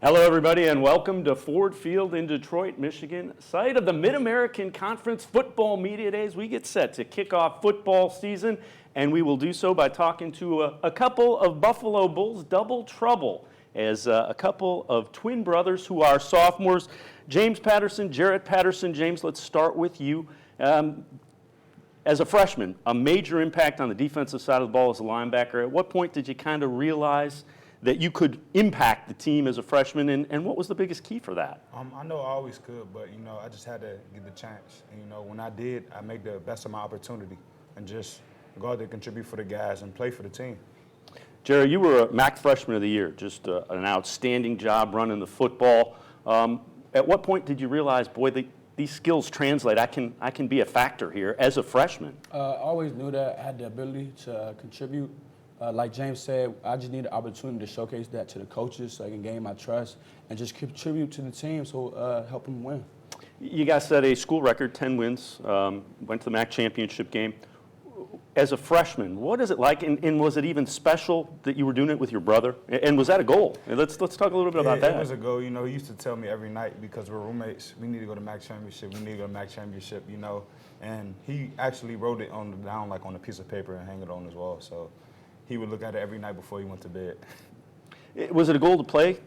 Hello, everybody, and welcome to Ford Field in Detroit, Michigan, site of the Mid-American Conference Football Media Days. We get set to kick off football season, and we will do so by talking to a couple of Buffalo Bulls double trouble, as a couple of twin brothers who are sophomores, James Patterson, Jarrett Patterson. James, let's start with you. As a freshman, a major impact on the defensive side of the ball as a linebacker. At what point did you kind of realize that you could impact the team as a freshman, and what was the biggest key for that? I know I always could, but, I just had to get the chance. And, when I did, I made the best of my opportunity and just go out there, contribute for the guys, and play for the team. Jerry, you were a MAC Freshman of the Year, just an outstanding job running the football. At what point did you realize, boy, these skills translate, I can be a factor here as a freshman? I always knew that I had the ability to contribute. Like James said, I just need an opportunity to showcase that to the coaches so I can gain my trust and just contribute to the team, so help them win. You guys set a school record, 10 wins, went to the MAC championship game. As a freshman, what is it like, and was it even special that you were doing it with your brother? And was that a goal? Let's talk a little bit about that. It was a goal. He used to tell me every night, because we're roommates, we need to go to MAC championship, we need to go to MAC championship, And he actually wrote it down like on a piece of paper and hang it on his wall. So he would look at it every night before he went to bed. Was it a goal to play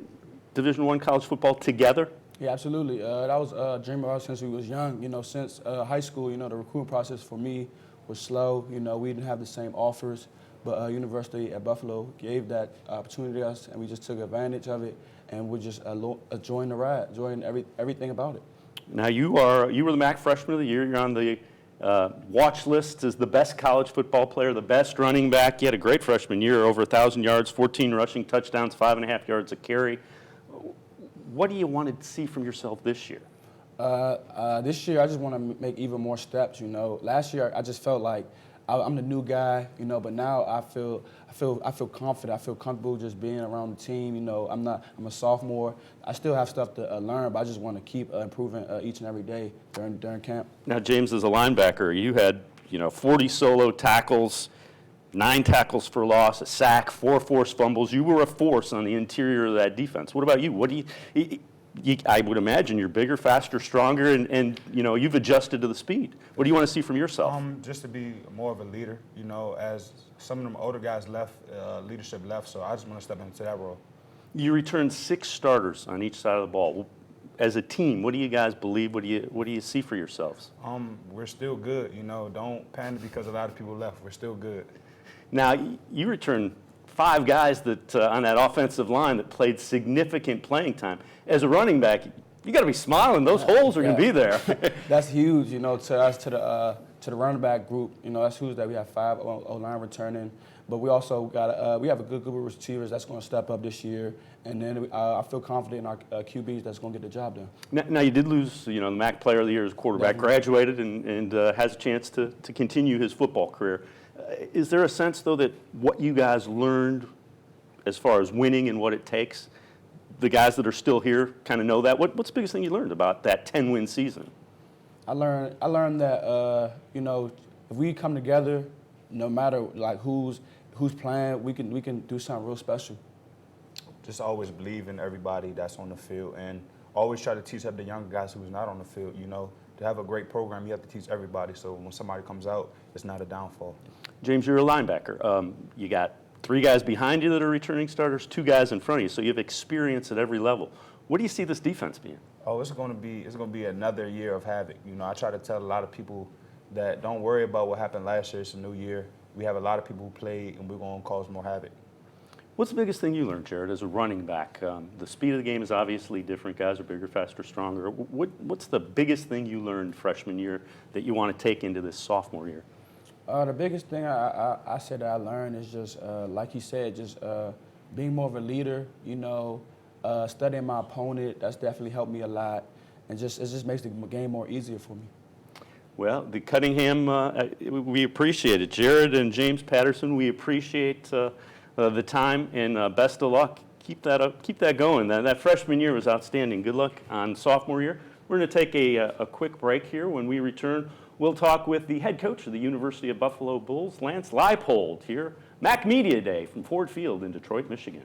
Division I college football together? Yeah, absolutely. That was a dream of ours since we was young. Since high school, the recruiting process for me was slow. We didn't have the same offers, but University at Buffalo gave that opportunity to us, and we just took advantage of it, and we just enjoying the ride, enjoying everything about it. Now you were the MAC Freshman of the Year. You're on the watch list as the best college football player, the best running back. You had a great freshman year, over 1,000 yards, 14 rushing touchdowns, 5.5 yards a carry. What do you want to see from yourself this year? This year, I just want to make even more steps. Last year I just felt like I'm the new guy. But now I feel confident. I feel comfortable just being around the team. I'm a sophomore. I still have stuff to learn, but I just want to keep improving each and every day during camp. Now, James, as a linebacker, you had 40 solo tackles, 9 tackles for loss, a sack, 4 forced fumbles. You were a force on the interior of that defense. What about you? What do I would imagine you're bigger, faster, stronger, and you've adjusted to the speed. What do you want to see from yourself? Just to be more of a leader. As some of them older guys left, leadership left, so I just want to step into that role. You returned 6 starters on each side of the ball. As a team, what do you guys believe? What do you see for yourselves? We're still good. Don't panic because a lot of people left. We're still good. Now, you returned 5 guys that on that offensive line that played significant playing time. As a running back, you got to be smiling. Those holes are going to be there. That's huge, to us, to the running back group. That's huge that we have 5 O-line returning. But we also got we have a good group of receivers that's going to step up this year. And then I feel confident in our QBs that's going to get the job done. Now you did lose, the MAC Player of the Year as quarterback, graduated and has a chance to continue his football career. Is there a sense, though, that what you guys learned as far as winning and what it takes, the guys that are still here kind of know that? What's the biggest thing you learned about that 10-win season? I learned that, if we come together, no matter like who's playing, we can do something real special. Just always believe in everybody that's on the field, and always try to teach up the younger guys who's not on the field. To have a great program, you have to teach everybody, so when somebody comes out, it's not a downfall. James, you're a linebacker. You got 3 guys behind you that are returning starters, 2 guys in front of you, so you have experience at every level. What do you see this defense being? Oh, it's going to be another year of havoc. I try to tell a lot of people that don't worry about what happened last year. It's a new year. We have a lot of people who played, and we're going to cause more havoc. What's the biggest thing you learned, Jared, as a running back? The speed of the game is obviously different. Guys are bigger, faster, stronger. What's the biggest thing you learned freshman year that you want to take into this sophomore year? The biggest thing I said that I learned is just, like you said, just being more of a leader, studying my opponent. That's definitely helped me a lot. And it just makes the game more easier for me. Well, the Cunningham, we appreciate it. Jared and James Patterson, we appreciate the time, and best of luck. Keep that up. Keep that going. That freshman year was outstanding. Good luck on sophomore year. We're going to take a quick break here. When we return, we'll talk with the head coach of the University of Buffalo Bulls, Lance Leipold, here. MAC Media Day from Ford Field in Detroit, Michigan.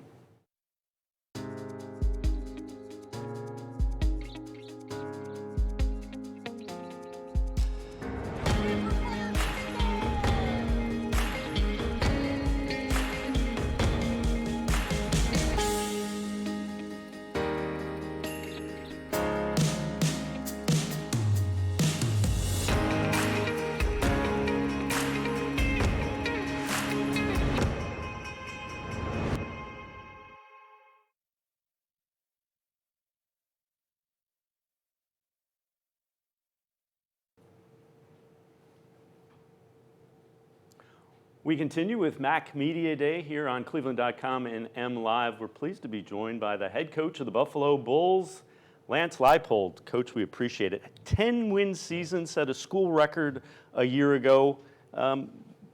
We continue with MAC Media Day here on cleveland.com and M Live. We're pleased to be joined by the head coach of the Buffalo Bulls, Lance Leipold. Coach, we appreciate it. 10-win season, set a school record a year ago.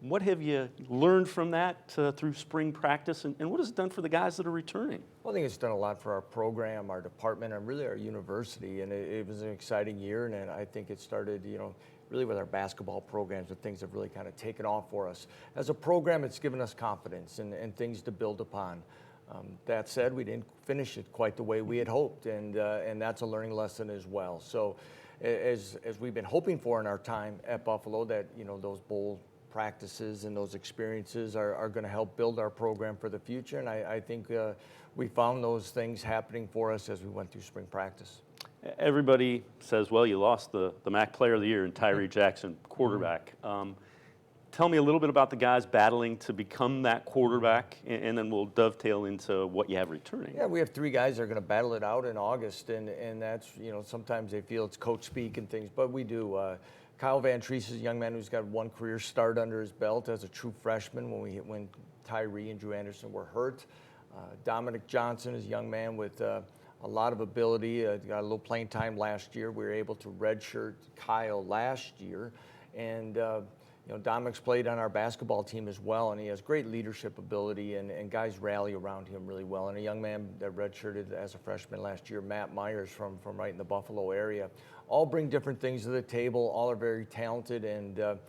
What have you learned from that through spring practice, and what has it done for the guys that are returning? Well, I think it's done a lot for our program, our department, and really our university. And it was an exciting year, and I think it started, really with our basketball programs, and things have really kind of taken off for us. As a program, it's given us confidence and things to build upon. That said, we didn't finish it quite the way we had hoped, and that's a learning lesson as well. So as we've been hoping for in our time at Buffalo, that, those bowl practices and those experiences are going to help build our program for the future. And I think we found those things happening for us as we went through spring practice. Everybody says, well, you lost the MAC Player of the Year in Tyree Jackson, quarterback. Tell me a little bit about the guys battling to become that quarterback, and then we'll dovetail into what you have returning. Yeah, we have 3 guys that are going to battle it out in August, and that's, sometimes they feel it's coach speak and things, but we do. Kyle Van Treese is a young man who's got 1 career start under his belt as a true freshman when Tyree and Drew Anderson were hurt. Dominic Johnson is a young man with a lot of ability, got a little playing time last year. We were able to redshirt Kyle last year, and Dominic's played on our basketball team as well, and he has great leadership ability, and guys rally around him really well. And a young man that redshirted as a freshman last year, Matt Myers from right in the Buffalo area. All bring different things to the table. All are very talented, and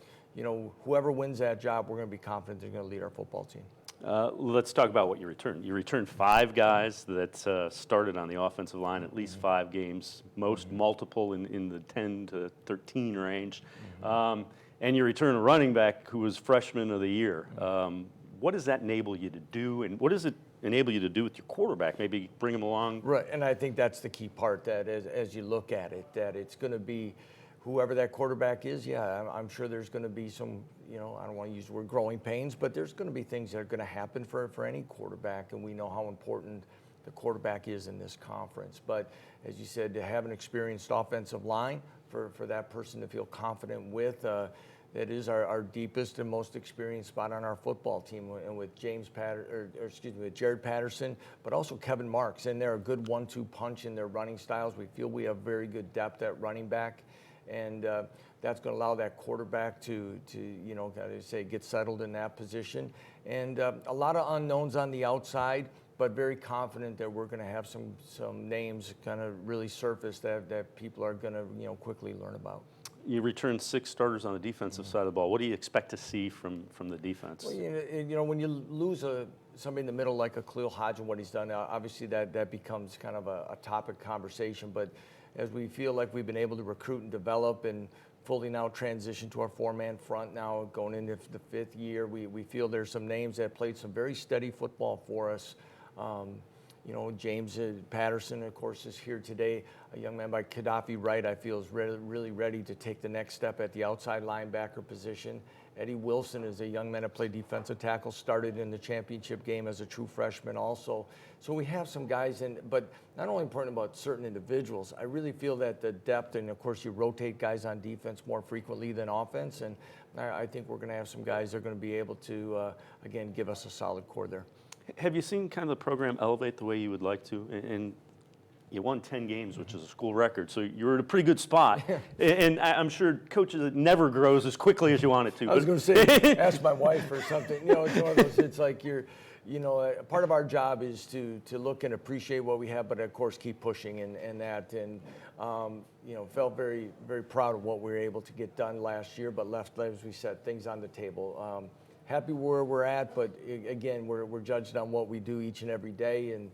whoever wins that job, we're going to be confident they're going to lead our football team. Let's talk about what you returned. You returned 5 guys that started on the offensive line at least 5 games, most multiple in the 10 to 13 range. And you return a running back who was freshman of the year. What does that enable you to do, and what does it enable you to do with your quarterback? Maybe bring him along? Right, and I think that's the key part, that as you look at it, that it's going to be whoever that quarterback is. Yeah, I'm sure there's going to be some, I don't want to use the word growing pains, but there's going to be things that are going to happen for any quarterback, and we know how important the quarterback is in this conference. But as you said, to have an experienced offensive line for that person to feel confident with, that is our deepest and most experienced spot on our football team, and with with Jared Patterson, but also Kevin Marks, and they're a good 1-2 punch in their running styles. We feel we have very good depth at running back, and that's going to allow that quarterback to get settled in that position. And a lot of unknowns on the outside, but very confident that we're going to have some names kind of really surface that people are going to quickly learn about. You returned 6 starters on the defensive side of the ball. What do you expect to see from the defense? Well, when you lose somebody in the middle like a Khalil Hodge and what he's done, obviously that becomes kind of a topic conversation. But as we feel like we've been able to recruit and develop and fully now transition to our 4-man front now going into the 5th year, we feel there's some names that played some very steady football for us. James Patterson, of course, is here today. A young man by Gaddafi Wright, I feel, is really ready to take the next step at the outside linebacker position. Eddie Wilson is a young man that played defensive tackle, started in the championship game as a true freshman also. So we have some guys but not only important about certain individuals, I really feel that the depth, and of course you rotate guys on defense more frequently than offense, and I think we're going to have some guys that are going to be able to, again, give us a solid core there. Have you seen kind of the program elevate the way you would like to? And you won 10 games, which is a school record, so you're in a pretty good spot. And I'm sure coaches, it never grows as quickly as you want it to. I was going to say, ask my wife or something. It's one of those, it's like part of our job is to look and appreciate what we have, but of course keep pushing and that. And, felt very, very proud of what we were able to get done last year, but left, as we said, things on the table. Happy where we're at, but again, we're judged on what we do each and every day, and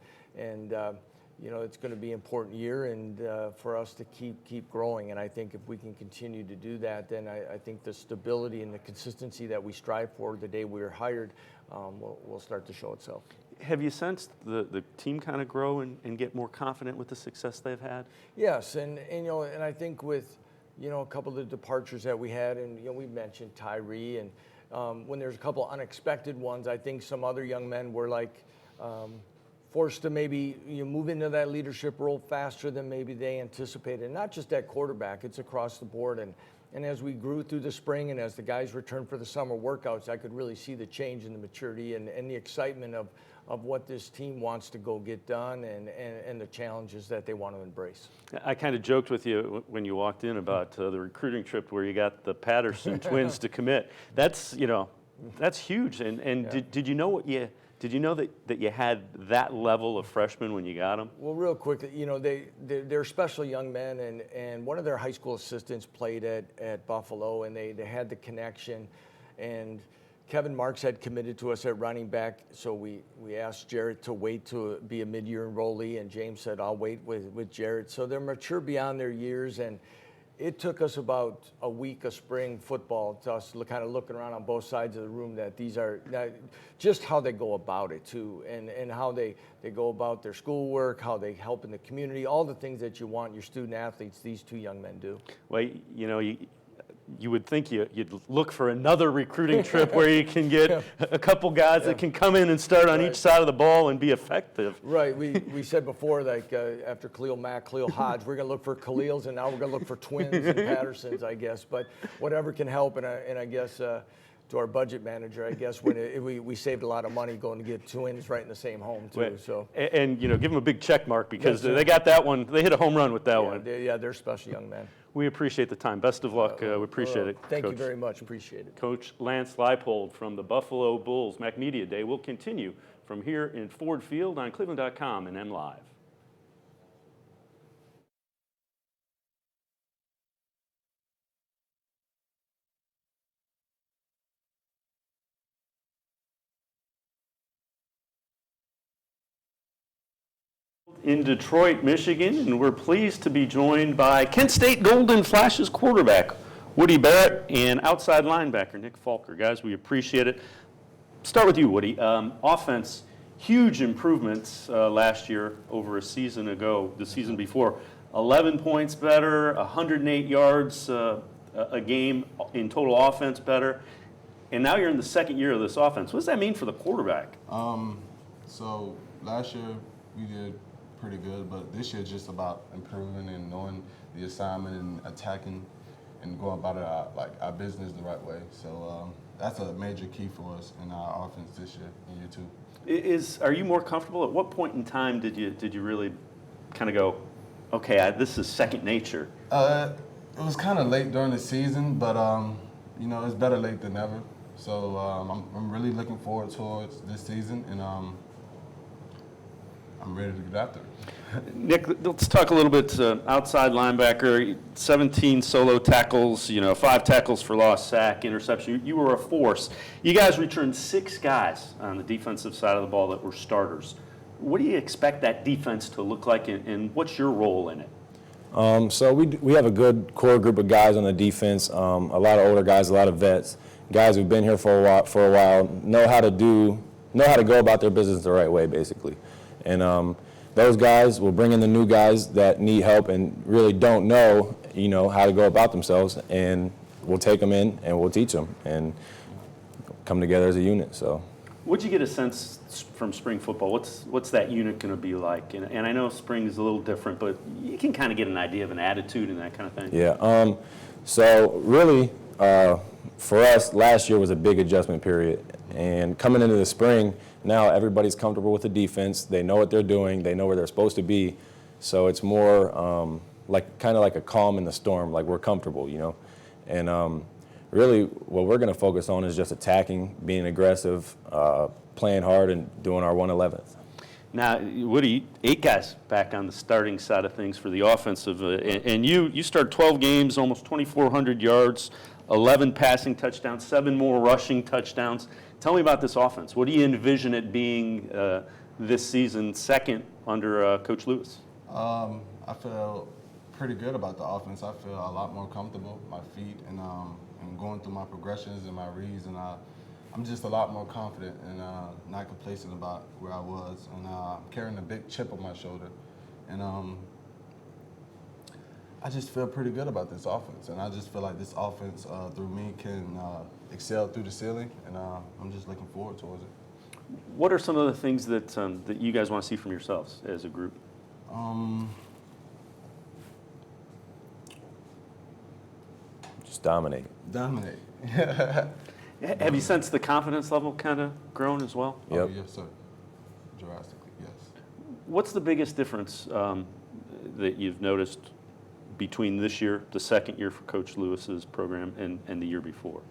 it's going to be an important year, and for us to keep growing. And I think if we can continue to do that, then I think the stability and the consistency that we strive for the day we were hired will start to show itself. Have you sensed the team kind of grow and get more confident with the success they've had? Yes, and I think with a couple of the departures that we had, and we mentioned Tyree, and when there's a couple unexpected ones, I think some other young men were forced to maybe move into that leadership role faster than maybe they anticipated. And not just at quarterback, it's across the board. And And as we grew through the spring and as the guys returned for the summer workouts, I could really see the change in the maturity and the excitement of what this team wants to go get done and the challenges that they want to embrace. I kind of joked with you when you walked in about the recruiting trip where you got the Patterson twins to commit. That's, that's huge. And did you know did you know that you had that level of freshmen when you got them? Well, real quick, they're special young men, and one of their high school assistants played at Buffalo, and they had the connection. And Kevin Marks had committed to us at running back, so we asked Jarrett to wait to be a mid-year enrollee, and James said, I'll wait with Jarrett. So they're mature beyond their years, and it took us about a week of spring football to us kind of looking around on both sides of the room that these are just how they go about it too, and how they go about their schoolwork, how they help in the community, all the things that you want your student athletes, these two young men do. Well, you would think you'd look for another recruiting trip where you can get a couple guys that can come in and start on each side of the ball and be effective. Right. We said before, like after Khalil Mack, Khalil Hodge, we're going to look for Khalils, and now we're going to look for twins and Pattersons, I guess. But whatever can help, and I guess to our budget manager, I guess we saved a lot of money going to get twins right in the same home too. So and give them a big check mark because they got that one. They hit a home run with that one. They're special young men. We appreciate the time. Best of luck. We appreciate it. Thank Coach. you very much. Appreciate it. Coach Lance Leipold from the Buffalo Bulls Mac Media Day will continue from here in Ford Field on cleveland.com and MLive. In Detroit, Michigan, and we're pleased to be joined by Kent State Golden Flashes quarterback Woody Barrett and outside linebacker Nick Falker. Guys, we appreciate it. Start with you, Woody. Offense, huge improvements last year over a season ago, the season before. 11 points better, 108 yards a game in total offense better, and now you're in the second year of this offense. What does that mean for the quarterback? So last year we did pretty good, but this year just about improving and knowing the assignment and attacking and going about it our business the right way. So that's a major key for us in our offense this year and year two. Are you more comfortable? At what point in time did you really kind of go, okay, this is second nature? It was kind of late during the season, but it's better late than never. So I'm really looking forward towards this season, and I'm ready to get after it. Nick, let's talk a little bit outside linebacker, 17 solo tackles, 5 tackles for loss, sack, interception. You were a force. You guys returned 6 guys on the defensive side of the ball that were starters. What do you expect that defense to look like, and what's your role in it? So we have a good core group of guys on the defense, a lot of older guys, a lot of vets, guys who've been here for a while, know how to go about their business the right way, basically. And those guys will bring in the new guys that need help and really don't know, how to go about themselves, and we'll take them in and we'll teach them and come together as a unit. So, what'd you get a sense from spring football? What's that unit going to be like? And I know spring is a little different, but you can kind of get an idea of an attitude and that kind of thing. Yeah. So really, for us, last year was a big adjustment period, and coming into the spring. Now everybody's comfortable with the defense. They know what they're doing. They know where they're supposed to be. So it's more kind of like a calm in the storm, like we're comfortable, And really what we're going to focus on is just attacking, being aggressive, playing hard, and doing our 111th. Now, Woody, 8 guys back on the starting side of things for the offensive. And you started 12 games, almost 2,400 yards, 11 passing touchdowns, 7 more rushing touchdowns. Tell me about this offense. What do you envision it being this season, second under Coach Lewis? I feel pretty good about the offense. I feel a lot more comfortable with my feet and going through my progressions and my reads, and I'm just a lot more confident and not complacent about where I was. And I'm carrying a big chip on my shoulder, and I just feel pretty good about this offense, and I just feel like this offense through me can excel through the ceiling, and I'm just looking forward towards it. What are some of the things that you guys want to see from yourselves as a group? Just dominate. Dominate. Have you sensed the confidence level kind of grown as well? Yep. Oh, yes, sir. Drastically, yes. What's the biggest difference that you've noticed between this year, the second year for Coach Lewis's program, and the year before?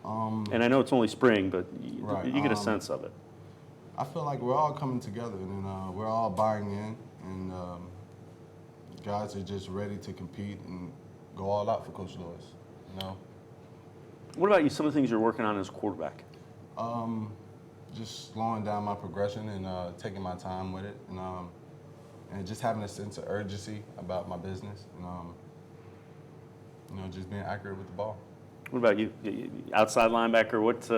And I know it's only spring, but you get a sense of it. I feel like we're all coming together, and we're all buying in, and guys are just ready to compete and go all out for Coach Lewis, you know? What about you, some of the things you're working on as a quarterback? Just slowing down my progression and taking my time with it, and just having a sense of urgency about my business, and just being accurate with the ball. What about you? Outside linebacker, what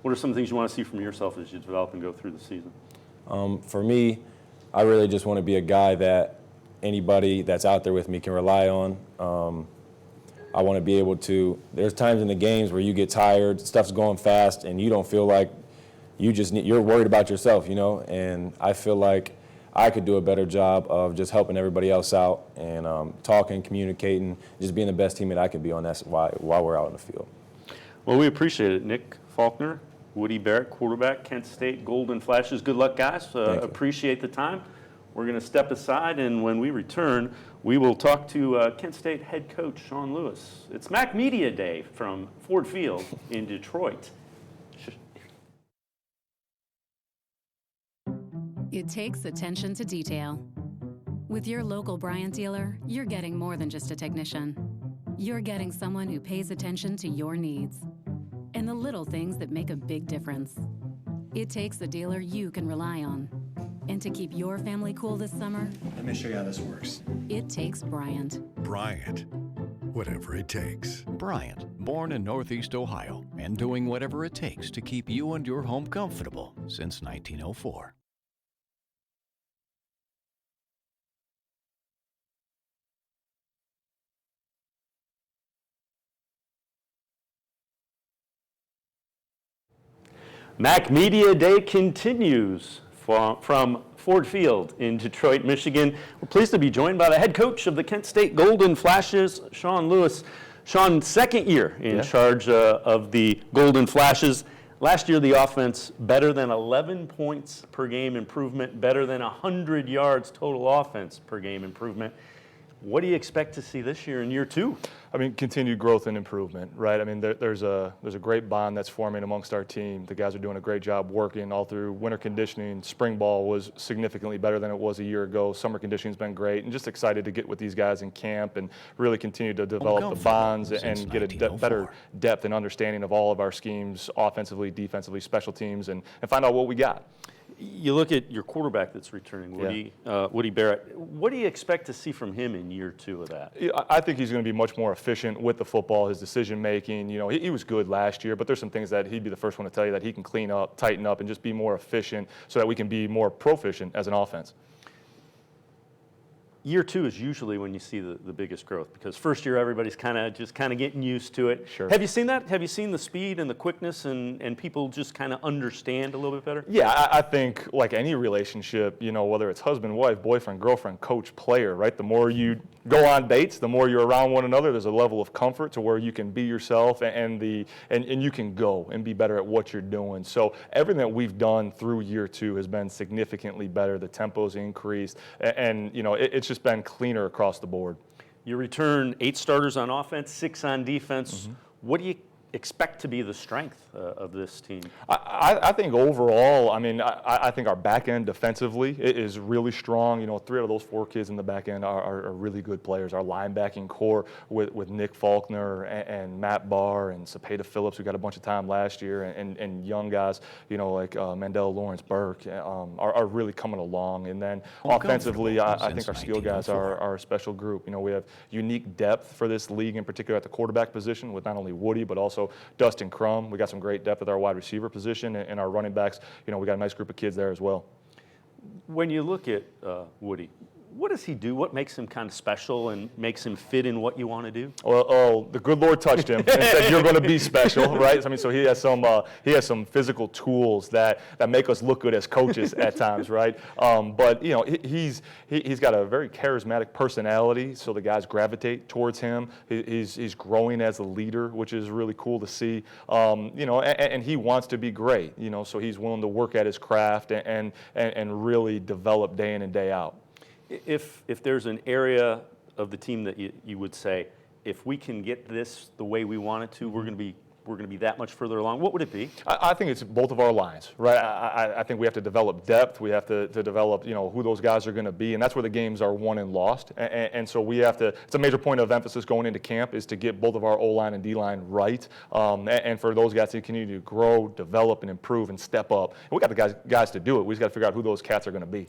are some things you want to see from yourself as you develop and go through the season? For me, I really just want to be a guy that anybody that's out there with me can rely on. I want to be able to, there's times in the games where you get tired, stuff's going fast, and you don't feel like you're worried about yourself, and I feel like I could do a better job of just helping everybody else out and talking, communicating, just being the best teammate I could be on that while we're out in the field. Well, we appreciate it. Nick Faulkner, Woody Barrett, quarterback, Kent State Golden Flashes. Good luck, guys. Appreciate the time. We're going to step aside, and when we return, we will talk to Kent State head coach Sean Lewis. It's Mac Media Day from Ford Field in Detroit. It takes attention to detail. With your local Bryant dealer, you're getting more than just a technician. You're getting someone who pays attention to your needs and the little things that make a big difference. It takes a dealer you can rely on. And to keep your family cool this summer, let me show you how this works. it takes Bryant. Bryant. Whatever it takes. Bryant, born in Northeast Ohio and doing whatever it takes to keep you and your home comfortable since 1904. Mac Media Day continues from Ford Field in Detroit, Michigan. We're pleased to be joined by the head coach of the Kent State Golden Flashes, Sean Lewis. Sean, second year in charge of the Golden Flashes. Last year, the offense better than 11 points per game improvement, better than 100 yards total offense per game improvement. What do you expect to see this year in year two? I mean, continued growth and improvement, right? I mean, there's a great bond that's forming amongst our team. The guys are doing a great job working all through winter conditioning. Spring ball was significantly better than it was a year ago. Summer conditioning's been great, and just excited to get with these guys in camp and really continue to develop the bonds and get a better depth and understanding of all of our schemes, offensively, defensively, special teams, and find out what we got. You look at your quarterback that's returning, Woody Barrett. What do you expect to see from him in year two of that? I think he's going to be much more efficient with the football, his decision making. You know, he was good last year, but there's some things that he'd be the first one to tell you that he can clean up, tighten up, and just be more efficient so that we can be more proficient as an offense. Year two is usually when you see the biggest growth, because first year everybody's kind of getting used to it. Sure. Have you seen that? Have you seen the speed and the quickness and people just kind of understand a little bit better? Yeah, I think like any relationship, you know, whether it's husband, wife, boyfriend, girlfriend, coach, player, right? The more you go on dates, the more you're around one another, there's a level of comfort to where you can be yourself and you can go and be better at what you're doing. So everything that we've done through year two has been significantly better. The tempo's increased and you know, it's just been cleaner across the board. You return 8 starters on offense, 6 on defense. Mm-hmm. What do you expect to be the strength of this team? I think overall, I mean, I think our back end defensively is really strong. You know, 3 out of those 4 kids in the back end are really good players. Our linebacking core with Nick Faulkner and Matt Barr and Cepeda Phillips, who got a bunch of time last year, and young guys, you know, like Mandela Lawrence Burke are really coming along. And then offensively, I think our skill guys are a special group. You know, we have unique depth for this league, in particular at the quarterback position, with not only Woody, but also Dustin Crum. We got some great depth at our wide receiver position, and our running backs, you know, we got a nice group of kids there as well. When you look at Woody, What does he do? What makes him kind of special and makes him fit in what you want to do? Well, the good Lord touched him and said, "You're going to be special," right? I mean, so he has some physical tools that make us look good as coaches at times, right? But you know, he's got a very charismatic personality, so the guys gravitate towards him. He's growing as a leader, which is really cool to see. You know, and he wants to be great. You know, so he's willing to work at his craft and really develop day in and day out. If there's an area of the team that you would say, if we can get this the way we want it to, we're going to be that much further along, what would it be? I think it's both of our lines, right? I think we have to develop depth. We have to develop, you know, who those guys are going to be, and that's where the games are won and lost. And so we have to. It's a major point of emphasis going into camp is to get both of our O-line and D-line right, and for those guys to continue to grow, develop, and improve and step up. And we got the guys to do it. We just got to figure out who those cats are going to be.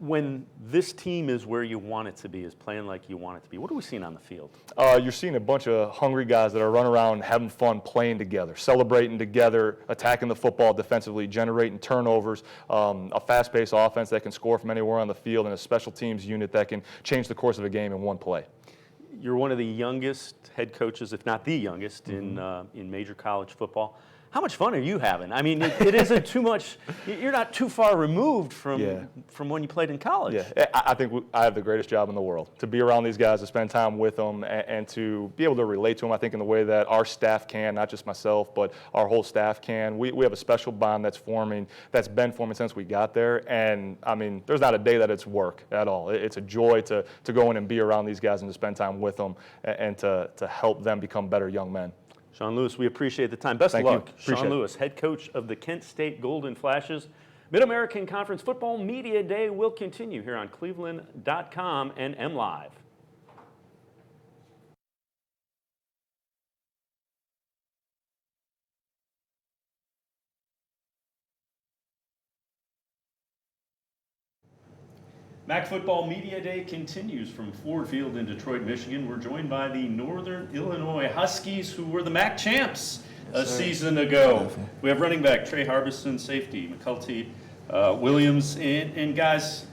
When this team is where you want it to be, is playing like you want it to be, what are we seeing on the field? You're seeing a bunch of hungry guys that are running around having fun, playing together, celebrating together, attacking the football defensively, generating turnovers, a fast-paced offense that can score from anywhere on the field, and a special teams unit that can change the course of a game in one play. You're one of the youngest head coaches, if not the youngest, in major college football. How much fun are you having? I mean, it isn't too much. You're not too far removed from when you played in college. Yeah, I think I have the greatest job in the world, to be around these guys, to spend time with them, and to be able to relate to them, I think, in the way that our staff can, not just myself, but our whole staff can. We have a special bond that's been forming since we got there, and, I mean, there's not a day that it's work at all. It's a joy to go in and be around these guys and to spend time with them and to help them become better young men. Sean Lewis, we appreciate the time. Best of luck. Sean Lewis, head coach of the Kent State Golden Flashes. Mid-American Conference Football Media Day will continue here on cleveland.com and MLive. MAC Football Media Day continues from Ford Field in Detroit, Michigan. We're joined by the northern-illinois-huskies, who were the MAC champs a season ago. We have running back Trey Harbison, safety McCulty, Williams, and guys,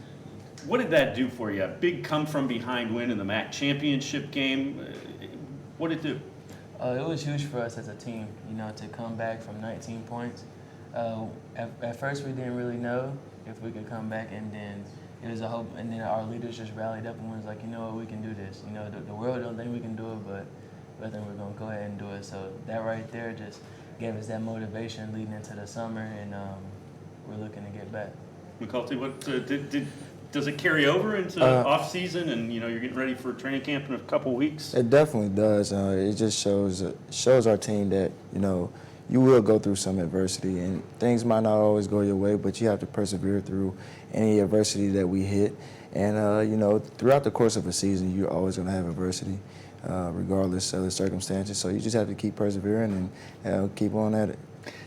what did that do for you? A big come-from-behind win in the MAC championship game. What did it do? It was huge for us as a team, you know, to come back from 19 points. At first, we didn't really know if we could come back, and then it was a hope, and then our leaders just rallied up and was like, you know what, we can do this. You know, the world don't think we can do it, but I think we're going to go ahead and do it. So that right there just gave us that motivation leading into the summer, and we're looking to get back. McCulty, what does it carry over into off season, and you know you're getting ready for training camp in a couple weeks? It definitely does. It just shows our team that, you know, you will go through some adversity, and things might not always go your way, but you have to persevere through any adversity that we hit. And, you know, throughout the course of a season, you're always going to have adversity, regardless of the circumstances. So you just have to keep persevering and keep on at it.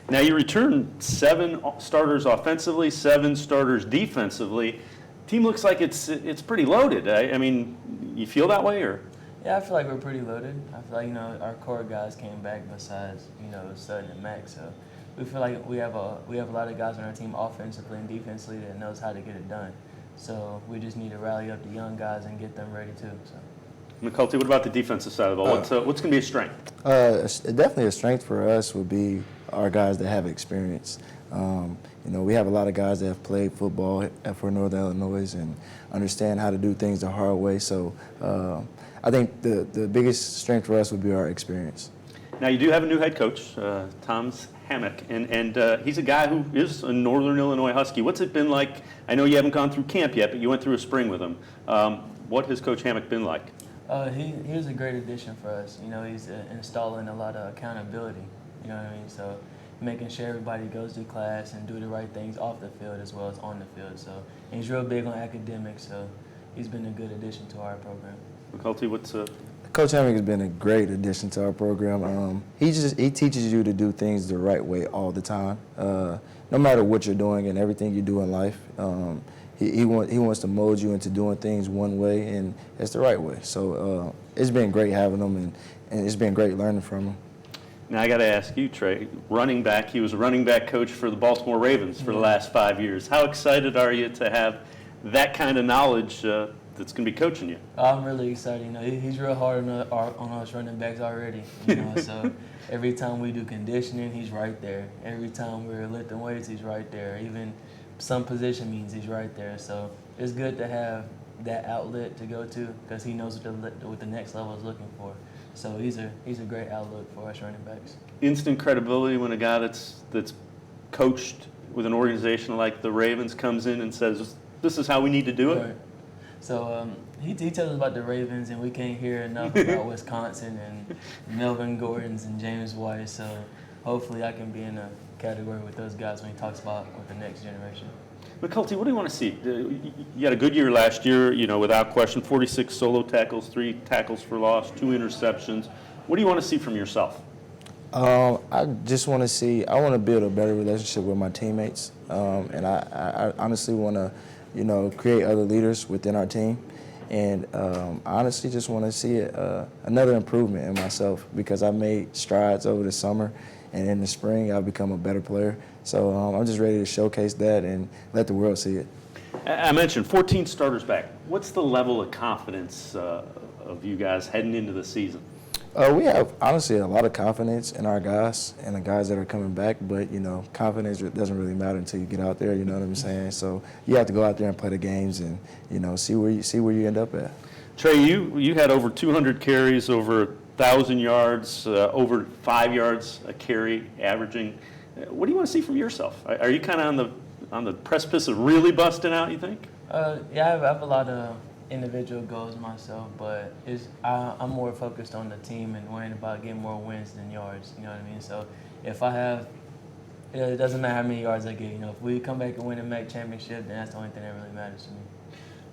Now, you return 7 starters offensively, 7 starters defensively. Team looks like it's pretty loaded. I mean, you feel that way, or? Yeah, I feel like we're pretty loaded. I feel like, you know, our core guys came back besides, you know, Sutton and Mac. So we feel like we have a lot of guys on our team offensively and defensively that knows how to get it done. So we just need to rally up the young guys and get them ready too. So. McCulty, what about the defensive side of the ball? What's going to be a strength? Definitely a strength for us would be our guys that have experience. You know, we have a lot of guys that have played football for Northern Illinois and understand how to do things the hard way. So I think the biggest strength for us would be our experience. Now, you do have a new head coach, Tom Hammock, and he's a guy who is a Northern Illinois Husky. What's it been like? I know you haven't gone through camp yet, but you went through a spring with him. What has Coach Hammock been like? He was a great addition for us. You know, he's installing a lot of accountability. You know what I mean? So making sure everybody goes to class and do the right things off the field as well as on the field. So and he's real big on academics. So he's been a good addition to our program. McCulty, what's Coach Hammock has been a great addition to our program. He teaches you to do things the right way all the time, no matter what you're doing and everything you do in life. He wants to mold you into doing things one way, and it's the right way. So it's been great having him, and it's been great learning from him. Now, I got to ask you, Trey, running back, he was a running back coach for the Baltimore Ravens for the last 5 years. How excited are you to have that kind of knowledge that's going to be coaching you. I'm really excited. You know, he's real hard on us running backs already. You know, so every time we do conditioning, he's right there. Every time we're lifting weights, he's right there. Even some position means he's right there. So it's good to have that outlet to go to because he knows what the next level is looking for. So he's a great outlook for us running backs. Instant credibility when a guy that's coached with an organization like the Ravens comes in and says, "This is how we need to do it." Right. So he tells us about the Ravens, and we can't hear enough about Wisconsin and Melvin Gordon's and James White. So hopefully I can be in a category with those guys when he talks about with the next generation. McCulty, what do you want to see? You had a good year last year, you know, without question. 46 solo tackles, 3 tackles for loss, 2 interceptions. What do you want to see from yourself? I just want to see. I want to build a better relationship with my teammates, and I honestly want to, you know, create other leaders within our team, and I honestly just want to see another improvement in myself because I made strides over the summer, and in the spring I've become a better player. So I'm just ready to showcase that and let the world see it. I mentioned 14 starters back. What's the level of confidence of you guys heading into the season? We have, honestly, a lot of confidence in our guys and the guys that are coming back, but, you know, confidence doesn't really matter until you get out there, you know what I'm saying? So you have to go out there and play the games and, you know, see where you end up at. Trey, you had over 200 carries, over 1,000 yards, over 5 yards a carry averaging. What do you want to see from yourself? Are you kind of on the precipice of really busting out, you think? Yeah, I have a lot of individual goals myself, but I'm more focused on the team and worrying about getting more wins than yards, you know what I mean? So if I have, it doesn't matter how many yards I get, you know, if we come back and win a MAC championship, then that's the only thing that really matters to me.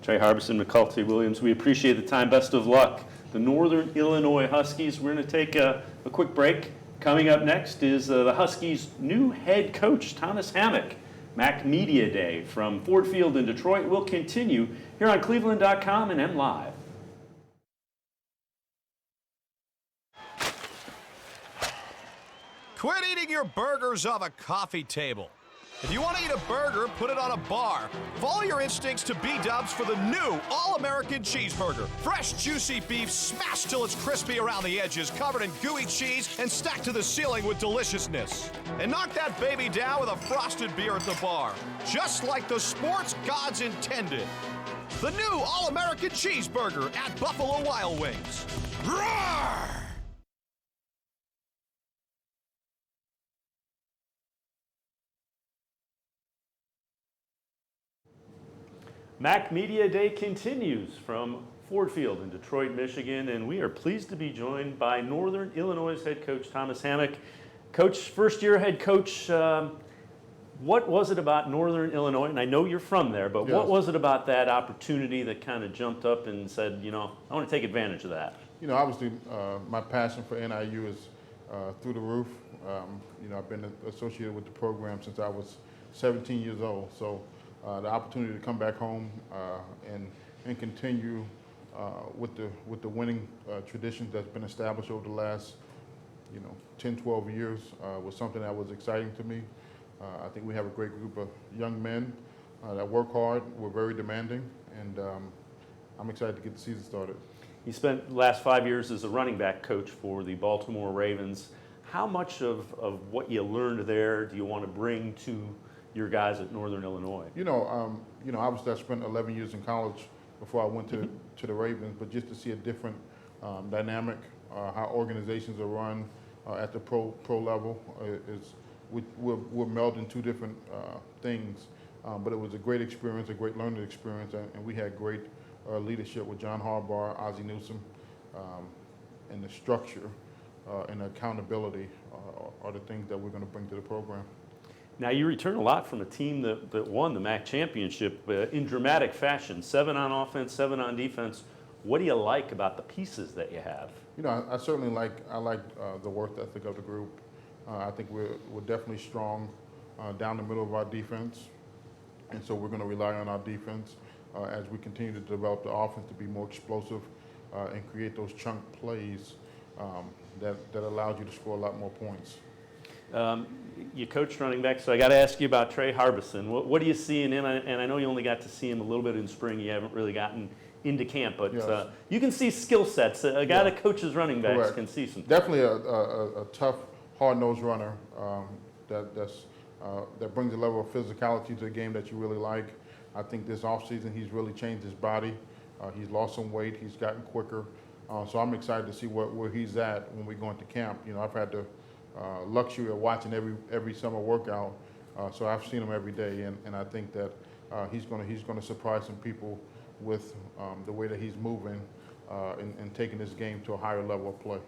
Trey Harbison, McCulty Williams, we appreciate the time. Best of luck. The Northern Illinois Huskies. We're going to take a quick break. Coming up next is the Huskies' new head coach, Thomas Hammock. MAC Media Day from Ford Field in Detroit will continue here on cleveland.com and MLive. Quit eating your burgers off a coffee table. If you want to eat a burger, put it on a bar. Follow your instincts to B-dubs for the new All-American Cheeseburger. Fresh, juicy beef smashed till it's crispy around the edges, covered in gooey cheese, and stacked to the ceiling with deliciousness. And knock that baby down with a frosted beer at the bar, just like the sports gods intended. The new All-American Cheeseburger at Buffalo Wild Wings. Roar! MAC Media Day continues from Ford Field in Detroit, Michigan, and we are pleased to be joined by Northern Illinois head coach Thomas Hammock. Coach, first-year head coach, what was it about Northern Illinois? And I know you're from there, but what was it about that opportunity that kind of jumped up and said, you know, I want to take advantage of that? You know, obviously, my passion for NIU is through the roof. You know, I've been associated with the program since I was 17 years old. So the opportunity to come back home and continue with the winning tradition that's been established over the last, 10, 12 years was something that was exciting to me. I think we have a great group of young men that work hard. We're very demanding, and I'm excited to get the season started. You spent the last 5 years as a running back coach for the Baltimore Ravens. How much of what you learned there do you want to bring to your guys at Northern Illinois? Obviously I spent 11 years in college before I went to the Ravens, but just to see a different dynamic, how organizations are run at the pro level we're melding two different things, but it was a great experience, a great learning experience, and we had great leadership with John Harbaugh, Ozzie Newsome, and the structure and the accountability are the things that we're going to bring to the program. Now, you return a lot from a team that won the MAC championship in dramatic fashion, 7 on offense, 7 on defense. What do you like about the pieces that you have? I certainly like the work ethic of the group. I think we're definitely strong down the middle of our defense, and so we're going to rely on our defense as we continue to develop the offense to be more explosive and create those chunk plays that allows you to score a lot more points. You coached running back, so I got to ask you about Trey Harbison. What do you see in him? And I know you only got to see him a little bit in spring. You haven't really gotten into camp, but Yes. You can see skill sets. A guy that coaches running backs Correct. can see some. Definitely a tough, hard-nosed runner that brings a level of physicality to the game that you really like. I think this offseason he's really changed his body. He's lost some weight. He's gotten quicker. So I'm excited to see where he's at when we go into camp. You know, I've had the luxury of watching every summer workout, so I've seen him every day, and I think that he's gonna surprise some people with the way that he's moving and taking this game to a higher level of play.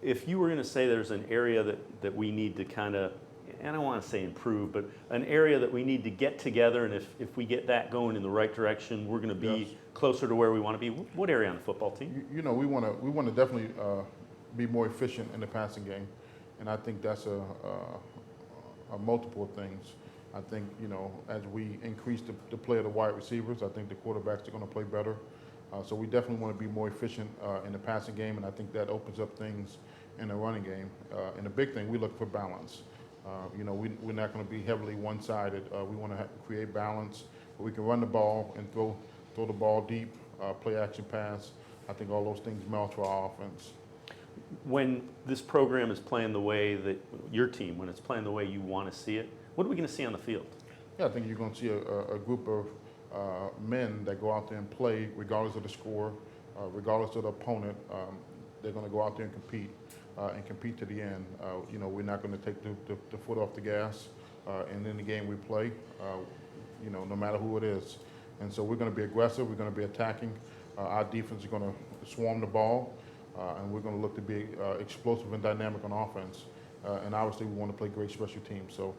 If you were going to say there's an area that we need to kind of, and I don't want to say improve, but an area that we need to get together, and if we get that going in the right direction, we're going to be Yes. closer to where we want to be. What area on the football team? You know, we want to definitely be more efficient in the passing game, and I think that's a multiple things. I think, you know, as we increase the play of the wide receivers, I think the quarterbacks are going to play better. So we definitely want to be more efficient in the passing game, and I think that opens up things in the running game. And the big thing, we look for balance. You know, we're not going to be heavily one-sided. We want to create balance. We can run the ball and throw the ball deep, play action pass. I think all those things meld to our offense. When this program is playing the way that your team, when it's playing the way you want to see it, what are we going to see on the field? Yeah, I think you're going to see a group of men that go out there and play regardless of the score, regardless of the opponent. They're going to go out there and compete to the end. You know, we're not going to take the foot off the gas, and in the game we play, you know, no matter who it is. And so we're going to be aggressive. We're going to be attacking. Our defense is going to swarm the ball, and we're going to look to be explosive and dynamic on offense. And obviously we want to play great special teams. So,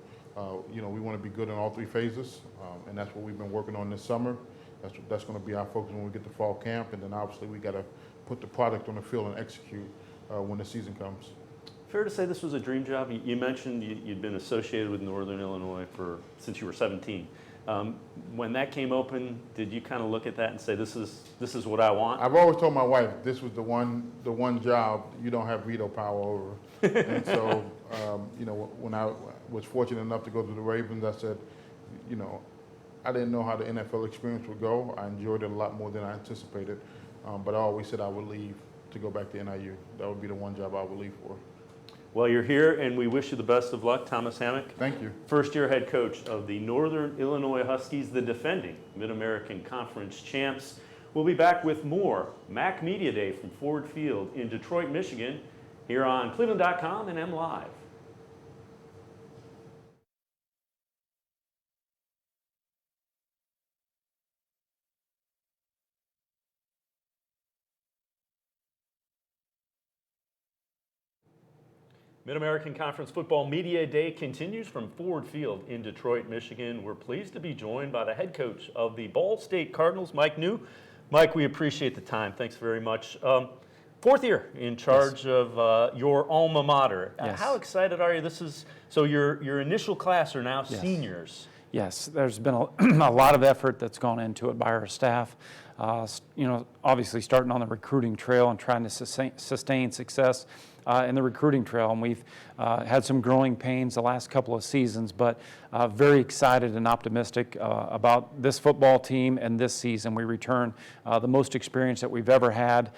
you know, we want to be good in all three phases, and that's what we've been working on this summer. That's going to be our focus when we get to fall camp, and then obviously we got to put the product on the field and execute when the season comes. Fair to say this was a dream job? You mentioned you'd been associated with Northern Illinois since you were 17. When that came open, did you kind of look at that and say, this is what I want? I've always told my wife this was the one job you don't have veto power over. And so, you know, when I was fortunate enough to go to the Ravens, I said, you know, I didn't know how the NFL experience would go. I enjoyed it a lot more than I anticipated, but I always said I would leave to go back to NIU. That would be the one job I would leave for. Well, you're here, and we wish you the best of luck, Thomas Hammock. Thank you. First-year head coach of the Northern Illinois Huskies, the defending Mid-American Conference champs. We'll be back with more MAC Media Day from Ford Field in Detroit, Michigan, here on cleveland.com and MLive. Mid-American Conference Football Media Day continues from Ford Field in Detroit, Michigan. We're pleased to be joined by the head coach of the Ball-State-Cardinals, Mike Neu. Mike, we appreciate the time. Thanks very much. Fourth year in charge of your alma mater. Yes. How excited are you? So your initial class are now seniors. Yes, there's been a lot of effort that's gone into it by our staff. You know, obviously starting on the recruiting trail and trying to sustain success in the recruiting trail. And we've had some growing pains the last couple of seasons, but very excited and optimistic about this football team and this season. We return the most experience that we've ever had.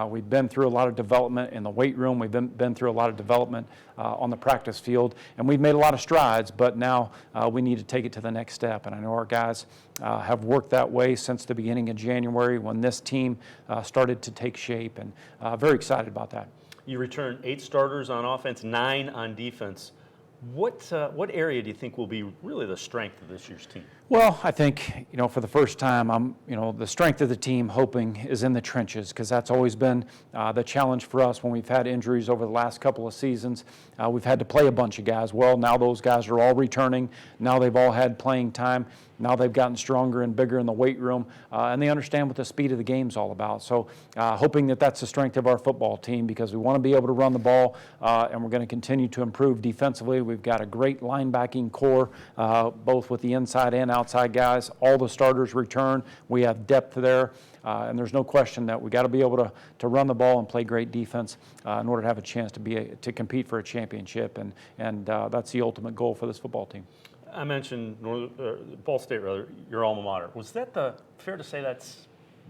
We've been through a lot of development in the weight room. We've been through a lot of development on the practice field, and we've made a lot of strides, but now we need to take it to the next step. And I know our guys have worked that way since the beginning of January when this team started to take shape, and very excited about that. You return 8 starters on offense, 9 on defense. What area do you think will be really the strength of this year's team? Well, I think, you know, for the first time, the strength of the team hoping is in the trenches, because that's always been the challenge for us when we've had injuries over the last couple of seasons. We've had to play a bunch of guys. Well, now those guys are all returning. Now they've all had playing time. Now they've gotten stronger and bigger in the weight room, and they understand what the speed of the game's all about. So hoping that that's the strength of our football team, because we want to be able to run the ball, and we're going to continue to improve defensively. We've got a great linebacking core, both with the inside and outside guys. All the starters return. We have depth there. And there's no question that we got to be able to run the ball and play great defense in order to have a chance to compete for a championship. And that's the ultimate goal for this football team. I mentioned Ball State, rather, your alma mater. Was that fair to say that's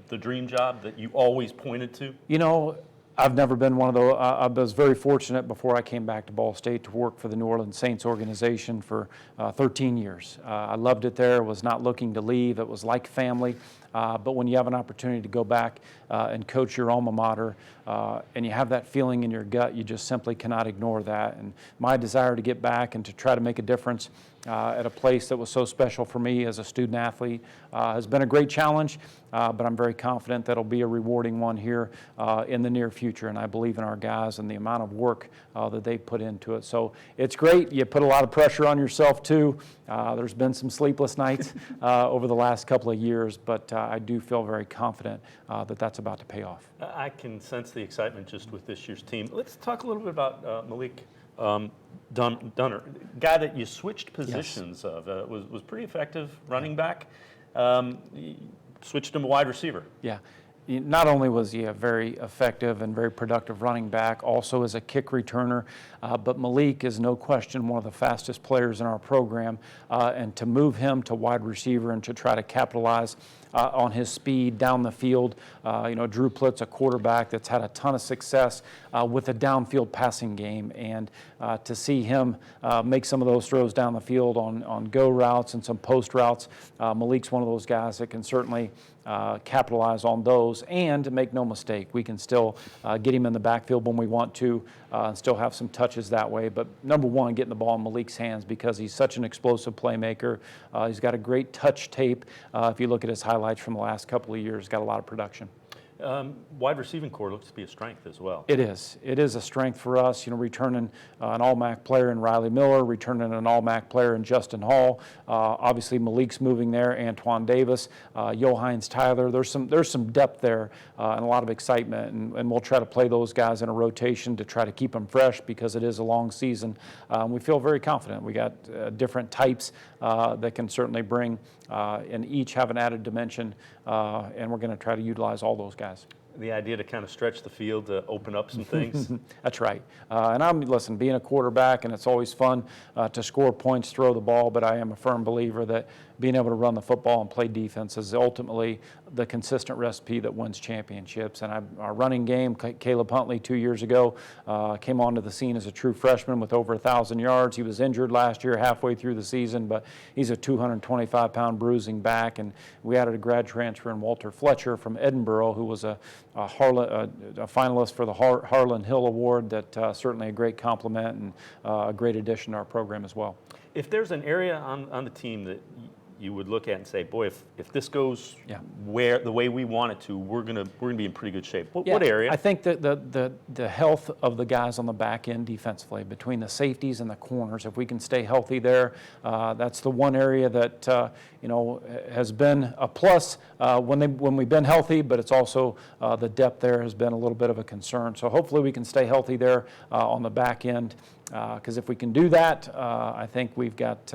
the dream job that you always pointed to? You know, I've never been one of those. I was very fortunate before I came back to Ball State to work for the New Orleans Saints organization for 13 years. I loved it there, was not looking to leave. It was like family. But when you have an opportunity to go back and coach your alma mater and you have that feeling in your gut, you just simply cannot ignore that. And my desire to get back and to try to make a difference at a place that was so special for me as a student athlete has been a great challenge, but I'm very confident that it'll be a rewarding one here in the near future. And I believe in our guys and the amount of work that they put into it. So it's great. You put a lot of pressure on yourself too. There's been some sleepless nights over the last couple of years, but I do feel very confident that that's about to pay off. I can sense the excitement just with this year's team. Let's talk a little bit about Malik Dunner, guy that you switched positions of. Was pretty effective running back. You switched him to wide receiver. Yeah. Not only was he a very effective and very productive running back, also as a kick returner, but Malik is no question one of the fastest players in our program, and to move him to wide receiver and to try to capitalize on his speed down the field. Drew Plitt's a quarterback that's had a ton of success with a downfield passing game, and to see him make some of those throws down the field on go routes and some post routes, Malik's one of those guys that can certainly capitalize on those. And make no mistake, we can still get him in the backfield when we want to and still have some touches that way. But number one, getting the ball in Malik's hands because he's such an explosive playmaker. He's got a great touch tape. If you look at his highlights from the last couple of years, got a lot of production. Wide receiving core looks to be a strength as well. It is. It is a strength for us. Returning an All-MAC player in Riley Miller, returning an All-MAC player in Justin Hall. Obviously, Malik's moving there. Antoine Davis, Johines Tyler. There's some depth there and a lot of excitement, and we'll try to play those guys in a rotation to try to keep them fresh because it is a long season. We feel very confident. We got different types that can certainly bring and each have an added dimension, and we're going to try to utilize all those guys. The idea to kind of stretch the field to open up some things. That's right. And being a quarterback, and it's always fun to score points, throw the ball, but I am a firm believer that being able to run the football and play defense is ultimately the consistent recipe that wins championships. And our running game, Caleb Huntley 2 years ago, came onto the scene as a true freshman with over 1,000 yards. He was injured last year halfway through the season, but he's a 225-pound bruising back. And we added a grad transfer in Walter Fletcher from Edinburgh, who was a finalist for the Harlan Hill Award. That certainly a great compliment and a great addition to our program as well. If there's an area on the team that you would look at and say, boy, if this goes the way we want it to, we're gonna be in pretty good shape. What area? I think that the health of the guys on the back end defensively, between the safeties and the corners, if we can stay healthy there, that's the one area that has been a plus when we've been healthy, but it's also the depth there has been a little bit of a concern. So hopefully we can stay healthy there on the back end. Because if we can do that, I think we've got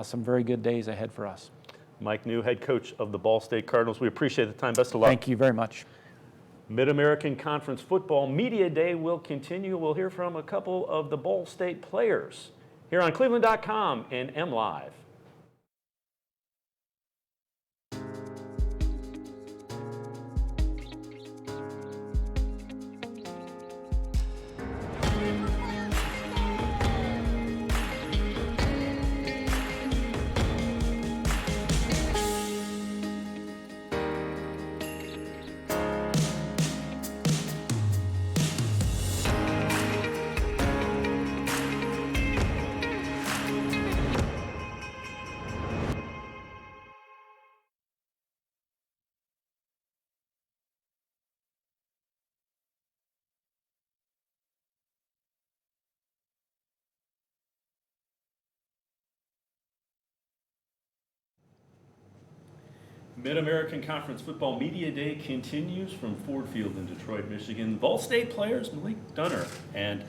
some very good days ahead for us. Mike Neu, head coach of the Ball State Cardinals. We appreciate the time. Best of luck. Thank you very much. Mid-American Conference Football Media Day will continue. We'll hear from a couple of the Ball State players here on cleveland.com and MLive. Mid-American Conference Football Media Day continues from Ford Field in Detroit, Michigan. Ball State players Malik Dunner and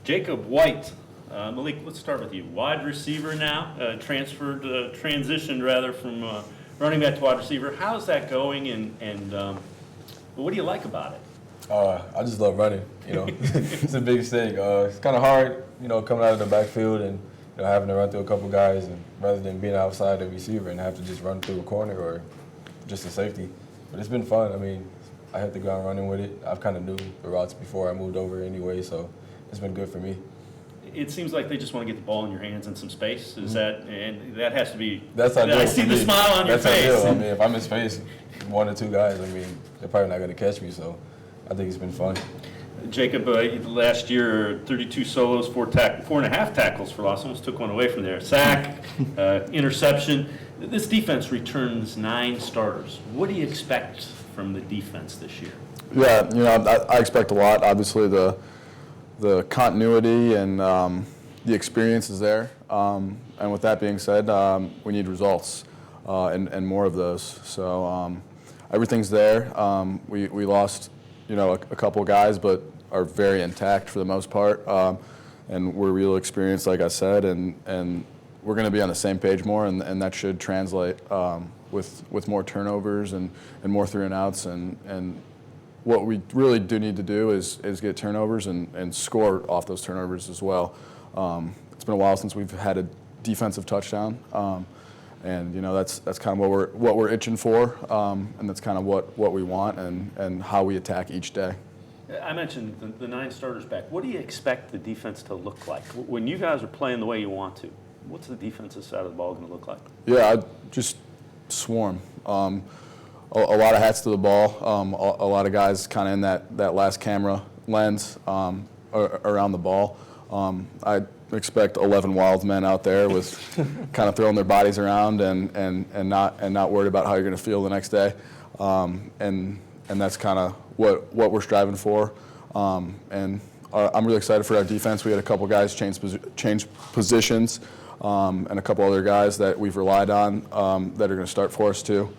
Jacob White Malik, let's start with you. Wide receiver now, transitioned rather from running back to wide receiver. How's that going, and what do you like about it? I just love running, It's the biggest thing. It's kind of hard, coming out of the backfield and having to run through a couple guys, and rather than being outside the receiver and have to just run through a corner or just a safety. But it's been fun. I mean, I hit the ground running with it. I've kind of knew the routes before I moved over anyway, so it's been good for me. It seems like they just want to get the ball in your hands in some space. Is that, and that has to be. That's ideal. I see the smile on your face. Ideal. I mean, if I'm in space, 1 or 2 guys, I mean, they're probably not going to catch me, so I think it's been fun. Jacob, last year, 32 solos, 4.5 tackles for loss. Almost took one away from there. Sack, interception. This defense returns 9 starters. What do you expect from the defense this year? Yeah, I expect a lot. Obviously, the continuity and the experience is there. And with that being said, we need results and more of those. So everything's there. We lost, a couple guys, but are very intact for the most part. And we're real experienced, like I said, and we're going to be on the same page more, and that should translate with more turnovers and more 3-and-outs. And what we really do need to do is get turnovers and score off those turnovers as well. It's been a while since we've had a defensive touchdown, and that's kind of what we're itching for, and that's kind of what we want and how we attack each day. I mentioned the 9 starters back. What do you expect the defense to look like when you guys are playing the way you want to? What's the defensive side of the ball going to look like? Yeah, just swarm. A lot of hats to the ball. A lot of guys kind of in that last camera lens around the ball. I expect 11 wild men out there with kind of throwing their bodies around and not worried about how you're going to feel the next day. And that's kind of what we're striving for. And I'm really excited for our defense. We had a couple guys change positions, and a couple other guys that we've relied on that are going to start for us too.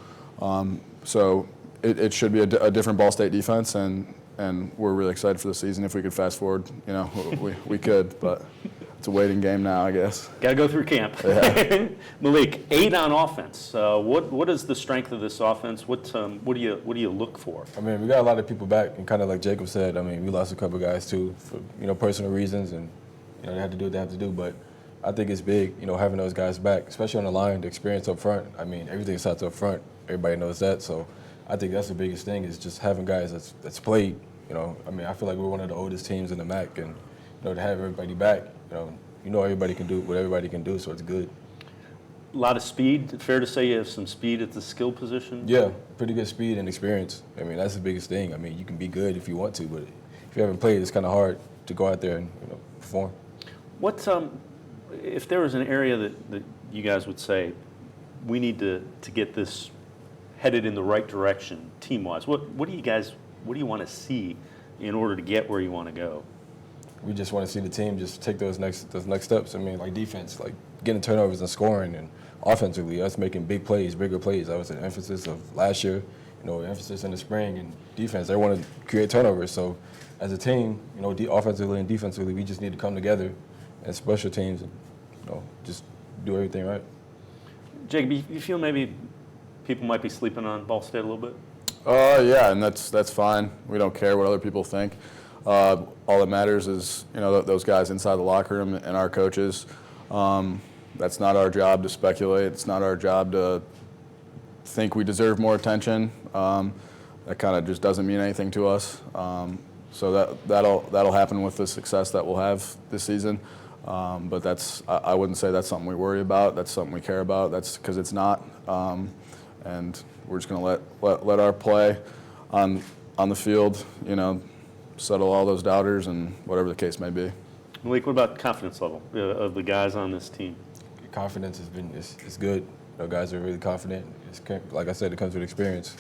So it should be a different Ball State defense, and we're really excited for the season. If we could fast forward, we could, but it's a waiting game now, I guess. Got to go through camp. Yeah. Malik, 8 on offense. What is the strength of this offense? What do you look for? I mean, we got a lot of people back, and kind of like Jacob said, I mean, we lost a couple guys too for personal reasons, and they had to do what they have to do. But I think it's big, having those guys back, especially on the line, the experience up front. I mean, everything starts up front. Everybody knows that, so I think that's the biggest thing is just having guys that's played. I mean, I feel like we're one of the oldest teams in the MAC, and to have everybody back, everybody can do what everybody can do, so it's good. A lot of speed. Fair to say you have some speed at the skill position? Yeah, pretty good speed and experience. I mean, that's the biggest thing. I mean, you can be good if you want to, but if you haven't played, it's kind of hard to go out there and perform. What if there was an area that you guys would say we need to get this headed in the right direction team-wise? What do you want to see in order to get where you want to go? We just want to see the team just take those next steps. I mean, like defense, like getting turnovers and scoring, and offensively, us making bigger plays. That was an emphasis of last year, emphasis in the spring. And defense, they want to create turnovers. So as a team, offensively and defensively, we just need to come together and special teams and, just do everything right. Jacob, you feel maybe people might be sleeping on Ball State a little bit? Yeah, and that's fine. We don't care what other people think. All that matters is, those guys inside the locker room and our coaches. That's not our job to speculate. It's not our job to think we deserve more attention. That kind of just doesn't mean anything to us. So that'll happen with the success that we'll have this season. But I wouldn't say that's something we worry about. That's something we care about. That's because it's not. And we're just going to let our play on the field, settle all those doubters and whatever the case may be. Malik, what about confidence level of the guys on this team? Confidence it's good. Guys are really confident. Like I said, it comes with experience.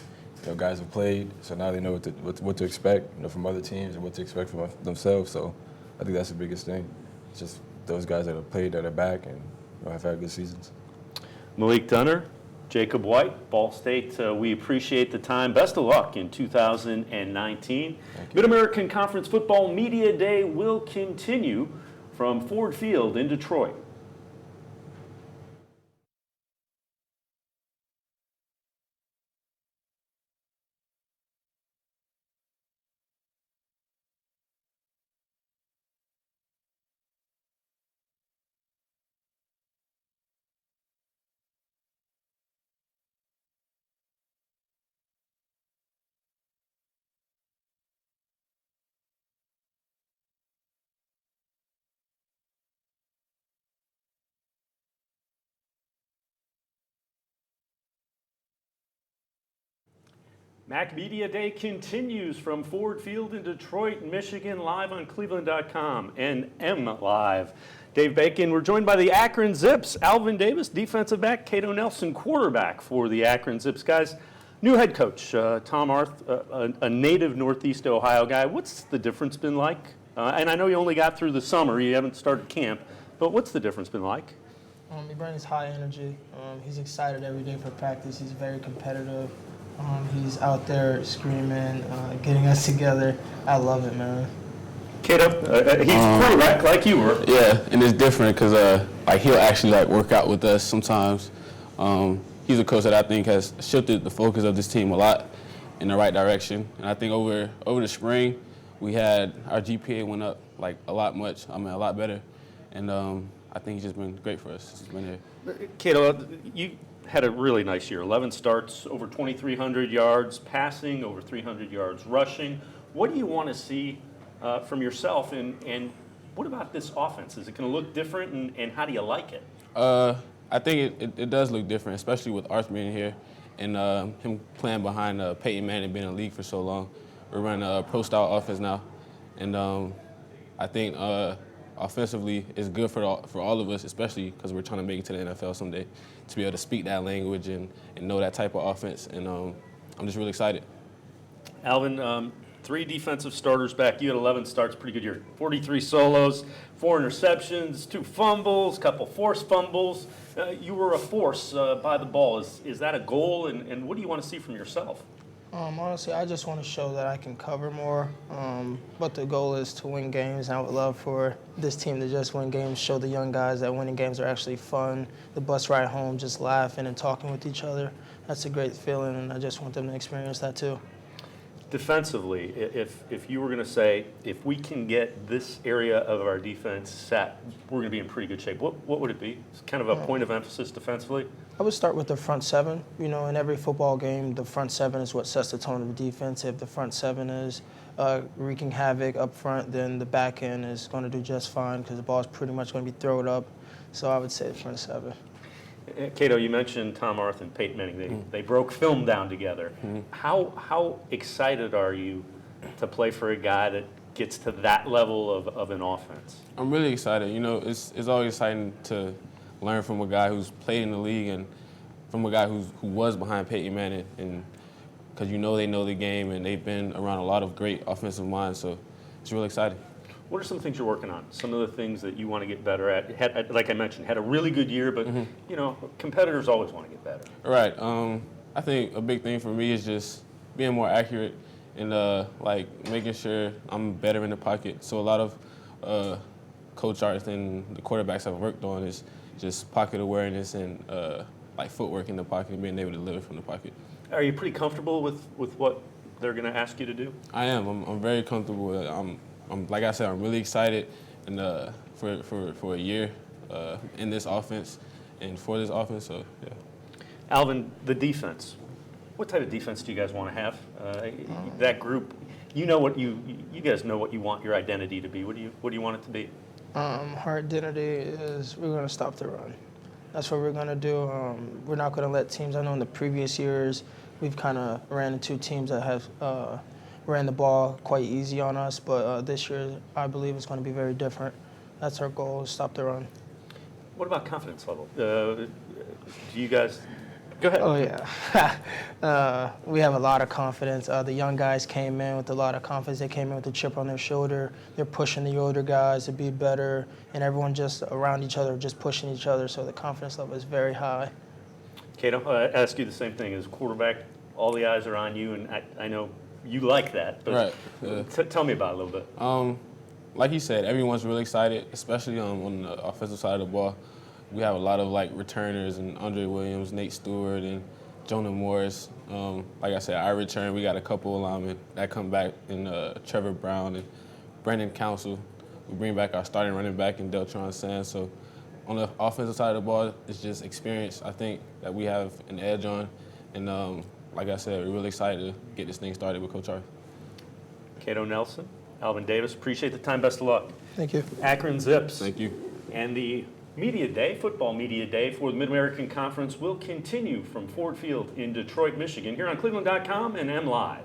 Guys have played, so now they know what to expect, from other teams and what to expect from themselves. So I think that's the biggest thing. It's just those guys that have played, that are back, and have had good seasons. Malik Dunner, Jacob White, Ball State, we appreciate the time. Best of luck in 2019. Mid-American Conference Football Media Day will continue from Ford Field in Detroit. Mac Media Day continues from Ford Field in Detroit, Michigan, live on cleveland.com and M Live. Dave Bacon, we're joined by the Akron-zips, Alvin Davis, defensive back, Cato Nelson, quarterback for the Akron-zips. Guys, new head coach, Tom Arth, a native Northeast Ohio guy. What's the difference been like? And I know you only got through the summer, you haven't started camp, but what's the difference been like? He brings high energy. He's excited every day for practice. He's very competitive. He's out there screaming, getting us together. I love it, man. Cato, he's quarterback like you were. Yeah, and it's different because like he'll actually like work out with us sometimes. He's a coach that I think has shifted the focus of this team a lot in the right direction. And I think over the spring, we had our GPA went up like a lot better. And I think he's just been great for us since he's been here. Cato, you had a really nice year. 11 starts, over 2,300 yards passing, over 300 yards rushing. What do you want to see from yourself, and what about this offense? Is it going to look different, and how do you like it? I think it does look different, especially with Arth being here and him playing behind Peyton Manning being in the league for so long. We're running a pro-style offense now, and I think offensively it's good for all of us, especially because we're trying to make it to the NFL someday, to be able to speak that language and know that type of offense, and I'm just really excited. Alvin, 3 defensive starters back. You had 11 starts, pretty good year. 43 solos, 4 interceptions, 2 fumbles, couple forced fumbles. You were a force by the ball. Is that a goal, and what do you want to see from yourself? Honestly, I just want to show that I can cover more, but the goal is to win games. I would love for this team to just win games, show the young guys that winning games are actually fun. The bus ride home, just laughing and talking with each other. That's a great feeling, and I just want them to experience that too. Defensively, if you were going to say, if we can get this area of our defense set, we're going to be in pretty good shape, what would it be? It's kind of a point of emphasis defensively? I would start with the front 7. You know, in every football game, the front 7 is what sets the tone of the defense. If the front 7 is wreaking havoc up front, then the back end is going to do just fine because the ball is pretty much going to be thrown up. So I would say the front 7. Cato, you mentioned Tom Arth and Peyton Manning. They broke film down together. How excited are you to play for a guy that gets to that level of an offense? I'm really excited. You know, it's always exciting to learn from a guy who's played in the league and from a guy who was behind Peyton Manning, and because they know the game and they've been around a lot of great offensive minds, so it's really exciting. What are some things you're working on? Some of the things that you want to get better at? Like I mentioned, had a really good year, but you know, competitors always want to get better. Right. I think a big thing for me is just being more accurate and like making sure I'm better in the pocket. So a lot of Coach Arth and the quarterbacks I've worked on is just pocket awareness and like footwork in the pocket and being able to deliver from the pocket. Are you pretty comfortable with what they're going to ask you to do? I am. I'm very comfortable with it. I'm like I said, I'm really excited and for a year in this offense and for this offense. So yeah. Alvin, the defense. What type of defense do you guys want to have? That group, you know what you guys know what you want your identity to be. What do you want it to be? Our identity is we're going to stop the run. That's what we're going to do. We're not going to let teams. I know in the previous years we've kind of ran into teams that have ran the ball quite easy on us, but this year I believe it's going to be very different. That's our goal, stop the run. What about confidence level? Do you guys, go ahead. Oh yeah, we have a lot of confidence. The young guys came in with a lot of confidence. They came in with a chip on their shoulder. They're pushing the older guys to be better, and everyone just around each other, just pushing each other, so the confidence level is very high. Cato, I ask you the same thing. As quarterback, all the eyes are on you, and I know you like that, but right. Tell me about it a little bit. like he said, everyone's really excited, especially on the offensive side of the ball. We have a lot of like returners and Andre Williams, Nate Stewart, and Jonah Morris. Like I said, I return. We got a couple linemen that come back in Trevor Brown and Brandon Council. We bring back our starting running back in Deltron Sands. So on the offensive side of the ball, it's just experience, I think, that we have an edge on. And like I said, we're really excited to get this thing started with Coach Arth. Cato Nelson, Alvin Davis, appreciate the time. Best of luck. Thank you. Akron-Zips. Thank you. And the media day, football media day for the Mid-American Conference will continue from Ford Field in Detroit, Michigan, here on cleveland.com and MLive.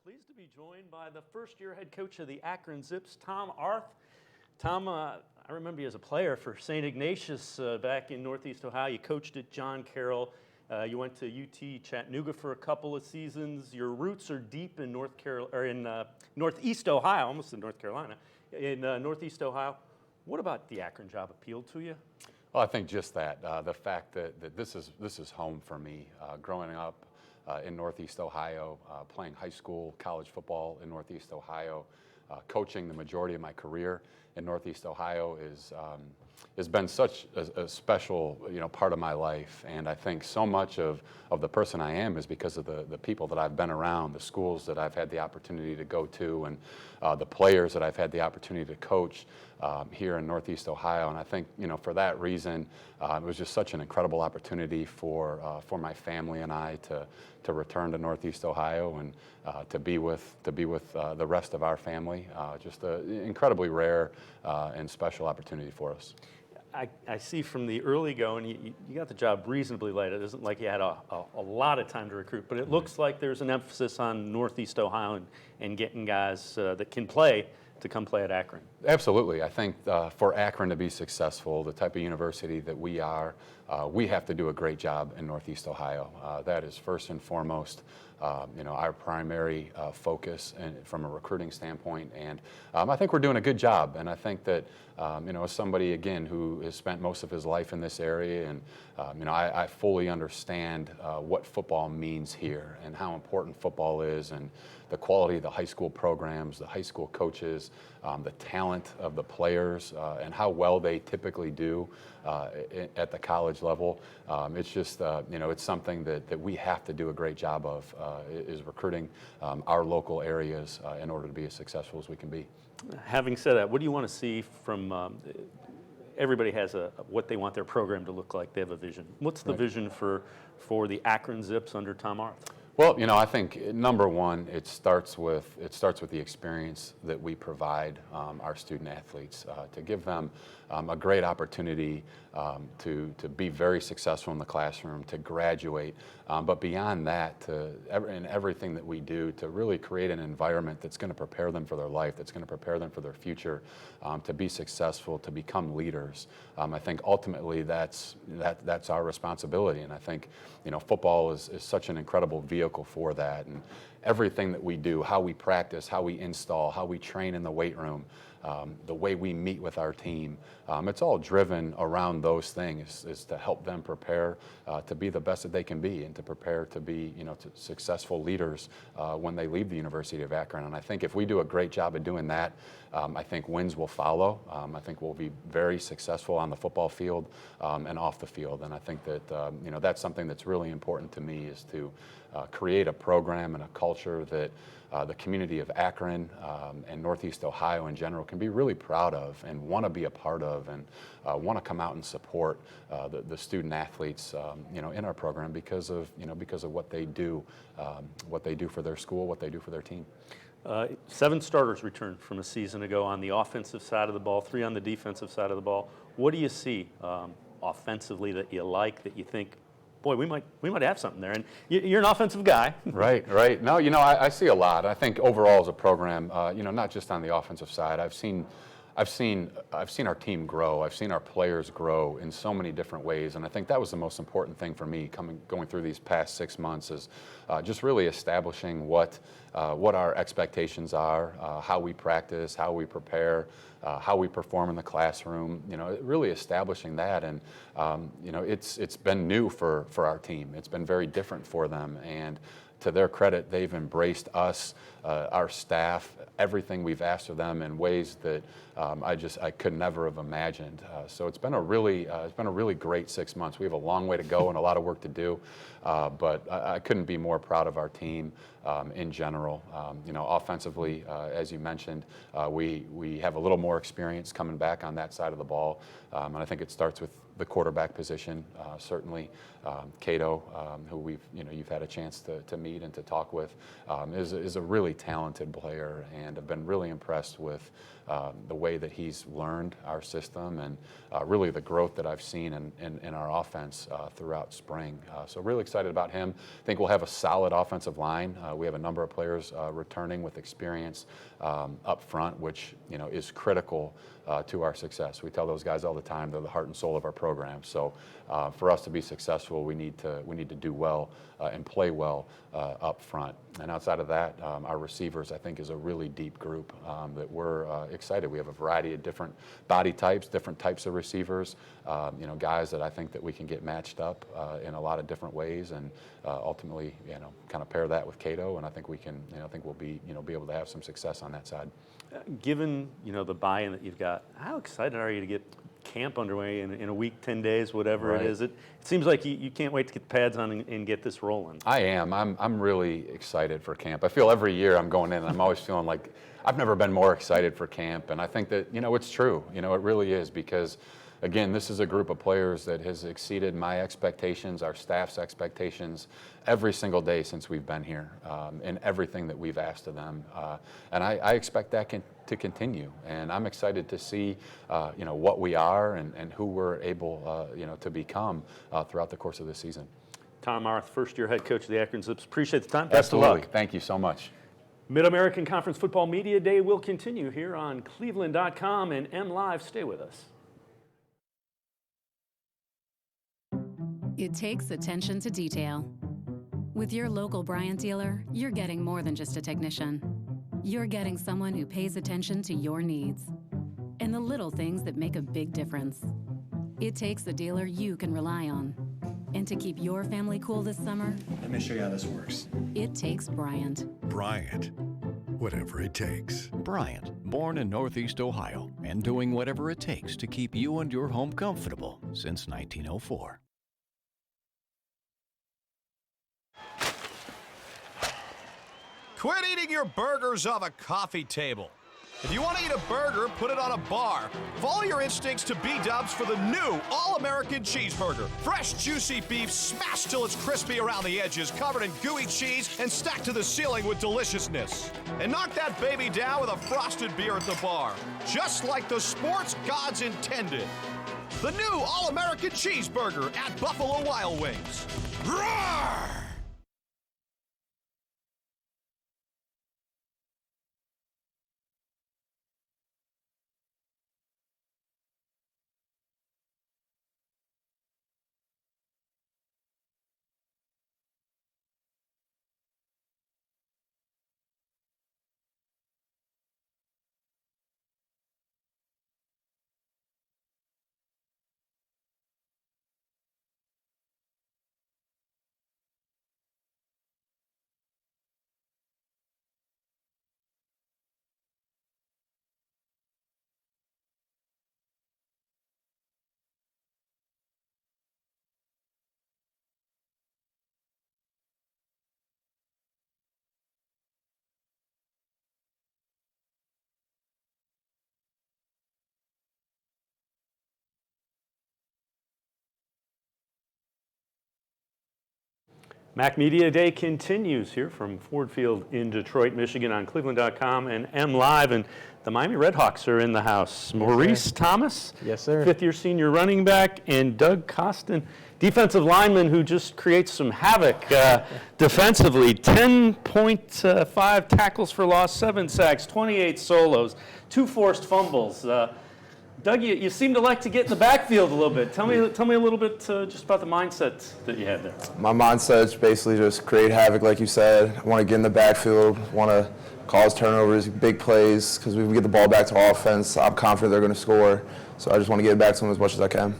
Pleased to be joined by the first-year head coach of the Akron-Zips, Tom Arth. Tom, I remember you as a player for St. Ignatius back in Northeast Ohio. You coached at John Carroll. You went to UT Chattanooga for a couple of seasons. Your roots are deep in Northeast Ohio, almost in North Carolina, in Northeast Ohio. What about the Akron job appealed to you? Well, I think just that, the fact that this is home for me. Growing up in Northeast Ohio, playing high school, college football in Northeast Ohio, coaching the majority of my career in Northeast Ohio is has been such a special, part of my life. And I think so much of the person I am is because of the people that I've been around, the schools that I've had the opportunity to go to, and the players that I've had the opportunity to coach here in Northeast Ohio. And I think, for that reason, it was just such an incredible opportunity for my family and I to return to Northeast Ohio and to be with the rest of our family. Just an incredibly rare and special opportunity for us. I see from the early going, you got the job reasonably late. It isn't like you had a lot of time to recruit, but it looks like there's an emphasis on Northeast Ohio and getting guys that can play to come play at Akron. Absolutely. I think for Akron to be successful, the type of university that we are, we have to do a great job in Northeast Ohio. That is first and foremost our primary focus from a recruiting standpoint. And I think we're doing a good job. And I think that, as somebody, again, who has spent most of his life in this area, and, I fully understand what football means here and how important football is, and the quality of the high school programs, the high school coaches, the talent of the players, and how well they typically do at the college level. It's just, it's something that we have to do a great job of, is recruiting our local areas in order to be as successful as we can be. Having said that, what do you want to see from everybody has what they want their program to look like? They have a vision. What's the vision for the Akron-Zips under Tom Arth? Well, I think number one, it starts with the experience that we provide our student athletes to give them a great opportunity to be very successful in the classroom, to graduate, but beyond that, in everything that we do, to really create an environment that's going to prepare them for their life, that's going to prepare them for their future, to be successful, to become leaders. I think ultimately that's our responsibility, and I think football is such an incredible vehicle for that. And everything that we do, how we practice, how we install, how we train in the weight room, the way we meet with our team, it's all driven around those things, is to help them prepare to be the best that they can be, and to prepare to be successful leaders when they leave the University of Akron. And I think if we do a great job of doing that, I think wins will follow. I think we'll be very successful on the football field and off the field. And I think that that's something that's really important to me, is to create a program and a culture that the community of Akron and Northeast Ohio in general can be really proud of and want to be a part of, and want to come out and support the student athletes in our program because of what they do for their school, what they do for their team. 7 starters returned from a season ago on the offensive side of the ball, 3 on the defensive side of the ball. What do you see offensively that you like, that you think, boy, we might have something there? And you're an offensive guy. Right. No, I see a lot. I think overall as a program, not just on the offensive side, I've seen our team grow. I've seen our players grow in so many different ways, and I think that was the most important thing for me going through these past 6 months, is just really establishing what our expectations are, how we practice, how we prepare, how we perform in the classroom. Really establishing that, and it's been new for our team. It's been very different for them, and to their credit, they've embraced us, our staff, everything we've asked of them in ways that I could never have imagined. So it's been a really great 6 months. We have a long way to go and a lot of work to do, but I couldn't be more proud of our team in general. Offensively, as you mentioned, we have a little more experience coming back on that side of the ball, and I think it starts with the quarterback position. Certainly, Cato, who you've had a chance to meet and to talk with, is a really talented player, and I've been really impressed with the way that he's learned our system, and really the growth that I've seen in our offense throughout spring. So really excited about him. I think we'll have a solid offensive line. We have a number of players returning with experience up front, which is critical to our success. We tell those guys all the time they're the heart and soul of our program. So for us to be successful, we need to do well and play well up front. And outside of that, our receivers, I think, is a really deep group that we're excited. We have a variety of different body types, different types of receivers, guys that I think that we can get matched up in a lot of different ways, and ultimately, kind of pair that with Cato, and I think we can, I think we'll be able to have some success on that side. Given the buy-in that you've got, how excited are you to get camp underway in a week, 10 days, whatever Right. it is. It seems like you can't wait to get the pads on and get this rolling. I am. I'm really excited for camp. I feel every year I'm going in and I'm always feeling like I've never been more excited for camp. And I think that, it's true. It really is because, again, this is a group of players that has exceeded my expectations, our staff's expectations, every single day since we've been here, in everything that we've asked of them. And I expect that to continue. And I'm excited to see, what we are and who we're able, to become throughout the course of the season. Tom Arth, first-year head coach of the Akron-zips. Appreciate the time. Absolutely. Best of luck. Thank you so much. Mid-American Conference Football Media Day will continue here on cleveland.com and MLive. Stay with us. It takes attention to detail. With your local Bryant dealer, you're getting more than just a technician. You're getting someone who pays attention to your needs and the little things that make a big difference. It takes a dealer you can rely on. And to keep your family cool this summer, let me show you how this works. it takes Bryant. Bryant. Whatever it takes. Bryant, born in Northeast Ohio and doing whatever it takes to keep you and your home comfortable since 1904. Quit eating your burgers off a coffee table. If you want to eat a burger, put it on a bar. Follow your instincts to B-dubs for the new All-American Cheeseburger. Fresh, juicy beef smashed till it's crispy around the edges, covered in gooey cheese, and stacked to the ceiling with deliciousness. And knock that baby down with a frosted beer at the bar, just like the sports gods intended. The new All-American Cheeseburger at Buffalo Wild Wings. Roar! Mac Media Day continues here from Ford Field in Detroit, Michigan on cleveland.com and MLive. And the Miami Redhawks are in the house. Maurice Thomas, Yes, sir. fifth-year senior running back, and Doug Costin, defensive lineman who just creates some havoc defensively. 10.5 tackles for loss, 7 sacks, 28 solos, 2 forced fumbles. Doug, you seem to like to get in the backfield a little bit. Tell me a little bit just about the mindset that you had there. My mindset is basically just create havoc, like you said. I want to get in the backfield, want to cause turnovers, big plays, because if we get the ball back to offense, I'm confident they're going to score. So I just want to get it back to them as much as I can.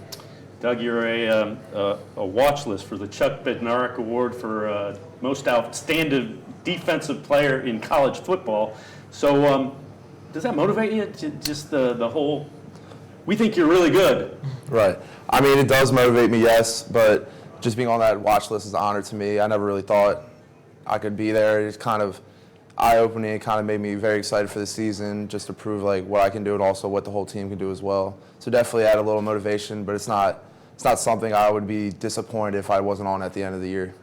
Doug, you're a watch list for the Chuck Bednarik Award for most outstanding defensive player in college football. So does that motivate you? Just the whole, we think you're really good. Right. I mean, it does motivate me, yes, but just being on that watch list is an honor to me. I never really thought I could be there. It's kind of eye-opening. It kind of made me very excited for the season, just to prove like what I can do and also what the whole team can do as well. So definitely add a little motivation, but it's not something I would be disappointed if I wasn't on at the end of the year.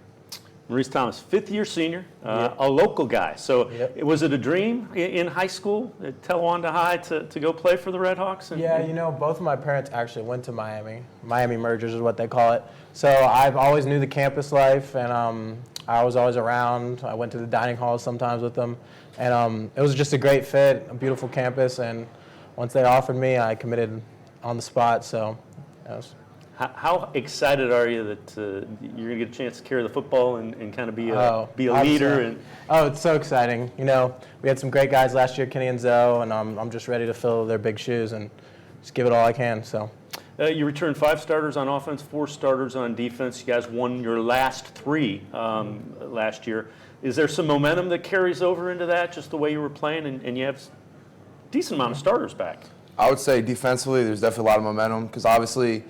Maurice Thomas, fifth-year senior, a local guy. So was it a dream in high school at Telawanda High to go play for the Redhawks? Yeah, you know, both of my parents actually went to Miami. Miami mergers is what they call it. So I've always knew the campus life, and I was always around. I went to the dining halls sometimes with them. And it was just a great fit, a beautiful campus. And once they offered me, I committed on the spot. So it was. How excited are you that you're going to get a chance to carry the football and kind of be a leader? It's so exciting. You know, we had some great guys last year, Kenny and Zoe, and I'm just ready to fill their big shoes and just give it all I can. So. You returned 5 starters on offense, 4 starters on defense. You guys won your last 3 last year. Is there some momentum that carries over into that, just the way you were playing, and you have a decent amount of starters back? I would say defensively, there's definitely a lot of momentum because obviously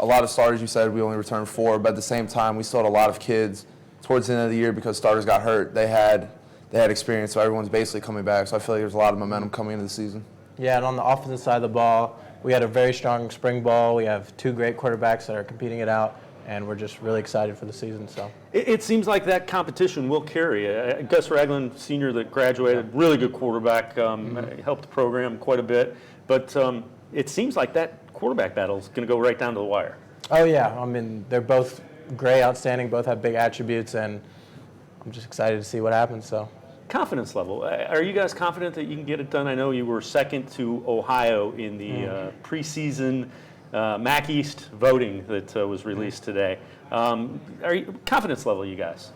a lot of starters, you said we only returned 4, but at the same time, we still had a lot of kids towards the end of the year because starters got hurt. They had experience, so everyone's basically coming back. So I feel like there's a lot of momentum coming into the season. Yeah, and on the offensive side of the ball, we had a very strong spring ball. We have 2 great quarterbacks that are competing it out, and we're just really excited for the season. So it seems like that competition will carry. Gus Ragland, senior that graduated, really good quarterback, helped the program quite a bit. But it seems like that quarterback battle is going to go right down to the wire. Oh, yeah. I mean, they're both great, outstanding, both have big attributes, and I'm just excited to see what happens. So, confidence level. Are you guys confident that you can get it done? I know you were second to Ohio in the preseason MAC East voting that was released today. Are you confidence level, you guys?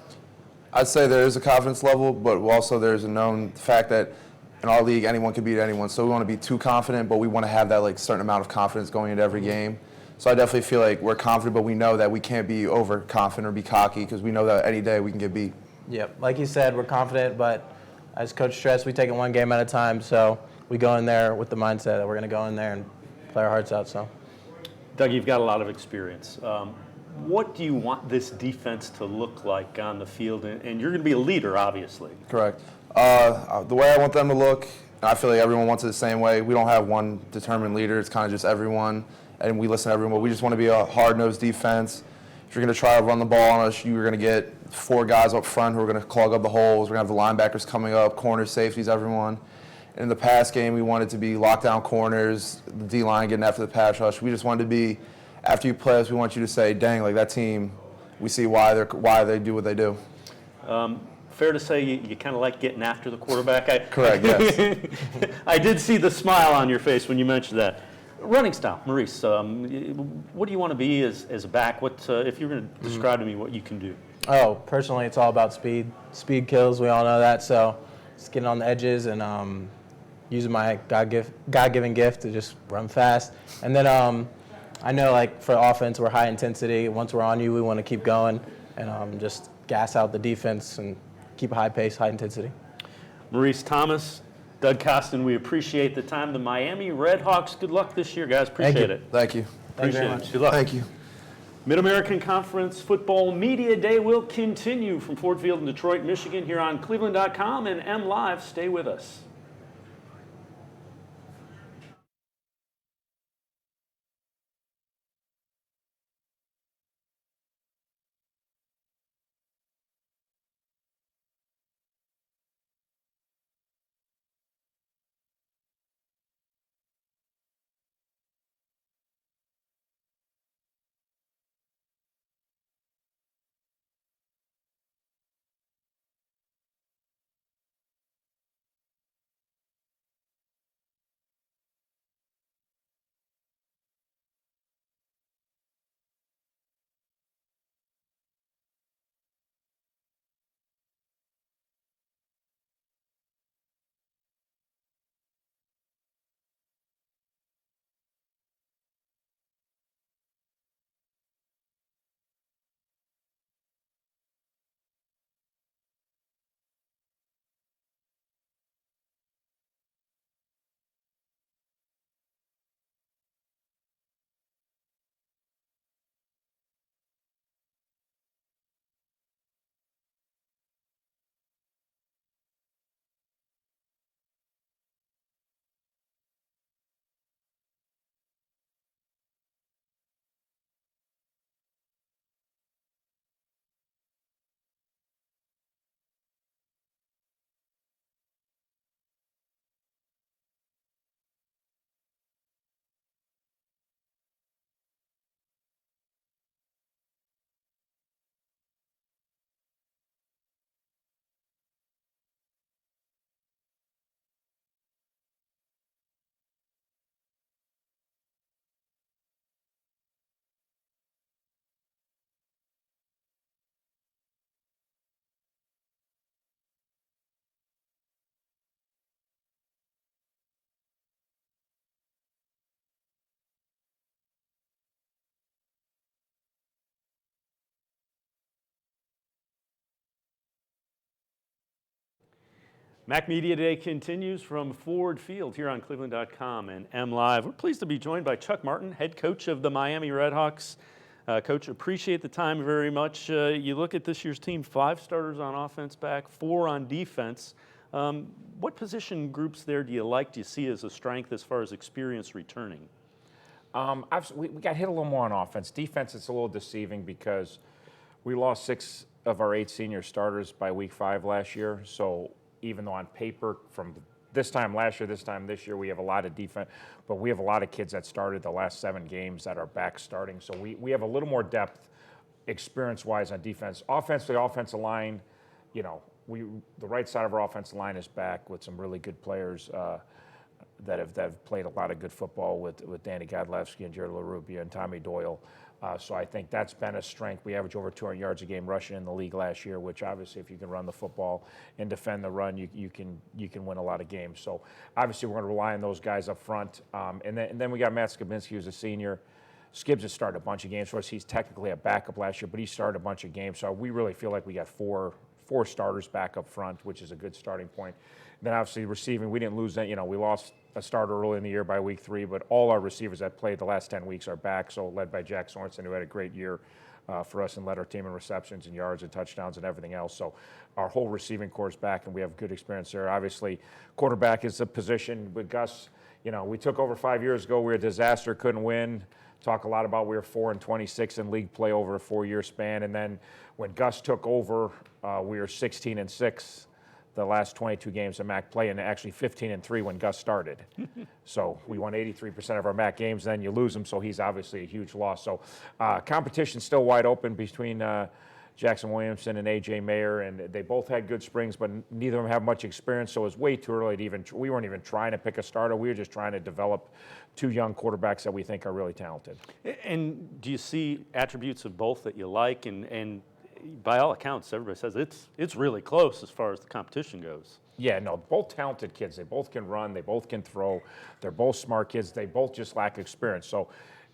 I'd say there is a confidence level, but also there's a known fact that in our league, anyone can beat anyone. So we want to be too confident, but we want to have that like certain amount of confidence going into every game. So I definitely feel like we're confident, but we know that we can't be overconfident or be cocky because we know that any day we can get beat. Yep. Like you said, we're confident, but as Coach stressed, we take it one game at a time. So we go in there with the mindset that we're going to go in there and play our hearts out. So, Doug, you've got a lot of experience. What do you want this defense to look like on the field? And you're going to be a leader, obviously. Correct. The way I want them to look, I feel like everyone wants it the same way. We don't have one determined leader. It's kind of just everyone, and we listen to everyone. But we just want to be a hard-nosed defense. If you're going to try to run the ball on us, you're going to get 4 guys up front who are going to clog up the holes. We're going to have the linebackers coming up, corners, safeties, everyone. In the past game, we wanted to be lockdown corners, the D-line getting after the pass rush. We just wanted to be, after you play us, we want you to say, dang, like that team, we see why they do what they do. Fair to say you kind of like getting after the quarterback? Correct, yes. I did see the smile on your face when you mentioned that. Running style, Maurice, what do you want to be as a back? What if you're going to describe to me what you can do? Oh, personally, it's all about speed. Speed kills, we all know that. So just getting on the edges and using my God-given gift to just run fast. And then I know, like, for offense, we're high intensity. Once we're on you, we want to keep going and just gas out the defense and keep a high pace, high intensity. Maurice Thomas, Doug Costin, we appreciate the time. The Miami-Redhawks, good luck this year, guys. Appreciate it. Thank you. Thank you very much. Good luck. Thank you. Mid-American Conference Football Media Day will continue from Ford Field in Detroit, Michigan, here on cleveland.com and M Live. Stay with us. Mac Media Day continues from Ford Field here on cleveland.com and MLive. We're pleased to be joined by Chuck Martin, head coach of the Miami-Redhawks. Coach, appreciate the time very much. You look at this year's team, 5 starters on offense back, 4 on defense. What position groups there do you see as a strength as far as experience returning? We got hit a little more on offense. Defense, it's a little deceiving because we lost 6 of our 8 senior starters by week 5 last year. So even though on paper from this time last year, this time this year, we have a lot of defense, but we have a lot of kids that started the last 7 games that are back starting. So we have a little more depth experience-wise on defense. Offense, the offensive line, the right side of our offensive line is back with some really good players that have played a lot of good football with Danny Godlewski and Jared LaRubia and Tommy Doyle. So I think that's been a strength. We averaged over 200 yards a game rushing in the league last year, which obviously if you can run the football and defend the run, you can win a lot of games. So obviously we're going to rely on those guys up front. And then we got Matt Skibinski, who's a senior. Skibbs has started a bunch of games for us. He's technically a backup last year, but he started a bunch of games. So we really feel like we got four starters back up front, which is a good starting point. Then obviously receiving, we didn't lose that. We lost a starter early in the year by week 3, but all our receivers that played the last 10 weeks are back. So led by Jack Sorensen, who had a great year for us and led our team in receptions and yards and touchdowns and everything else. So our whole receiving core is back, and we have good experience there. Obviously, quarterback is a position with Gus. We took over 5 years ago. We were a disaster, couldn't win. Talk a lot about we were 4-26 in league play over a 4-year span, and then when Gus took over, we were 16-6 the last 22 games of MAC play, and actually 15-3 when Gus started. So we won 83% of our MAC games, then you lose him, so he's obviously a huge loss. So competition's still wide open between Jackson Williamson and A.J. Mayer, and they both had good springs, but neither of them have much experience, so it was way too early to we weren't even trying to pick a starter. We were just trying to develop 2 young quarterbacks that we think are really talented. And do you see attributes of both that you like? And by all accounts, everybody says it's really close as far as the competition goes. Yeah, no, both talented kids. They both can run. They both can throw. They're both smart kids. They both just lack experience. So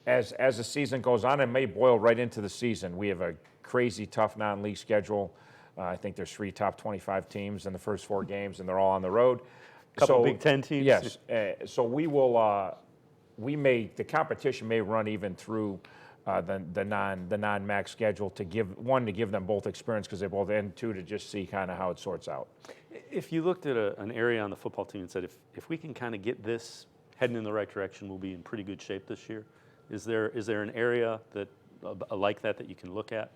as the season goes on, it may boil right into the season. We have a crazy tough non-league schedule. I think there's 3 top 25 teams in the first 4 games, and they're all on the road. Couple Big Ten teams. Yes. So we will. The competition may run even through the non-MAC schedule to give them both experience because they both, and 2 to just see kind of how it sorts out. If you looked at an area on the football team and said, if we can kind of get this heading in the right direction, we'll be in pretty good shape this year. Is there an area that like that you can look at?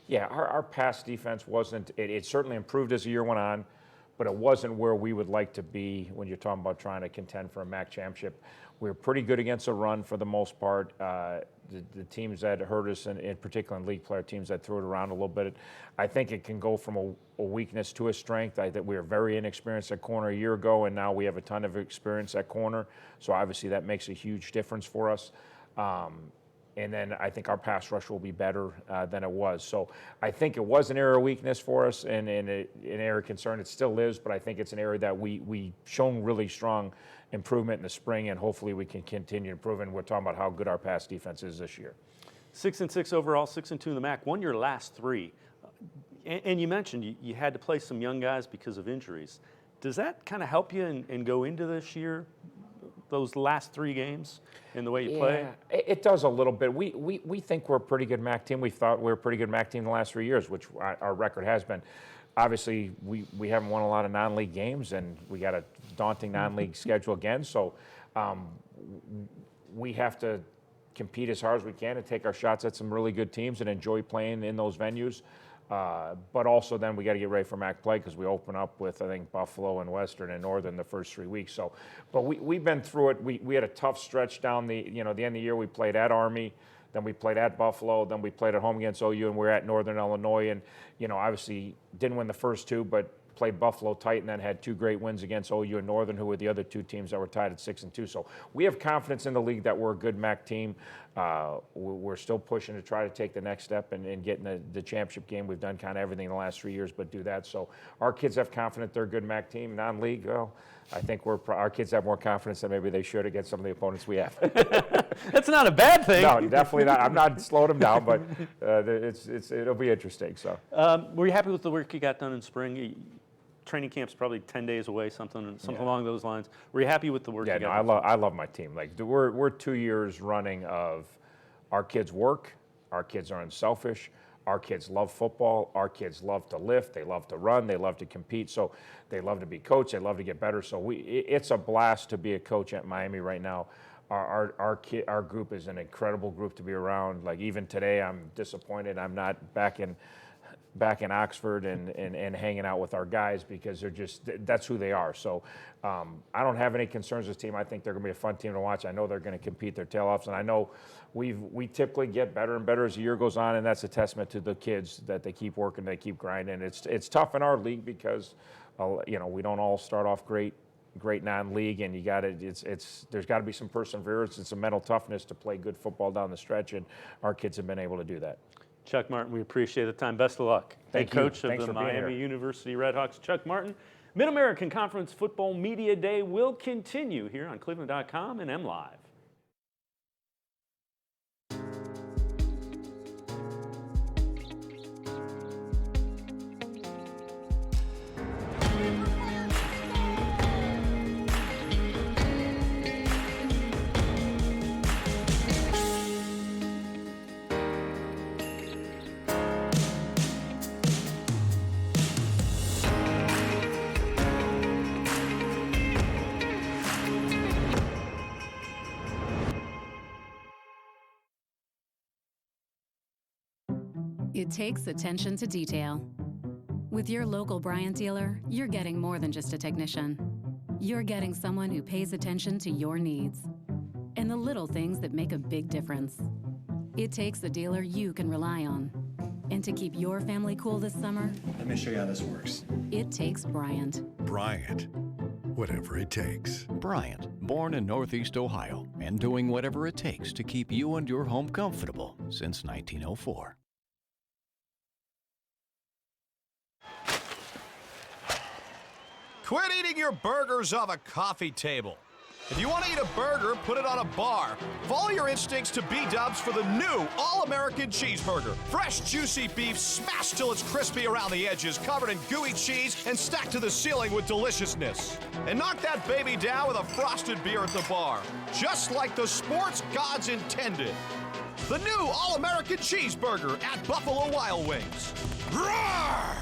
Yeah, our pass defense wasn't. It certainly improved as the year went on, but it wasn't where we would like to be when you're talking about trying to contend for a MAC championship. We were pretty good against the run for the most part. The teams that hurt us, in particular in league player teams that threw it around a little bit, I think it can go from a weakness to a strength. I think we were very inexperienced at corner a year ago, and now we have a ton of experience at corner. So obviously that makes a huge difference for us. And then I think our pass rush will be better than it was. So I think it was an area of weakness for us and an area of concern. It still is, but I think it's an area that we shown really strong improvement in the spring, and hopefully we can continue improving. We're talking about how good our pass defense is this year. 6-6 overall, 6-2 in the MAC. Won your last 3. And you mentioned you had to play some young guys because of injuries. Does that kind of help you and go into this year, those last 3 games, in the way you play? It does a little bit. We think we're a pretty good MAC team. We thought we were a pretty good MAC team the last 3 years, which our record has been. Obviously, we haven't won a lot of non-league games, and we got a daunting non-league schedule again. So we have to compete as hard as we can and take our shots at some really good teams and enjoy playing in those venues. But also then we got to get ready for MAC play because we open up with, I think, Buffalo and Western and Northern the first 3 weeks. So, but we've been through it. We had a tough stretch down the end of the year. We played at Army, then we played at Buffalo, then we played at home against OU, and we're at Northern Illinois. And, obviously didn't win the first 2, but played Buffalo tight and then had 2 great wins against OU and Northern, who were the other 2 teams that were tied at 6-2. So we have confidence in the league that we're a good MAC team. We're still pushing to try to take the next step and get in the championship game. We've done kind of everything in the last 3 years, but do that. So our kids have confidence they're a good MAC team. Non-league, well, I think our kids have more confidence than maybe they should against some of the opponents we have. That's not a bad thing. No, definitely not. I'm not slowing them down, but it'll be interesting. So, were you happy with the work you got done in spring? training camp's probably 10 days away, something along those lines. Were you happy with the work you got? No, I love my team. Like we're 2 years running of our kids work, our kids are unselfish, our kids love football, our kids love to lift, they love to run, they love to compete, so they love to be coached, they love to get better. So it's a blast to be a coach at Miami right now. Our group is an incredible group to be around. Like even today, I'm disappointed I'm not back in Oxford and hanging out with our guys because they're just, that's who they are. So I don't have any concerns with this team. I think they're going to be a fun team to watch. I know they're going to compete their tail offs, and I know we typically get better and better as the year goes on, and that's a testament to the kids that they keep working, they keep grinding. It's tough in our league because we don't all start off great non-league, and there's got to be some perseverance and some mental toughness to play good football down the stretch, and our kids have been able to do that. Chuck Martin, we appreciate the time. Best of luck. Thank you. Coach Thanks of the for being Miami here. University Redhawks, Chuck Martin. Mid-American Conference Football Media Day will continue here on cleveland.com and MLive. It takes attention to detail. With your local Bryant dealer, you're getting more than just a technician. You're getting someone who pays attention to your needs and the little things that make a big difference. It takes a dealer you can rely on. And to keep your family cool this summer, let me show you how this works. it takes Bryant. Bryant. Whatever it takes. Bryant, born in Northeast Ohio and doing whatever it takes to keep you and your home comfortable since 1904. Quit eating your burgers off a coffee table. If you want to eat a burger, put it on a bar. Follow your instincts to B-dubs for the new All-American Cheeseburger. Fresh, juicy beef smashed till it's crispy around the edges, covered in gooey cheese, and stacked to the ceiling with deliciousness. And knock that baby down with a frosted beer at the bar, just like the sports gods intended. The new All-American Cheeseburger at Buffalo Wild Wings. Roar!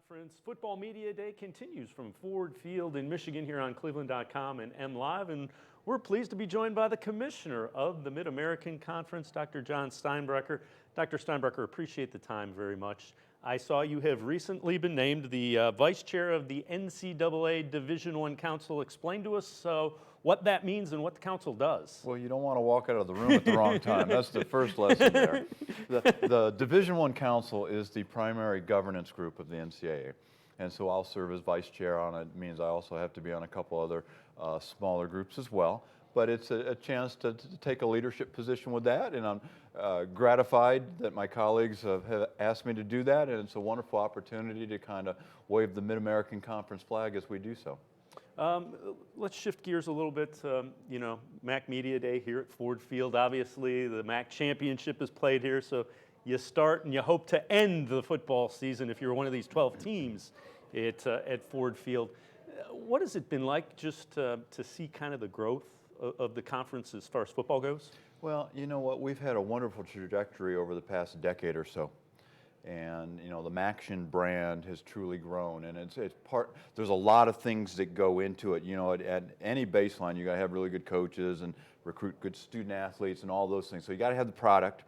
Conference Football Media Day continues from Ford Field in Michigan here on cleveland.com and MLive, and we're pleased to be joined by the commissioner of the Mid-American Conference, Dr. John Steinbrecher. Dr. Steinbrecher, appreciate the time very much. I saw you have recently been named the vice chair of the NCAA Division I Council. Explain to us what that means and what the council does. Well, you don't want to walk out of the room at the wrong time. That's the first lesson there. The Division I Council is the primary governance group of the NCAA. And so I'll serve as vice chair on it. It means I also have to be on a couple other smaller groups as well. But it's a chance to take a leadership position with that, and I'm gratified that my colleagues have asked me to do that, and it's a wonderful opportunity to kind of wave the Mid-American Conference flag as we do so. Let's shift gears a little bit. You know, MAC Media Day here at Ford Field. Obviously, the MAC Championship is played here, so you start and you hope to end the football season if you're one of these 12 teams at Ford Field. What has it been like just to see kind of the growth of the conference as far as football goes? Well, you know what, we've had a wonderful trajectory over the past decade or so. And, you know, the Maction brand has truly grown, and it's there's a lot of things that go into it. You know, at any baseline, you got to have really good coaches and recruit good student athletes and all those things. So you got to have the product.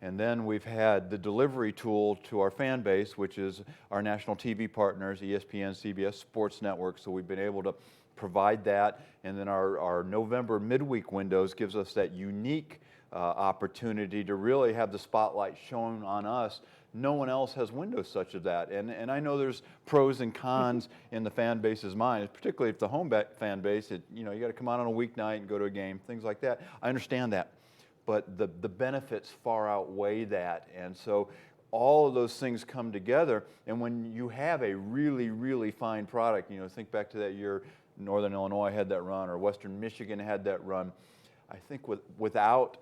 And then we've had the delivery tool to our fan base, which is our national TV partners, ESPN, CBS Sports Network. So we've been able to provide that. And then our November midweek windows gives us that unique opportunity to really have the spotlight shown on us. No one else has windows such as that. And I know there's pros and cons in the fan base's mind, particularly if the home fan base, you know, you got to come out on a weeknight and go to a game, things like that. I understand that. But the benefits far outweigh that. And so all of those things come together. And when you have a really, really fine product, you know, think back to that year Northern Illinois had that run or Western Michigan had that run. I think without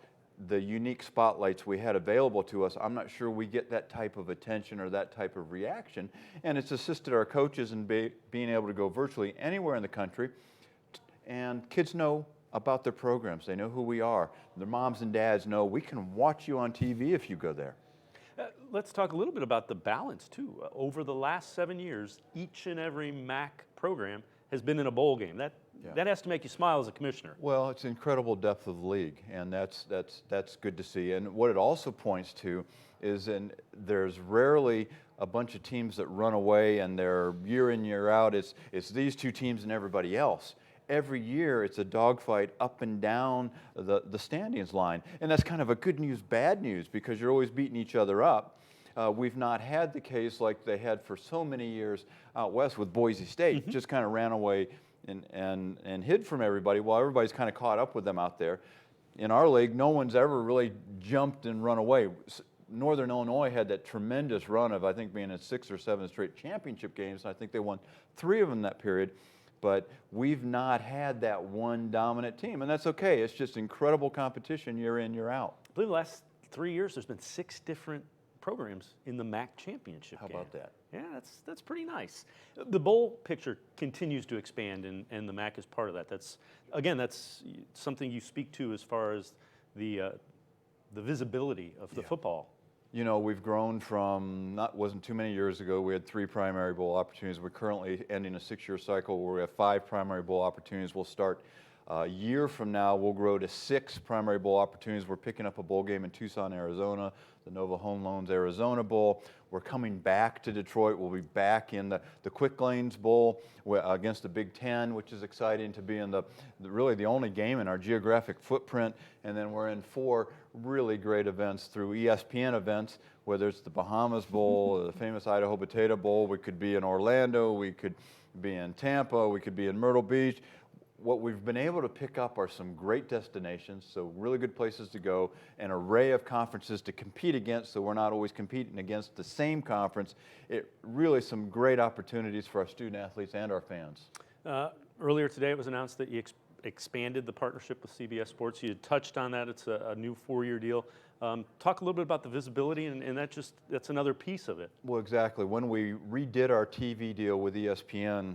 the unique spotlights we had available to us, I'm not sure we get that type of attention or that type of reaction. And it's assisted our coaches in being able to go virtually anywhere in the country. And kids know about their programs. They know who we are. Their moms and dads know we can watch you on TV if you go there. Let's talk a little bit about the balance, too. Over the last 7 years, each and every MAC program has been in a bowl game. That has to make you smile as a commissioner. Well, it's incredible depth of the league, and that's good to see. And what it also points to is there's rarely a bunch of teams that run away and they're year in, year out. It's these two teams and everybody else. Every year it's a dogfight up and down the standings line. And that's kind of a good news, bad news, because you're always beating each other up. We've not had the case like they had for so many years out west with Boise State, just kind of ran away and hid from everybody while everybody's kind of caught up with them out there. In our league, no one's ever really jumped and run away. Northern Illinois had that tremendous run of, I think, being in 6 or 7 straight championship games. I think they won 3 of them that period. But we've not had that one dominant team, and that's okay. It's just incredible competition year in, year out. I believe the last 3 years there's been 6 different programs in the MAC championship game. How about that? Yeah, that's pretty nice. The bowl picture continues to expand, and the MAC is part of that. That's something you speak to as far as the visibility of the football. You know, we've grown from, wasn't too many years ago, we had 3 primary bowl opportunities. We're currently ending a 6-year cycle where we have 5 primary bowl opportunities. We'll start a year from now, we'll grow to 6 primary bowl opportunities. We're picking up a bowl game in Tucson, Arizona, the Nova Home Loans Arizona Bowl. We're coming back to Detroit. We'll be back in the Quick Lanes Bowl against the Big Ten, which is exciting to be in really the only game in our geographic footprint. And then we're in 4 really great events through ESPN events, whether it's the Bahamas Bowl, the famous Idaho Potato Bowl. We could be in Orlando. We could be in Tampa. We could be in Myrtle Beach. What we've been able to pick up are some great destinations, so really good places to go, an array of conferences to compete against, so we're not always competing against the same conference. Really some great opportunities for our student athletes and our fans. Earlier today it was announced that you expanded the partnership with CBS Sports. You touched on that. It's a new 4-year deal. Talk a little bit about the visibility, and that's another piece of it. Well, exactly. When we redid our TV deal with ESPN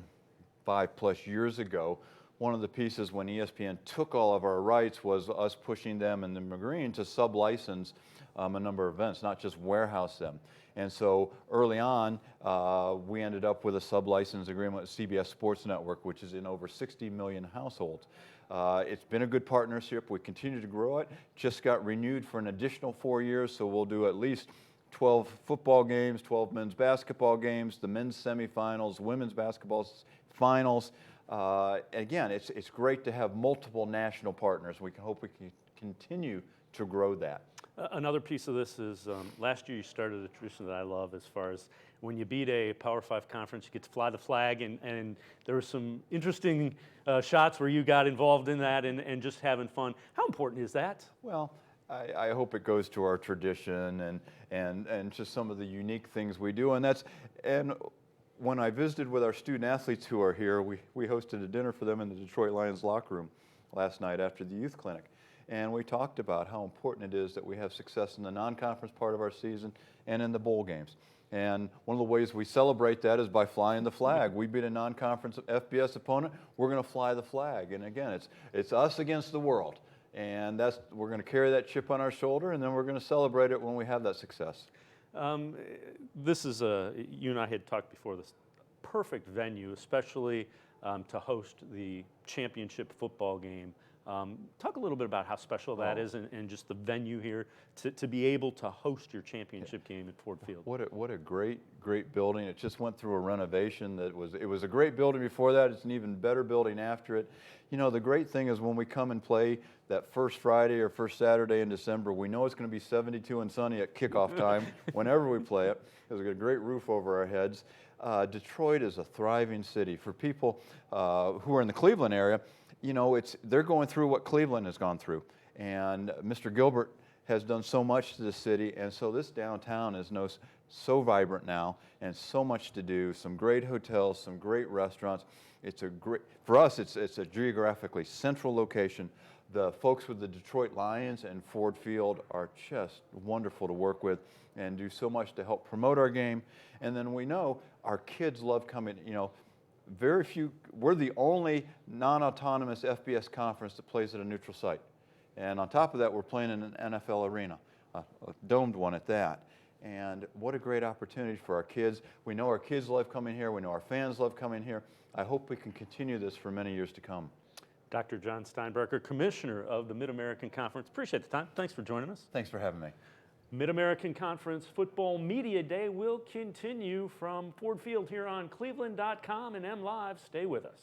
5+ years ago, one of the pieces when ESPN took all of our rights was us pushing them and the McGreen to sub-license a number of events, not just warehouse them. And so early on, we ended up with a sub-license agreement with CBS Sports Network, which is in over 60 million households. It's been a good partnership. We continue to grow it. Just got renewed for an additional 4 years, so we'll do at least 12 football games, 12 men's basketball games, the men's semifinals, women's basketball finals. Again, it's great to have multiple national partners. We hope we can continue to grow that. Another piece of this is last year you started a tradition that I love as far as when you beat a Power 5 conference, you get to fly the flag, and there were some interesting shots where you got involved in that and just having fun. How important is that? Well, I hope it goes to our tradition and just some of the unique things we do. And when I visited with our student athletes who are here, we hosted a dinner for them in the Detroit Lions locker room last night after the youth clinic. And we talked about how important it is that we have success in the non-conference part of our season and in the bowl games. And one of the ways we celebrate that is by flying the flag. We beat a non-conference FBS opponent, we're going to fly the flag. And again, it's us against the world. And we're going to carry that chip on our shoulder, and then we're going to celebrate it when we have that success. This is you and I had talked before, this perfect venue, especially to host the championship football game. Talk a little bit about how special that is and just the venue here to be able to host your championship game at Ford Field. What a great building. It just went through a renovation it was a great building before that. It's an even better building after it. You know, the great thing is when we come and play that first Friday or first Saturday in December, we know it's going to be 72 and sunny at kickoff time whenever we play it, because we've got a great roof over our heads. Detroit is a thriving city. For people who are in the Cleveland area, you know, they're going through what Cleveland has gone through. And Mr. Gilbert has done so much to the city, and so this downtown is so vibrant now and so much to do, some great hotels, some great restaurants. For us, it's a geographically central location. The folks with the Detroit Lions and Ford Field are just wonderful to work with and do so much to help promote our game. And then we know our kids love coming, you know, we're the only non-autonomous FBS conference that plays at a neutral site. And on top of that, we're playing in an NFL arena, a domed one at that. And what a great opportunity for our kids. We know our kids love coming here. We know our fans love coming here. I hope we can continue this for many years to come. Dr. John Steinbrecher, Commissioner of the Mid-American Conference. Appreciate the time. Thanks for joining us. Thanks for having me. Mid-American Conference Football Media Day will continue from Ford Field here on cleveland.com and MLive. Stay with us.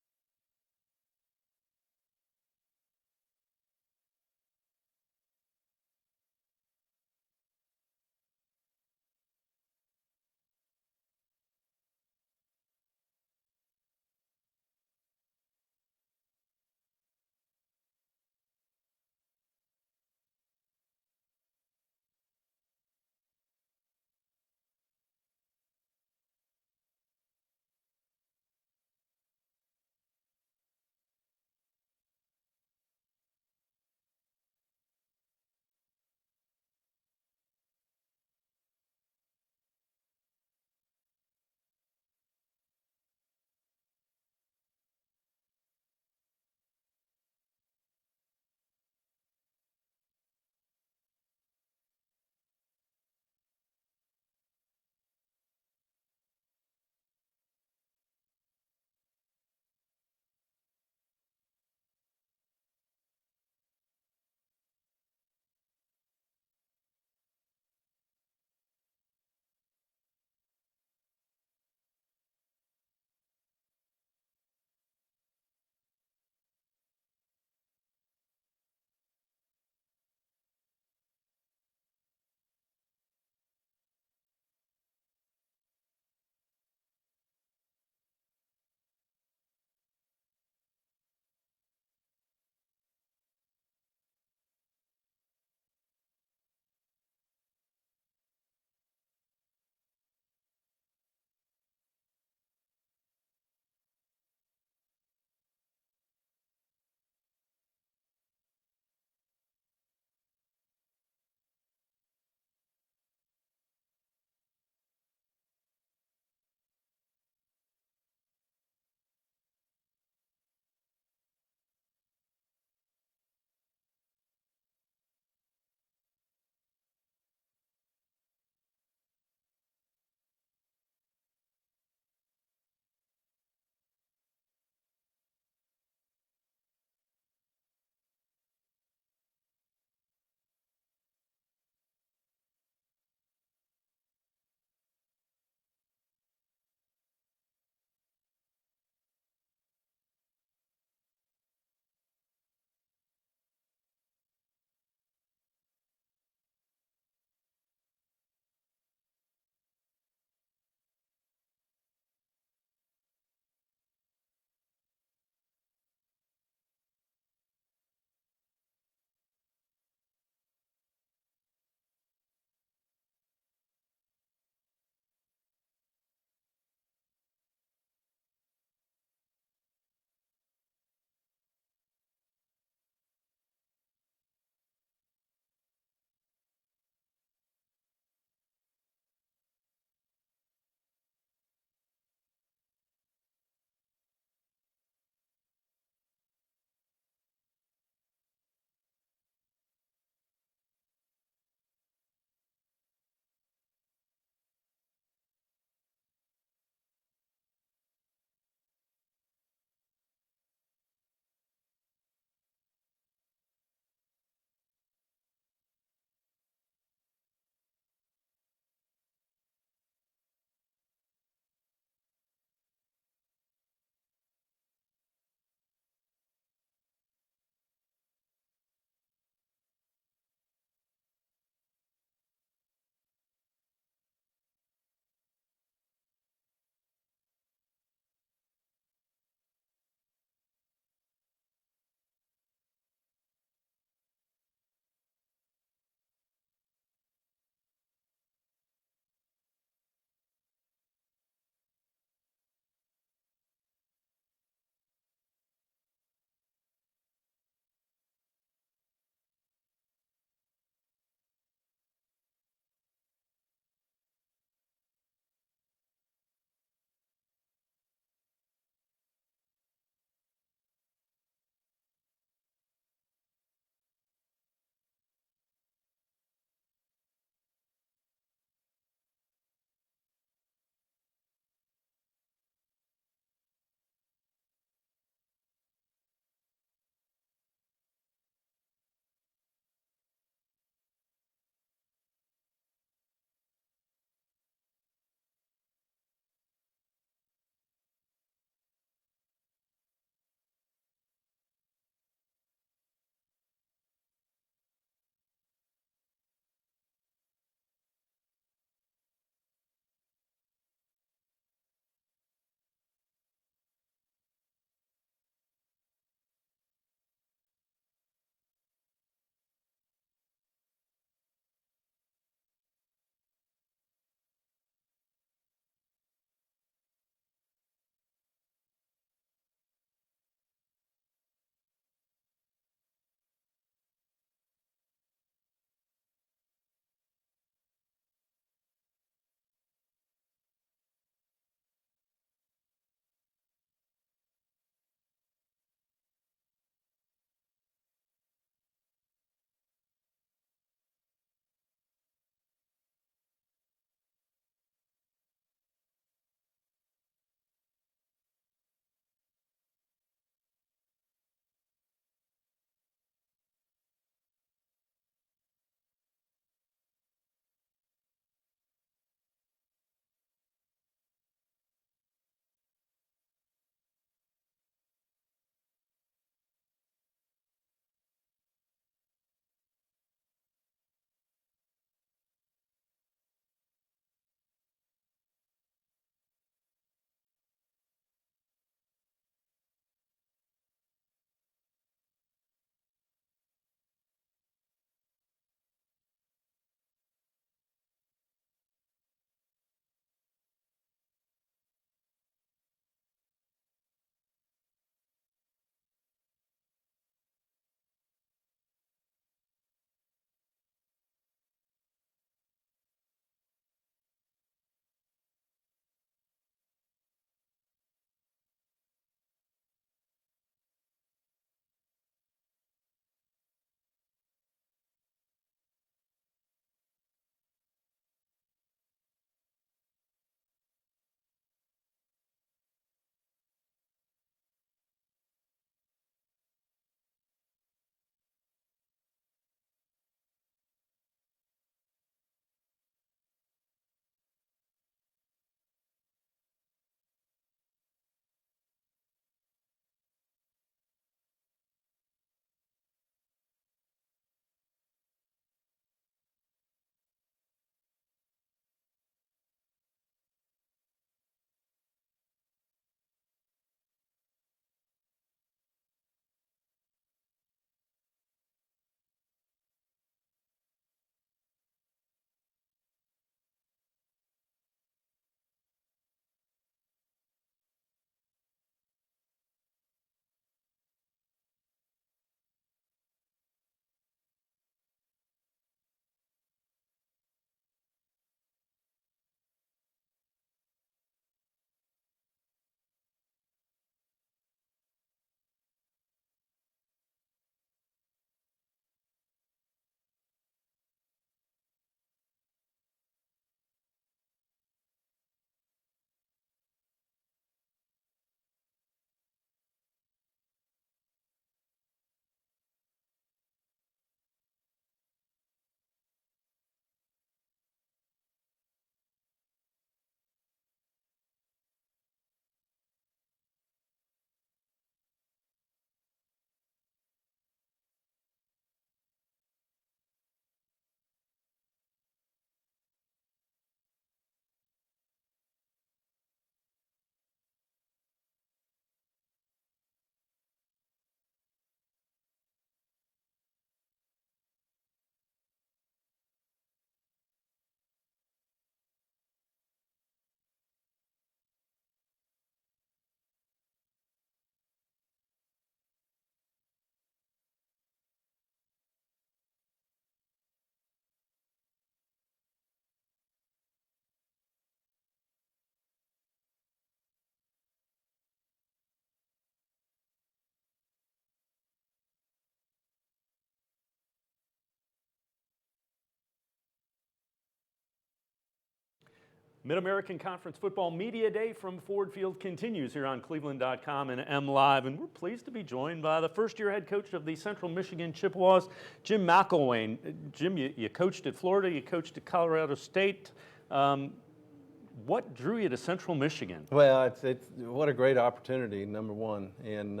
Mid-American Conference Football Media Day from Ford Field continues here on cleveland.com and MLive, and we're pleased to be joined by the first-year head coach of the Central Michigan Chippewas, Jim McElwain. Jim, you coached at Florida, you coached at Colorado State. What drew you to Central Michigan? Well, what a great opportunity, number one, and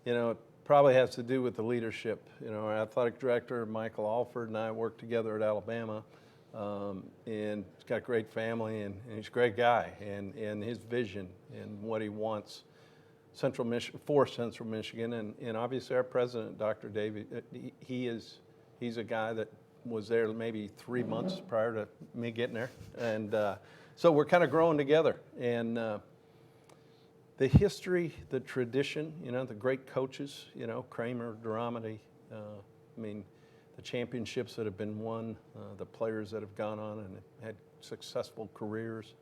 it probably has to do with the leadership. Our athletic director, Michael Alford, and I worked together at Alabama. And he's got a great family, and he's a great guy, and his vision and what he wants for Central Michigan, and obviously our president, Dr. David, he's a guy that was there maybe 3 months prior to me getting there, and so we're kind of growing together, and the history, the tradition, the great coaches, Kramer, Dramedy, the championships that have been won, the players that have gone on and had successful careers.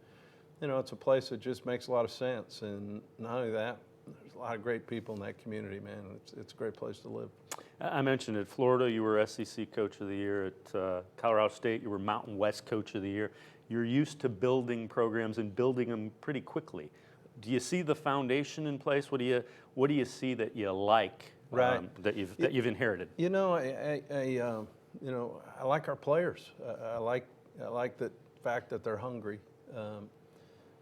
It's a place that just makes a lot of sense. And not only that, there's a lot of great people in that community, man. It's a great place to live. I mentioned at Florida, you were SEC Coach of the Year. At Colorado State, you were Mountain West Coach of the Year. You're used to building programs and building them pretty quickly. Do you see the foundation in place? What do you see that you like? Right. That you've inherited. I like our players. I like the fact that they're hungry.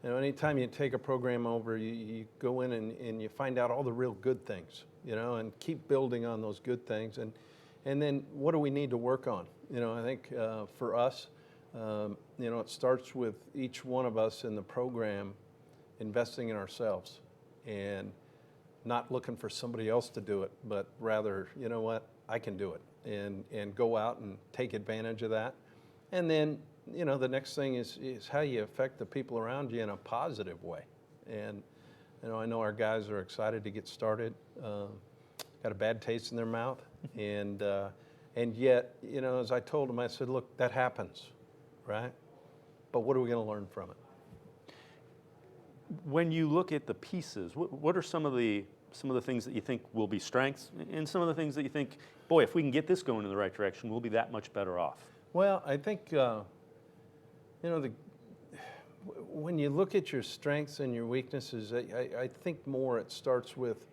Anytime you take a program over, you go in and you find out all the real good things, and keep building on those good things. And then what do we need to work on? I think for us, it starts with each one of us in the program investing in ourselves and not looking for somebody else to do it, but rather, I can do it, and go out and take advantage of that. And then, the next thing is how you affect the people around you in a positive way. And, I know our guys are excited to get started, got a bad taste in their mouth, and yet, as I told them, I said, look, that happens, right? But what are we going to learn from it? When you look at the pieces, what are some of the things that you think will be strengths, and some of the things that you think, boy, if we can get this going in the right direction, we'll be that much better off? Well, I think when you look at your strengths and your weaknesses, I think more it starts with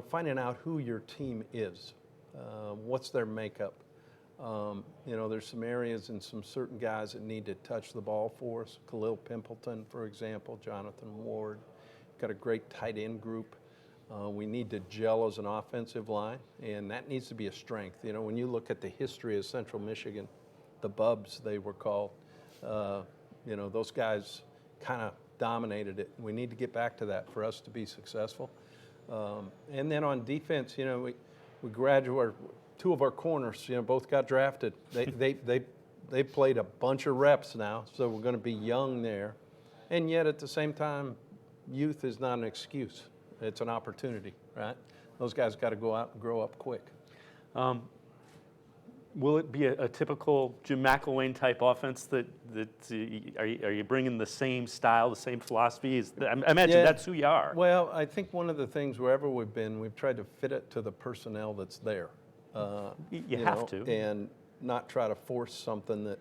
finding out who your team is, what's their makeup. There's some areas and some certain guys that need to touch the ball for us. Khalil Pimpleton, for example, Jonathan Ward. Got a great tight end group. We need to gel as an offensive line, and that needs to be a strength. When you look at the history of Central Michigan, the Bubs, they were called, those guys kind of dominated it. We need to get back to that for us to be successful. And then on defense, we graduated. Two of our corners, both got drafted. They played a bunch of reps now, so we're going to be young there. And yet, at the same time, youth is not an excuse. It's an opportunity, right? Those guys got to go out and grow up quick. Will it be a typical Jim McElwain type offense are you bringing the same style, the same philosophies? I imagine that's who you are. Well, I think one of the things wherever we've been, we've tried to fit it to the personnel that's there. You have to. And not try to force something that,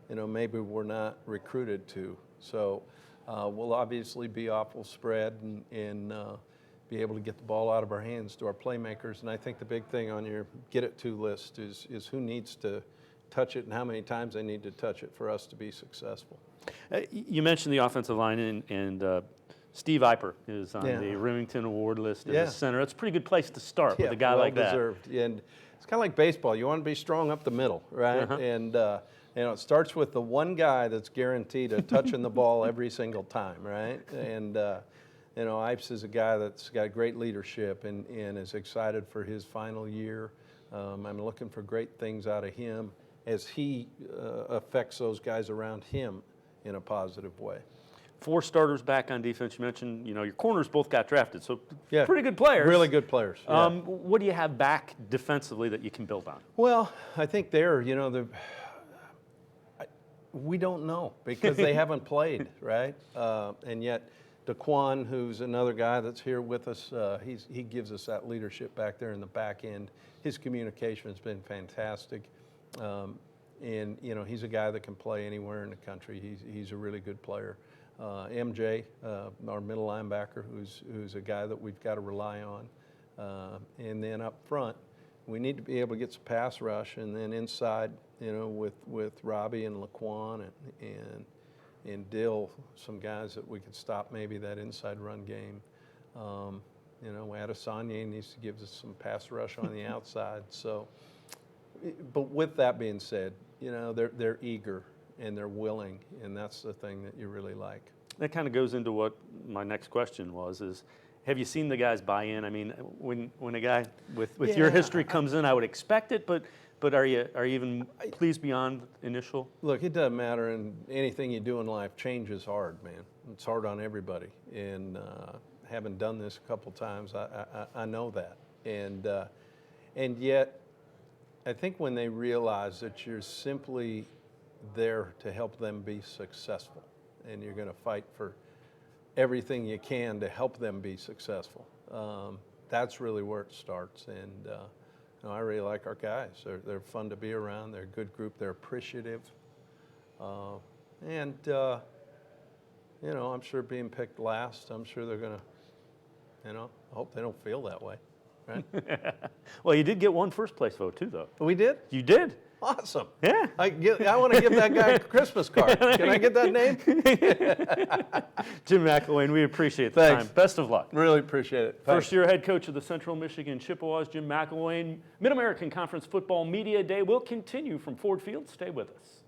maybe we're not recruited to. So we'll obviously be awful spread and be able to get the ball out of our hands to our playmakers. And I think the big thing on your get it to list is who needs to touch it and how many times they need to touch it for us to be successful. You mentioned the offensive line, and Steve Eiper is on the Remington Award list as a center. It's a pretty good place to start with a guy like that. Well-deserved. And it's kind of like baseball. You want to be strong up the middle, right? And it starts with the one guy that's guaranteed of touching the ball every single time, right? And Ipes is a guy that's got great leadership and is excited for his final year. I'm looking for great things out of him as he affects those guys around him in a positive way. 4 starters back on defense. You mentioned, your corners both got drafted, so pretty good players. Really good players. Yeah. What do you have back defensively that you can build on? Well, I think we don't know because they haven't played, right? And yet, Daquan, who's another guy that's here with us, he gives us that leadership back there in the back end. His communication has been fantastic. And, you know, he's a guy that can play anywhere in the country. He's a really good player. MJ, our middle linebacker, who's a guy that we've got to rely on. And then up front, we need to be able to get some pass rush, and then inside, you know, with Robbie and Laquan and Dill, some guys that we could stop maybe that inside run game. You know, Adesanya needs to give us some pass rush on the outside. So, but with that being said, you know, they're eager and they're willing, and that's the thing that you really like. That kind of goes into what my next question was, is have you seen the guys buy in? I mean, when a guy with your history comes in, I would expect it, but are you even pleased beyond initial? Look, it doesn't matter, and anything you do in life, change is hard, man. It's hard on everybody, and having done this a couple times, I know that, and yet, I think when they realize that you're simply there to help them be successful, and you're going to fight for everything you can to help them be successful, that's really where it starts. And you know, I really like our guys. They're fun to be around. They're a good group. They're appreciative, and you know, I'm sure being picked last, I'm sure they're going to, you know, I hope they don't feel that way. Right? Well, you did get one first place vote too, though. We did? You did. Awesome. Yeah. I want to give that guy a Christmas card. Can I get that name? Jim McElwain, we appreciate the time. Best of luck. Really appreciate it. Thanks. First-year head coach of the Central Michigan Chippewas, Jim McElwain. Mid-American Conference Football Media Day will continue from Ford Field. Stay with us.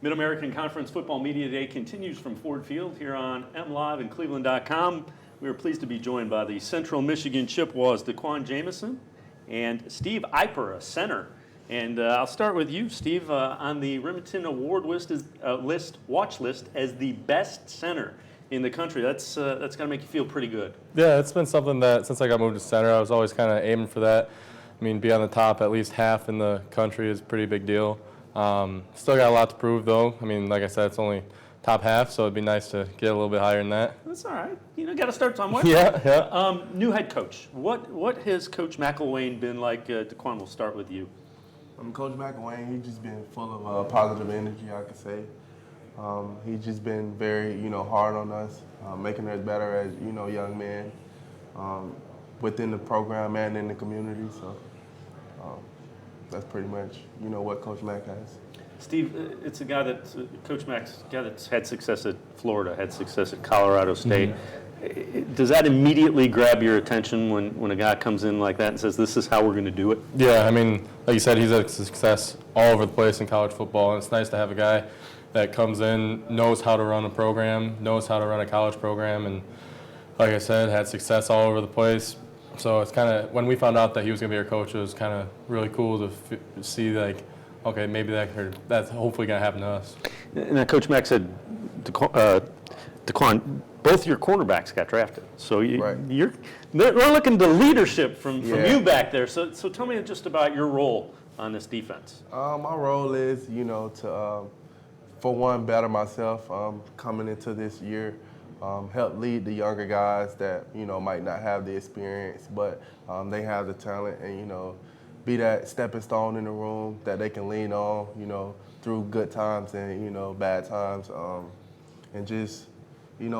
Mid-American Conference Football Media Day continues from Ford Field here on MLive and cleveland.com. We are pleased to be joined by the Central Michigan Chippewas, DeQuan Jamison and Steve Eiper, a center. And I'll start with you, Steve, on the Remington Award watch list as the best center in the country. That's got to make you feel pretty good. Yeah, it's been something that since I got moved to center, I was always kind of aiming for that. I mean, be on the top at least half in the country is a pretty big deal. Still got a lot to prove, though. I mean, like I said, it's only top half, so it'd be nice to get a little bit higher than that. That's all right. You know, got to start somewhere. Yeah. New head coach. What has Coach McElwain been like? DeQuan, we'll start with you. Coach McElwain, he's just been full of positive energy, I could say. He's just been very, hard on us, making us better as, young men within the program and in the community. So that's pretty much, what Coach Mack has. Steve, it's a guy Coach Mack's a guy that's had success at Florida, had success at Colorado State. Mm-hmm. Does that immediately grab your attention when a guy comes in like that and says, this is how we're going to do it? Yeah, I mean, like you said, he's had success all over the place in college football, and it's nice to have a guy that comes in, knows how to run a program, knows how to run a college program, and like I said, had success all over the place. So it's kind of, when we found out that he was going to be our coach, it was kind of really cool to see, like, okay, maybe that's hopefully going to happen to us. And Coach Mack said, DeQuan, both your cornerbacks got drafted. So they're looking to leadership from you back there. So tell me just about your role on this defense. My role is, to, for one, better myself coming into this year, help lead the younger guys that, might not have the experience, but they have the talent and, be that stepping stone in the room that they can lean on, through good times and, bad times. And just,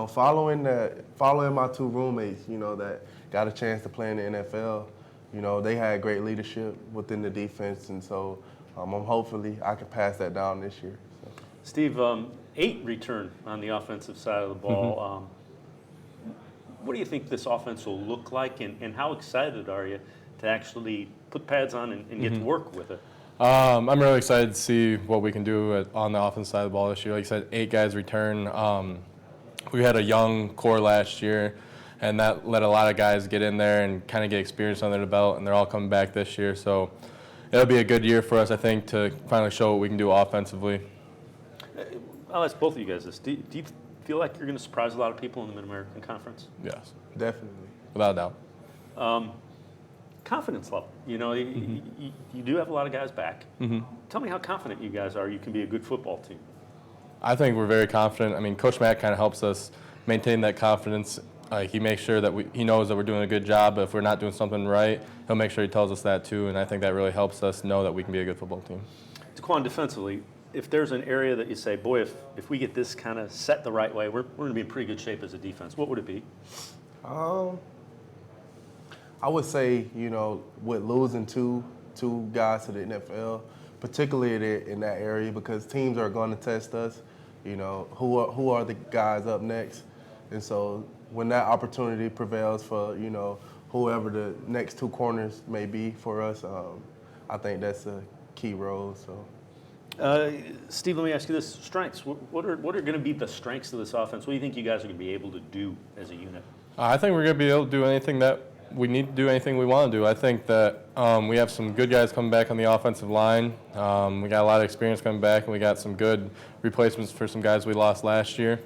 following my two roommates, that got a chance to play in the NFL, they had great leadership within the defense, and so hopefully I can pass that down this year. So. Steve, 8 return on the offensive side of the ball. What do you think this offense will look like, and how excited are you to actually put pads on and get to work with it? I'm really excited to see what we can do on the offensive side of the ball this year. Like I said, 8 guys return. We had a young core last year, and that let a lot of guys get in there and kind of get experience under the belt, and they're all coming back this year. So it'll be a good year for us, I think, to finally show what we can do offensively. I'll ask both of you guys this. Do you feel like you're going to surprise a lot of people in the Mid-American Conference? Yes. Definitely. Without a doubt. Confidence level. You do have a lot of guys back. Tell me how confident you guys are you can be a good football team. I think we're very confident. I mean, Coach Mack kind of helps us maintain that confidence. He makes sure that he knows that we're doing a good job, but if we're not doing something right, he'll make sure he tells us that too, and I think that really helps us know that we can be a good football team. Daquan, defensively, if there's an area that you say, boy, if we get this kind of set the right way, we're going to be in pretty good shape as a defense, what would it be? I would say, with losing two guys to the NFL, particularly in that area, because teams are going to test us, who are the guys up next. And so when that opportunity prevails for, whoever the next 2 corners may be for us, I think that's a key role. So. Steve, let me ask you this. Strengths. What are going to be the strengths of this offense? What do you think you guys are going to be able to do as a unit? I think we're going to be able to do anything that we need to do, anything we want to do. I think that we have some good guys coming back on the offensive line. We got a lot of experience coming back, and we got some good replacements for some guys we lost last year.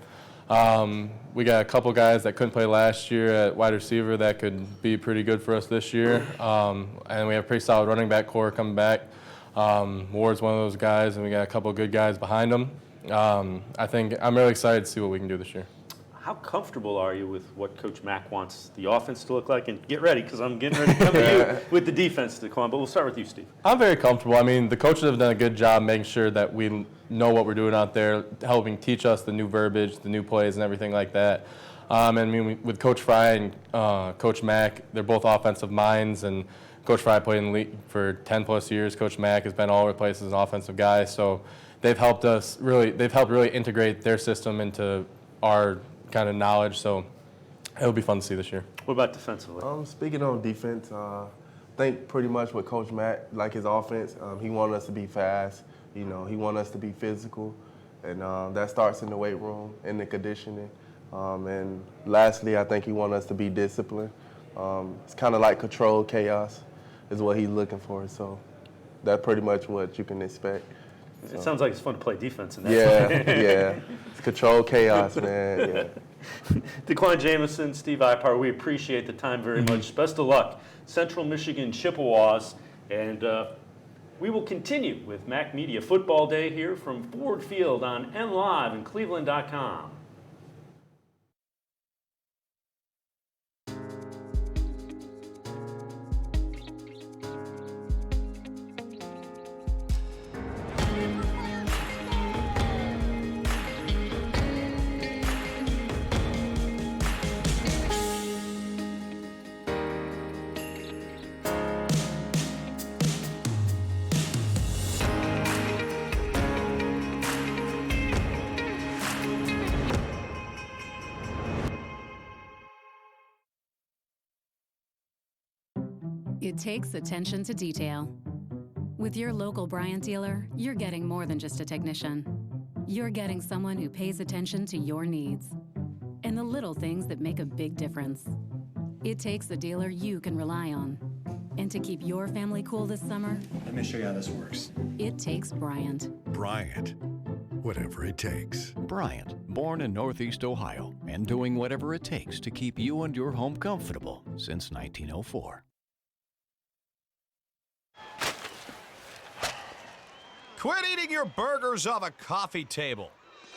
We got a couple guys that couldn't play last year at wide receiver that could be pretty good for us this year. And we have a pretty solid running back core coming back. Ward's one of those guys, and we got a couple good guys behind him. I think I'm really excited to see what we can do this year. How comfortable are you with what Coach Mack wants the offense to look like? And get ready, because I'm getting ready to come to you with the defense, Daquan. But we'll start with you, Steve. I'm very comfortable. I mean, the coaches have done a good job making sure that we know what we're doing out there, helping teach us the new verbiage, the new plays, and everything like that. And I mean, with Coach Fry and Coach Mack, they're both offensive minds, and Coach Fry played in the league for 10+ years. Coach Mack has been all over the place as an offensive guy, so they've helped really integrate their system into our kind of knowledge, so it'll be fun to see this year. What about defensively? Speaking on defense, I think pretty much with Coach Matt, like his offense, he wanted us to be fast. He wanted us to be physical, and that starts in the weight room, in the conditioning. And lastly, I think he wanted us to be disciplined. It's kind of like controlled chaos is what he's looking for, so that's pretty much what you can expect. So. It sounds like it's fun to play defense in that. Yeah. It's controlled chaos, man. Yeah. Daquan Jamison, Steve Ipar, we appreciate the time very much. Best of luck, Central Michigan Chippewas, and we will continue with Mac Media Football Day here from Ford Field on MLive and cleveland.com. It takes attention to detail. With your local Bryant dealer, you're getting more than just a technician. You're getting someone who pays attention to your needs and the little things that make a big difference. It takes a dealer you can rely on. And to keep your family cool this summer, let me show you how this works. It takes Bryant. Bryant. whatever it takes. Bryant, born in Northeast Ohio and doing whatever it takes to keep you and your home comfortable since 1904. Quit eating your burgers off a coffee table.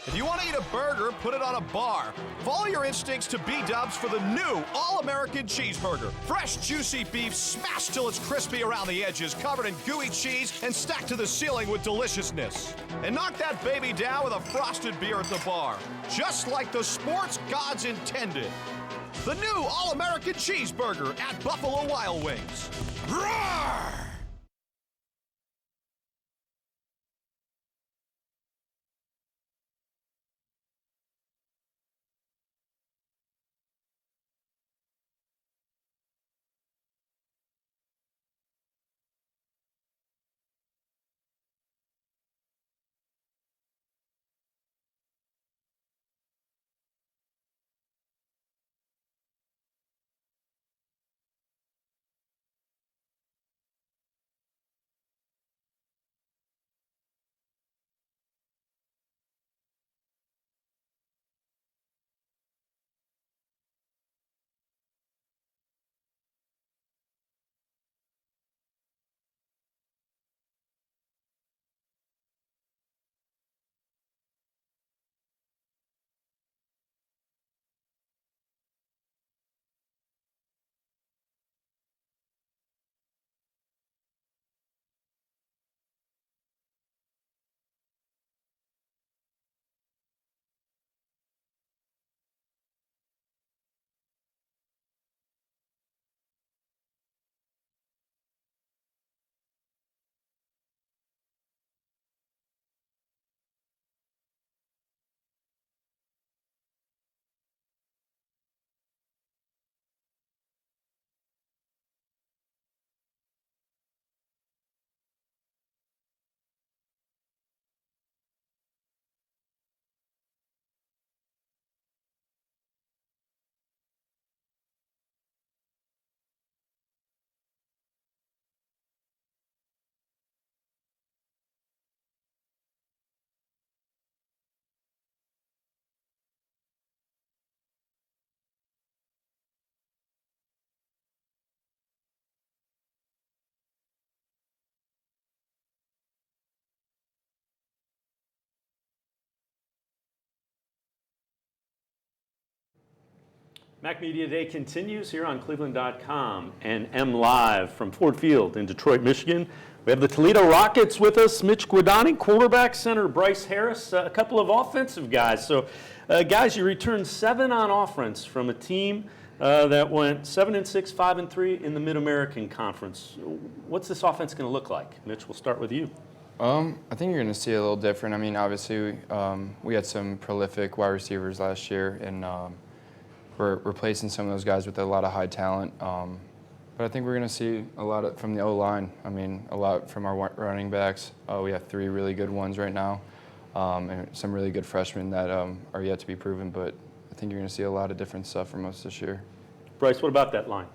If you want to eat a burger, put it on a bar. Follow your instincts to B-dubs for the new All-American Cheeseburger. Fresh, juicy beef smashed till it's crispy around the edges, covered in gooey cheese, and stacked to the ceiling with deliciousness. And knock that baby down with a frosted beer at the bar, just like the sports gods intended. The new All-American Cheeseburger at Buffalo Wild Wings. Roar! Mac Media Day continues here on cleveland.com and M Live from Ford Field in Detroit, Michigan. We have the Toledo-Rockets with us, Mitch Guadani, quarterback, center Bryce Harris, a couple of offensive guys. So, guys, you returned 7 on offense from a team that went 7-6, 5-3 in the Mid-American Conference. What's this offense going to look like? Mitch, we'll start with you. I think you're going to see it a little different. I mean, obviously, we had some prolific wide receivers last year, and we're replacing some of those guys with a lot of high talent. But I think we're going to see a lot from the O-line. I mean, a lot from our running backs. We have 3 really good ones right now, and some really good freshmen that are yet to be proven. But I think you're going to see a lot of different stuff from us this year. Bryce, what about that line?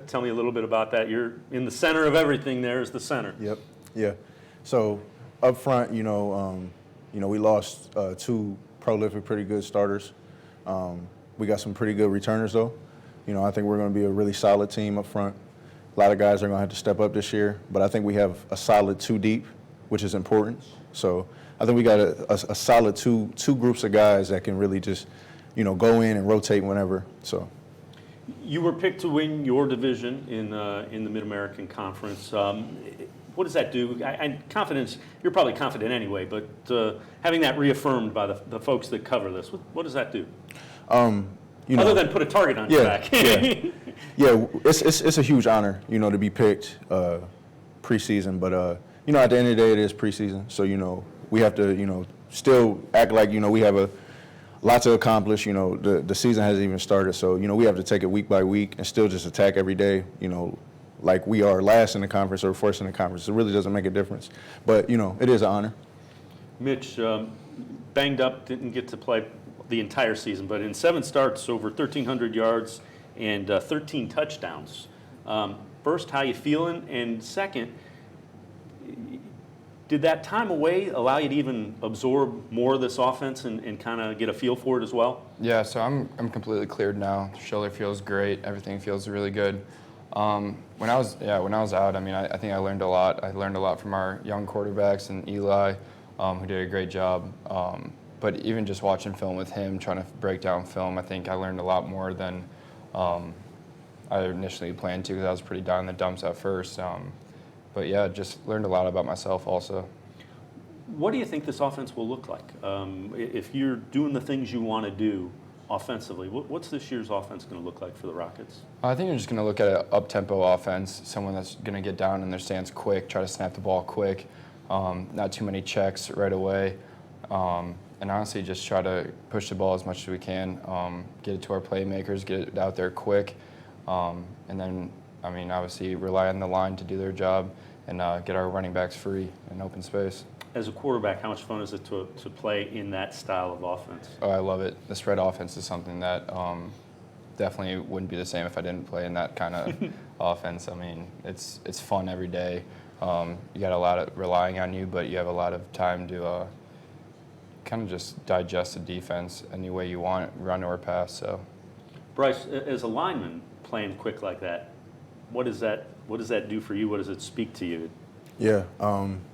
Tell me a little bit about that. You're in the center of everything there is the center. Yep, yeah. So up front, we lost 2 prolific, pretty good starters. We got some pretty good returners, though. I think we're going to be a really solid team up front. A lot of guys are going to have to step up this year, but I think we have a solid 2 deep, which is important. So I think we got a solid two groups of guys that can really just, go in and rotate whenever. So. You were picked to win your division in the Mid-American Conference. What does that do? Confidence, you're probably confident anyway, but having that reaffirmed by the folks that cover this, what does that do? Other than put a target on your back. Yeah, it's a huge honor, to be picked preseason. But, at the end of the day, it is preseason. So, we have to, still act like, we have a lot to accomplish. The season hasn't even started. So, we have to take it week by week and still just attack every day, like we are last in the conference or first in the conference. It really doesn't make a difference. But, it is an honor. Mitch, banged up, didn't get to play the entire season, but in 7 starts, over 1,300 yards and 13 touchdowns. First, how you feeling? And second, Did that time away allow you to even absorb more of this offense and kind of get a feel for it as well? Yeah, so I'm completely cleared now. The shoulder feels great. Everything feels really good. When I was out, I mean, I think I learned a lot. I learned a lot from our young quarterbacks and Eli, who did a great job. But even just watching film with him, trying to break down film, I think I learned a lot more than I initially planned to, because I was pretty down in the dumps at first. But yeah, just learned a lot about myself also. What do you think this offense will look like? If you're doing the things you want to do offensively, what's this year's offense going to look like for the Rockets? I think you're just going to look at an up-tempo offense, someone that's going to get down in their stance quick, try to snap the ball quick, not too many checks right away, and honestly just try to push the ball as much as we can, get it to our playmakers, get it out there quick, and then, I mean, obviously rely on the line to do their job and get our running backs free in open space. As a quarterback, how much fun is it to play in that style of offense? Oh, I love it. The spread offense is something that definitely wouldn't be the same if I didn't play in that kind of offense. I mean, it's fun every day. You got a lot of relying on you, but you have a lot of time to kind of just digest the defense any way you want, run or pass. So, Bryce, as a lineman playing quick like that, what does that do for you? What does it speak to you? Yeah,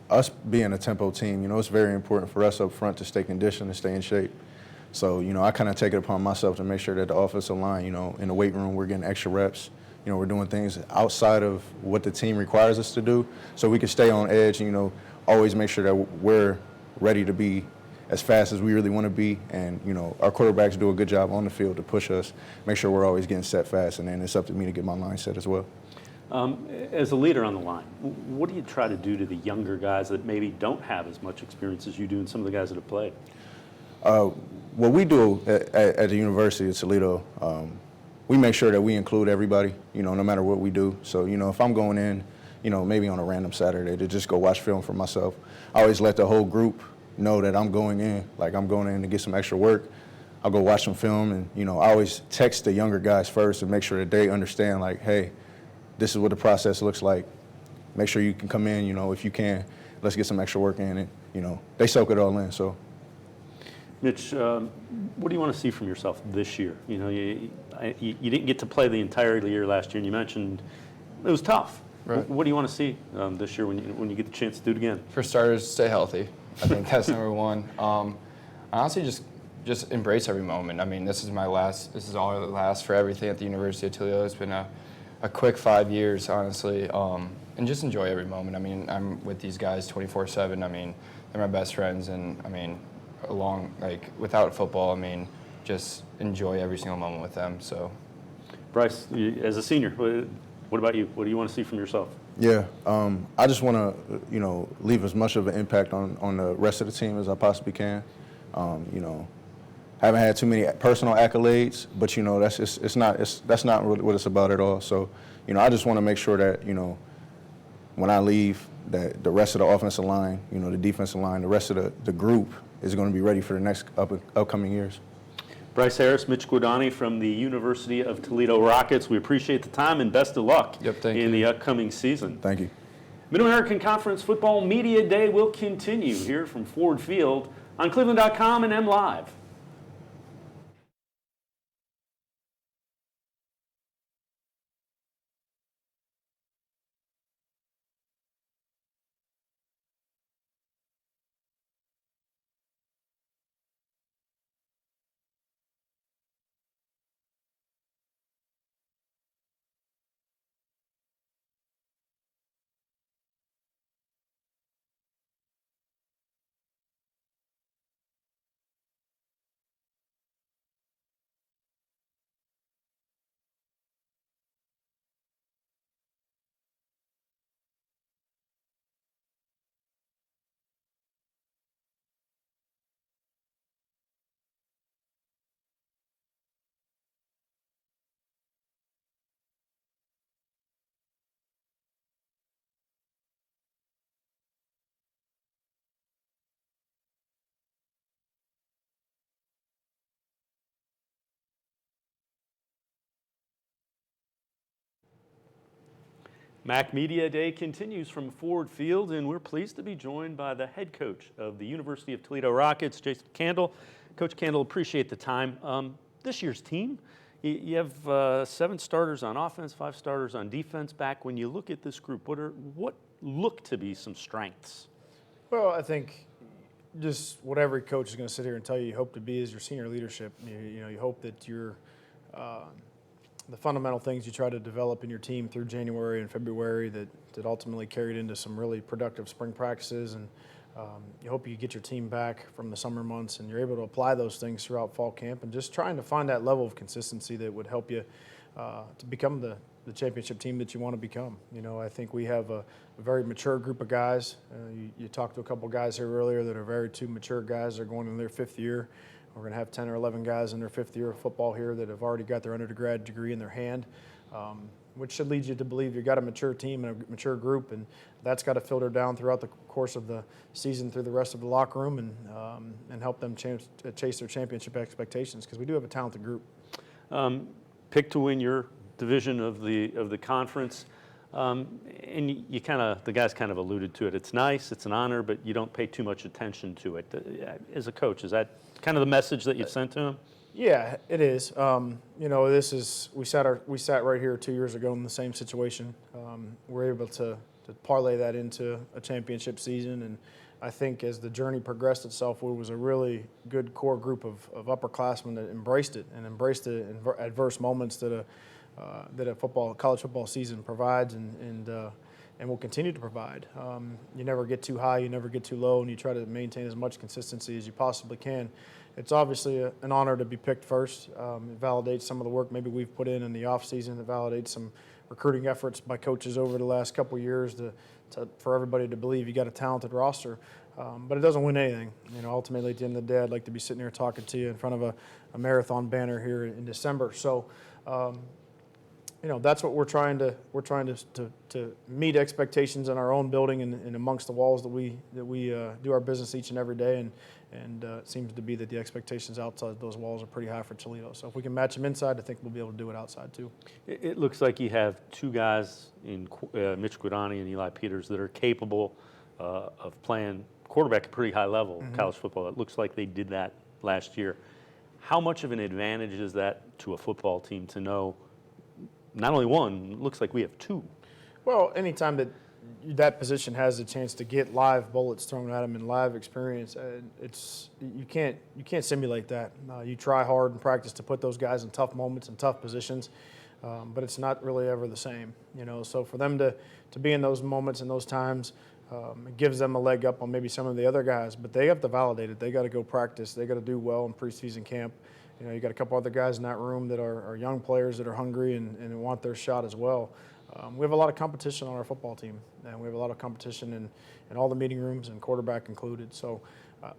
us being a tempo team, you know, it's very important for us up front to stay conditioned and stay in shape. So, you know, I kind of take it upon myself to make sure that the offensive line, you know, in the weight room, we're getting extra reps. You know, we're doing things outside of what the team requires us to do, so we can stay on edge. You know, always make sure that we're ready to be as fast as we really want to be, and you know, our quarterbacks do a good job on the field to push us, make sure we're always getting set fast, and then it's up to me to get my line set as well. As a leader on the line, what do you try to do to the younger guys that maybe don't have as much experience as you do and some of the guys that have played? What we do at the University of Toledo, we make sure that we include everybody, you know, no matter what we do. So, you know, if I'm going in, you know, maybe on a random Saturday to just go watch film for myself, I always let the whole group know that I'm going in, like I'm going in to get some extra work. I'll go watch some film, and, you know, I always text the younger guys first and make sure that they understand, like, hey, this is what the process looks like. Make sure you can come in, you know, if you can. Let's get some extra work in, and, you know, they soak it all in. So, Mitch, what do you want to see from yourself this year? You know, you didn't get to play the entire year last year, and you mentioned it was tough. Right. What do you want to see this year when you get the chance to do it again? For starters, stay healthy. I think that's number one. Honestly, just embrace every moment. I mean, this is all that lasts for everything at the University of Toledo. It's been a quick 5 years, honestly, and just enjoy every moment. I mean, I'm with these guys 24/7. I mean, they're my best friends, and I mean, without football, I mean, just enjoy every single moment with them. So, Bryce, as a senior, what about you? What do you want to see from yourself? yeah, I just want to, you know, leave as much of an impact on the rest of the team as I possibly can. You know, haven't had too many personal accolades, but you know, that's not what it's about at all. So, you know, I just want to make sure that, you know, when I leave, that the rest of the offensive line, you know, the defensive line, the rest of the group is going to be ready for the next upcoming years. Bryce Harris, Mitch Guadani from the University of Toledo Rockets. We appreciate the time and best of luck in the upcoming season. Thank you. Mid-American Conference Football Media Day will continue here from Ford Field on cleveland.com and MLive. Mac Media Day continues from Ford Field, and we're pleased to be joined by the head coach of the University of Toledo Rockets, Jason Candle. Coach Candle, appreciate the time. This year's team, you have 7 starters on offense, 5 starters on defense. Back when you look at this group, what look to be some strengths? Well, I think just what every coach is going to sit here and tell you hope to be is your senior leadership. You hope that you're the fundamental things you try to develop in your team through January and February that ultimately carried into some really productive spring practices, and you hope you get your team back from the summer months and you're able to apply those things throughout fall camp, and just trying to find that level of consistency that would help you to become the championship team that you want to become. I think we have a very mature group of guys. You talked to a couple guys here earlier that are very mature guys. They're going in their 5th year. We're going to have 10 or 11 guys in their 5th year of football here that have already got their undergrad degree in their hand, which should lead you to believe you've got a mature team and a mature group, and that's got to filter down throughout the course of the season through the rest of the locker room and help them chase their championship expectations, because we do have a talented group. Picked to win your division of the conference, and the guys kind of alluded to it. It's nice, it's an honor, but you don't pay too much attention to it. As a coach, is that kind of the message that you sent to them? Yeah, it is. This is we sat right here 2 years ago in the same situation. We're able to parlay that into a championship season, and I think as the journey progressed itself, it was a really good core group of upperclassmen that embraced it in adverse moments that a college football season provides and will continue to provide. You never get too high, you never get too low, and you try to maintain as much consistency as you possibly can. It's obviously an honor to be picked first. It validates some of the work maybe we've put in the off season. It validates some recruiting efforts by coaches over the last couple of years for everybody to believe you got a talented roster. But it doesn't win anything. Ultimately, at the end of the day, I'd like to be sitting here talking to you in front of a marathon banner here in December. So, that's what we're trying to meet expectations in our own building and amongst the walls that we do our business each and every day, and it seems to be that the expectations outside those walls are pretty high for Toledo. So if we can match them inside, I think we'll be able to do it outside too. It looks like you have 2 guys in Mitch Guidani and Eli Peters that are capable of playing quarterback at a pretty high level in college football. It looks like they did that last year. How much of an advantage is that to a football team to know not only one, it looks like we have 2? Well, anytime that position has a chance to get live bullets thrown at them in live experience, you can't simulate that. You try hard in practice to put those guys in tough moments and tough positions, but it's not really ever the same. So for them to be in those moments and those times, it gives them a leg up on maybe some of the other guys, but they have to validate it. They got to go practice. They got to do well in preseason camp. You got a couple other guys in that room that are young players that are hungry and want their shot as well. We have a lot of competition on our football team, and we have a lot of competition in all the meeting rooms, and quarterback included. So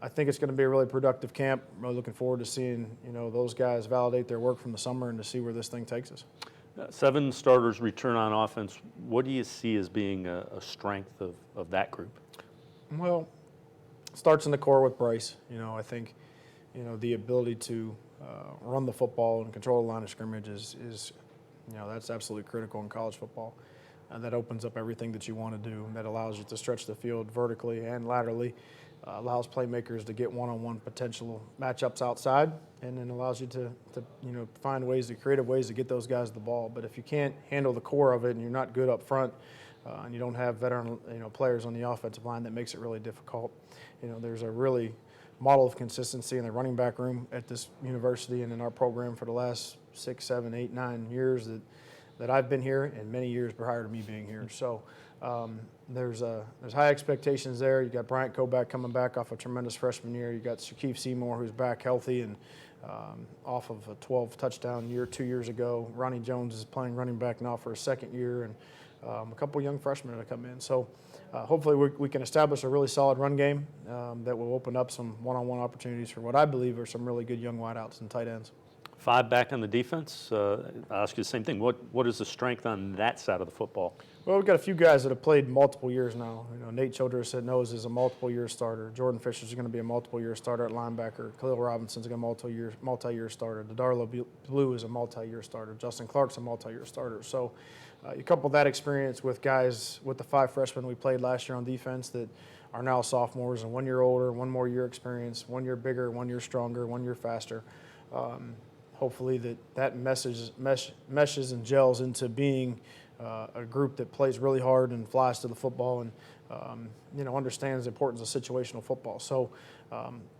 I think it's going to be a really productive camp. I'm really looking forward to seeing those guys validate their work from the summer and to see where this thing takes us. 7 starters return on offense. What do you see as being a strength of that group? Well, it starts in the core with Bryce. I think the ability to run the football and control the line of scrimmage is that's absolutely critical in college football. That opens up everything that you want to do. That allows you to stretch the field vertically and laterally, allows playmakers to get one-on-one potential matchups outside, and then allows you to find creative ways to get those guys the ball. But if you can't handle the core of it and you're not good up front, and you don't have veteran players on the offensive line, that makes it really difficult. There's a really model of consistency in the running back room at this university and in our program for the last 6, 7, 8, 9 years that I've been here, and many years prior to me being here. So there's high expectations there. You got Bryant Koback coming back off a tremendous freshman year. You got Shaquille Seymour, who's back healthy and off of a 12 touchdown year 2 years ago. Ronnie Jones is playing running back now for a 2nd year, and a couple young freshmen that come in. So hopefully we can establish a really solid run game that will open up some one-on-one opportunities for what I believe are some really good young wideouts and tight ends. 5 back on the defense. I'll ask you the same thing. What is the strength on that side of the football? Well, we've got a few guys that have played multiple years now. Nate Childress at nose is a multiple-year starter. Jordan Fisher's going to be a multiple-year starter at linebacker. Khalil Robinson's going to be a multi-year starter. Dadarlo Blue is a multi-year starter. Justin Clark's a multi-year starter. So you couple that experience with guys, with the 5 freshmen we played last year on defense that are now sophomores and 1 year older, 1 more year experience, 1 year bigger, 1 year stronger, 1 year faster. Hopefully that meshes and gels into being a group that plays really hard and flies to the football and understands the importance of situational football. So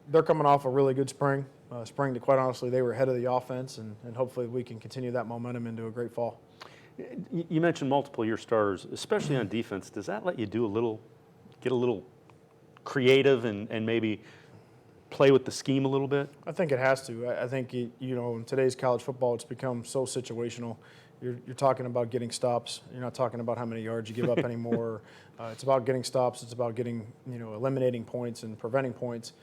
they're coming off a really good spring. Spring that quite honestly they were ahead of the offense, and hopefully we can continue that momentum into a great fall. You mentioned multiple year starters, especially on defense. Does that let you get a little creative and maybe play with the scheme a little bit? I think it has to. I think in today's college football, it's become so situational. You're talking about getting stops. You're not talking about how many yards you give up anymore. It's about getting stops. It's about getting eliminating points and preventing points.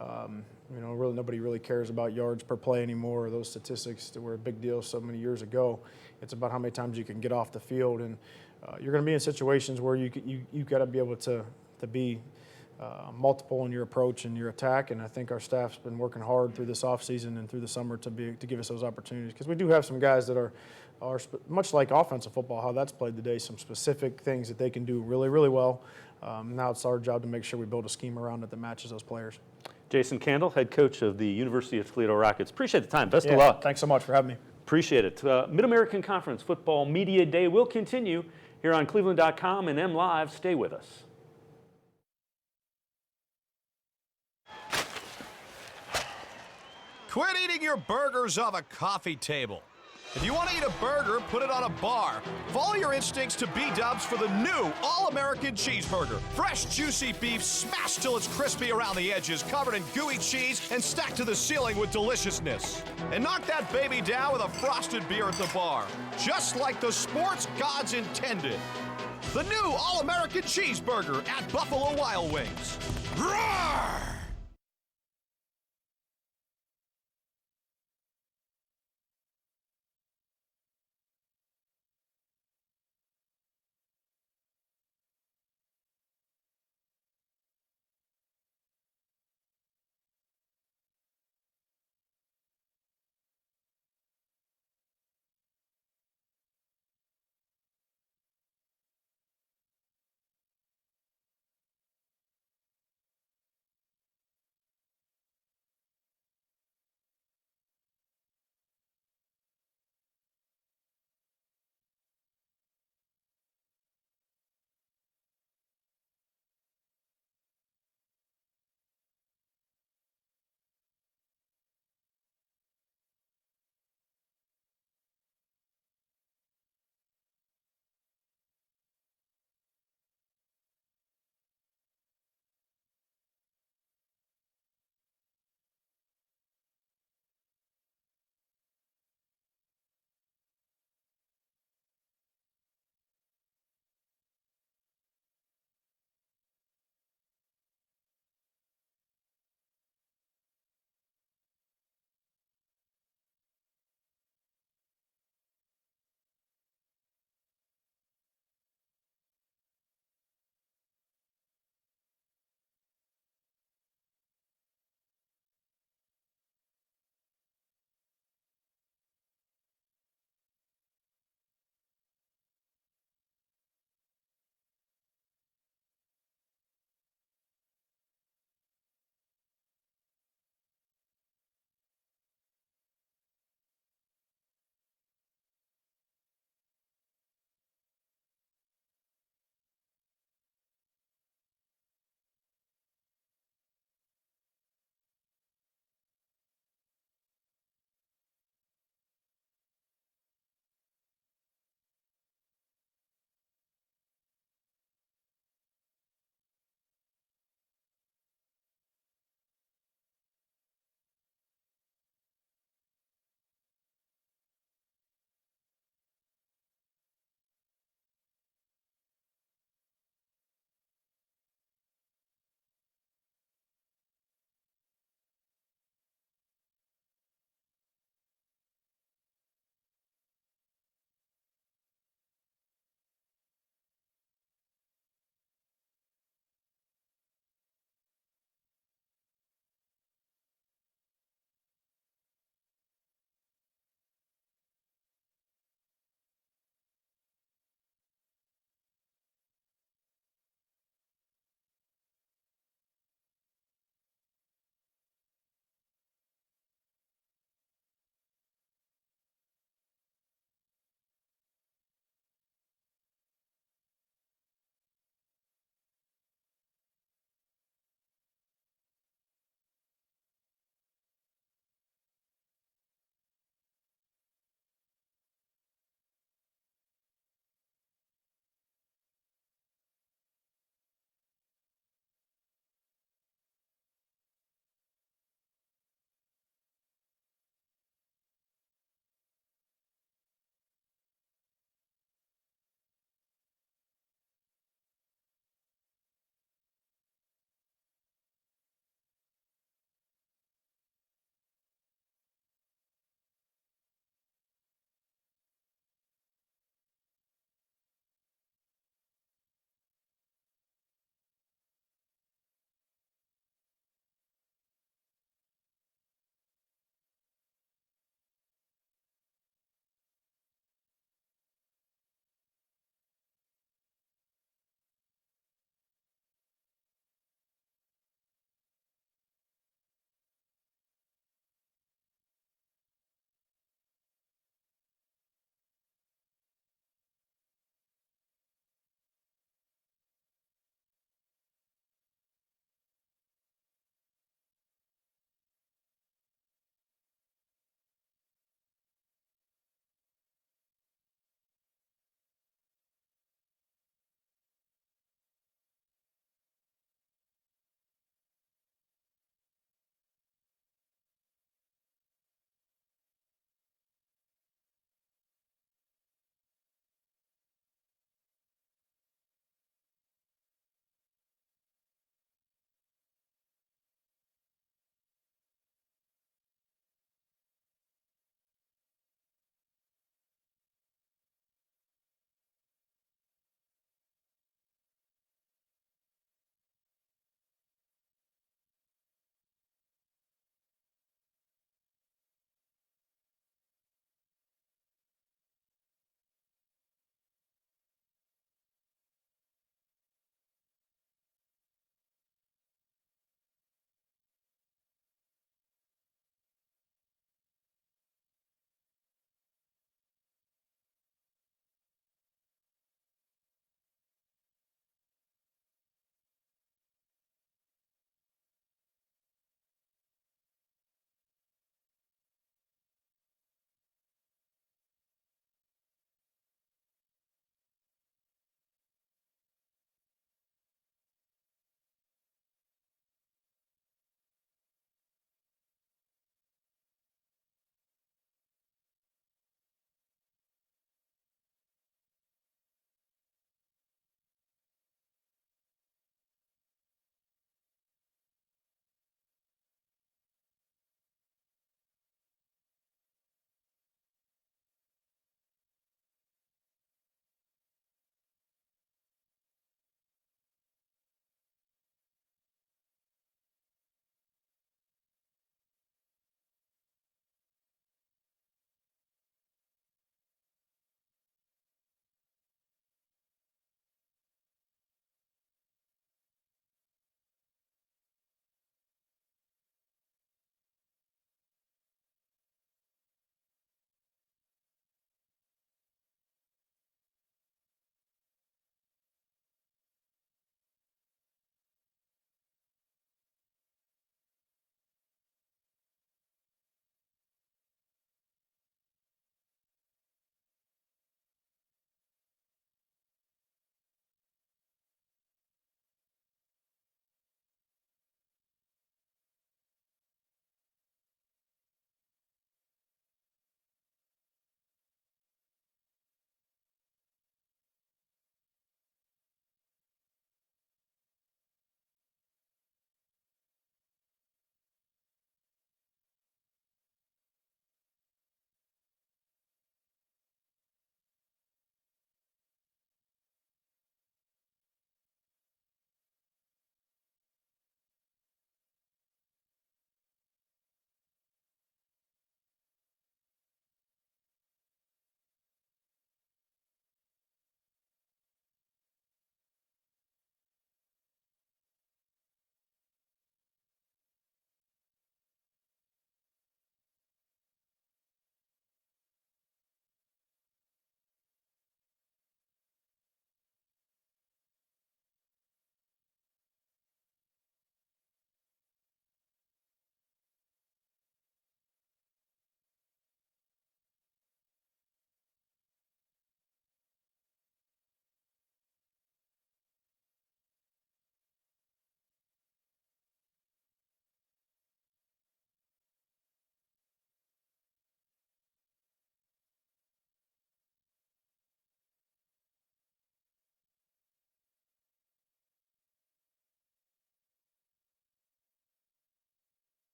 Really nobody really cares about yards per play anymore, or those statistics that were a big deal so many years ago. It's about how many times you can get off the field, and you're going to be in situations where you've got to be able to be multiple in your approach and your attack, and I think our staff's been working hard through this offseason and through the summer to give us those opportunities, because we do have some guys that are much like offensive football, how that's played today, some specific things that they can do really, really well. Now it's our job to make sure we build a scheme around it that matches those players. Jason Candle, head coach of the University of Toledo Rockets. Appreciate the time. Best of luck. Thanks so much for having me. Appreciate it. Mid-American Conference Football Media Day will continue here on cleveland.com and MLive. Stay with us. Quit eating your burgers off a coffee table. If you want to eat a burger, put it on a bar. Follow your instincts to B-dubs for the new All-American Cheeseburger. Fresh, juicy beef smashed till it's crispy around the edges, covered in gooey cheese, and stacked to the ceiling with deliciousness. And knock that baby down with a frosted beer at the bar, just like the sports gods intended. The new All-American Cheeseburger at Buffalo Wild Wings. Roar!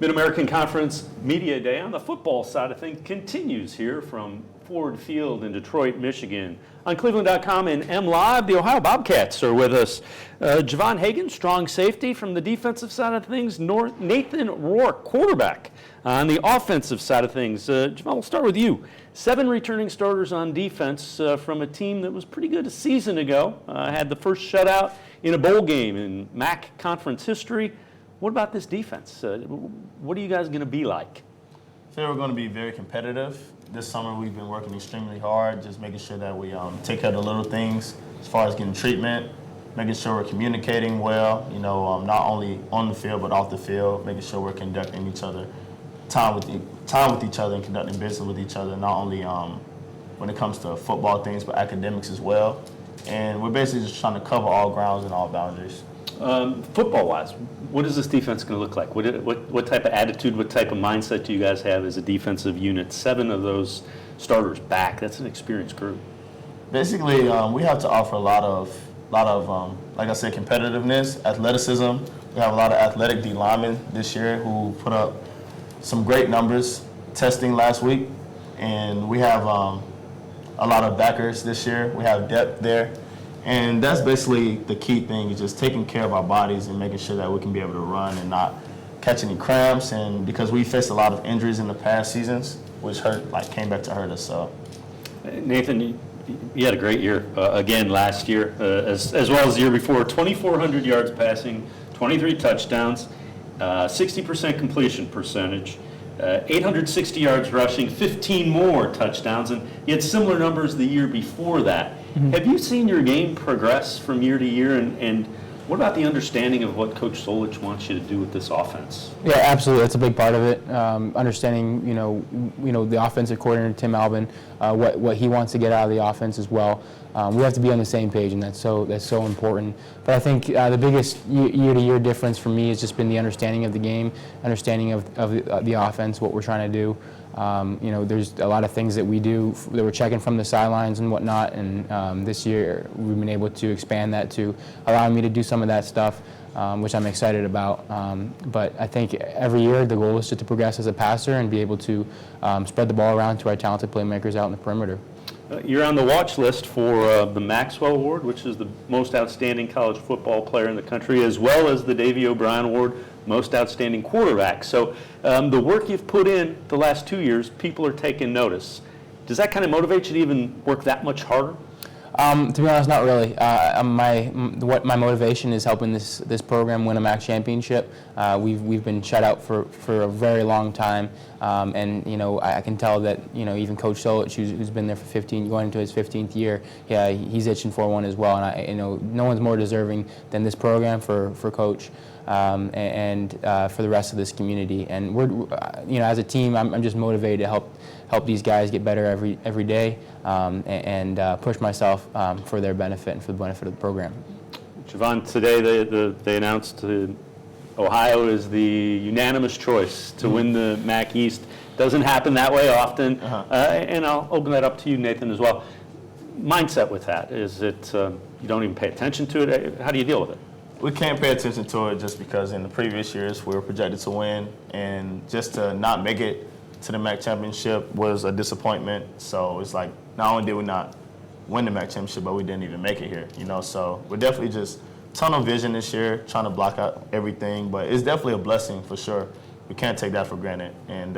Mid-American Conference Media Day on the football side of things continues here from Ford Field in Detroit, Michigan. On cleveland.com and MLive, the Ohio Bobcats are with us. Javon Hagan, strong safety from the defensive side of things. Nathan Rourke, quarterback on the offensive side of things. Javon, we'll start with you. 7 returning starters on defense from a team that was pretty good a season ago. Had the first shutout in a bowl game in MAC conference history. What about this defense? What are you guys going to be like? I feel we're going to be very competitive. This summer we've been working extremely hard, just making sure that we take care of the little things as far as getting treatment, making sure we're communicating well, not only on the field but off the field, making sure we're conducting each other, time with each other and conducting business with each other, not only when it comes to football things but academics as well. And we're basically just trying to cover all grounds and all boundaries. Football-wise, what is this defense going to look like? What type of attitude, what type of mindset do you guys have as a defensive unit? 7 of those starters back. That's an experienced group. Basically, we have to offer a lot of like I said, competitiveness, athleticism. We have a lot of athletic D linemen this year who put up some great numbers testing last week, and we have a lot of backers this year. We have depth there. And that's basically the key thing, is just taking care of our bodies and making sure that we can be able to run and not catch any cramps. And because we faced a lot of injuries in the past seasons, which came back to hurt us. So, Nathan, you had a great year again last year, as well as the year before. 2,400 yards passing, 23 touchdowns, 60% completion percentage, 860 yards rushing, 15 more touchdowns, and you had similar numbers the year before that. Mm-hmm. Have you seen your game progress from year to year, and what about the understanding of what Coach Solich wants you to do with this offense? Yeah, absolutely. That's a big part of it. Understanding, the offensive coordinator Tim Albin, what he wants to get out of the offense as well. We have to be on the same page, and that's so important. But I think the biggest year-to-year difference for me has just been the understanding of the game, understanding of the offense, what we're trying to do. There's a lot of things that we do that we're checking from the sidelines and whatnot, and this year we've been able to expand that to allow me to do some of that stuff, which I'm excited about. But I think every year the goal is just to progress as a passer and be able to spread the ball around to our talented playmakers out in the perimeter. You're on the watch list for the Maxwell Award, which is the most outstanding college football player in the country, as well as the Davey O'Brien Award, most outstanding quarterback. So the work you've put in the last 2 years, people are taking notice. Does that kind of motivate you to even work that much harder? To be honest, not really. My motivation is helping this program win a MAC championship. We've been shut out for a very long time, and I can tell that even Coach Solich, who's been there for going into his 15th year, he's itching for one as well. And no one's more deserving than this program for Coach. And for the rest of this community, and we're, as a team, I'm just motivated to help these guys get better every day, and push myself for their benefit and for the benefit of the program. Javon, today they announced Ohio is the unanimous choice to win the MAC East. Doesn't happen that way often, and I'll open that up to you, Nathan, as well. Mindset with that, is it you don't even pay attention to it? How do you deal with it? We can't pay attention to it just because in the previous years we were projected to win, and just to not make it to the MAC championship was a disappointment. So it's like, not only did we not win the MAC championship, but we didn't even make it here, So we're definitely just tunnel vision this year, trying to block out everything, but it's definitely a blessing for sure. We can't take that for granted, and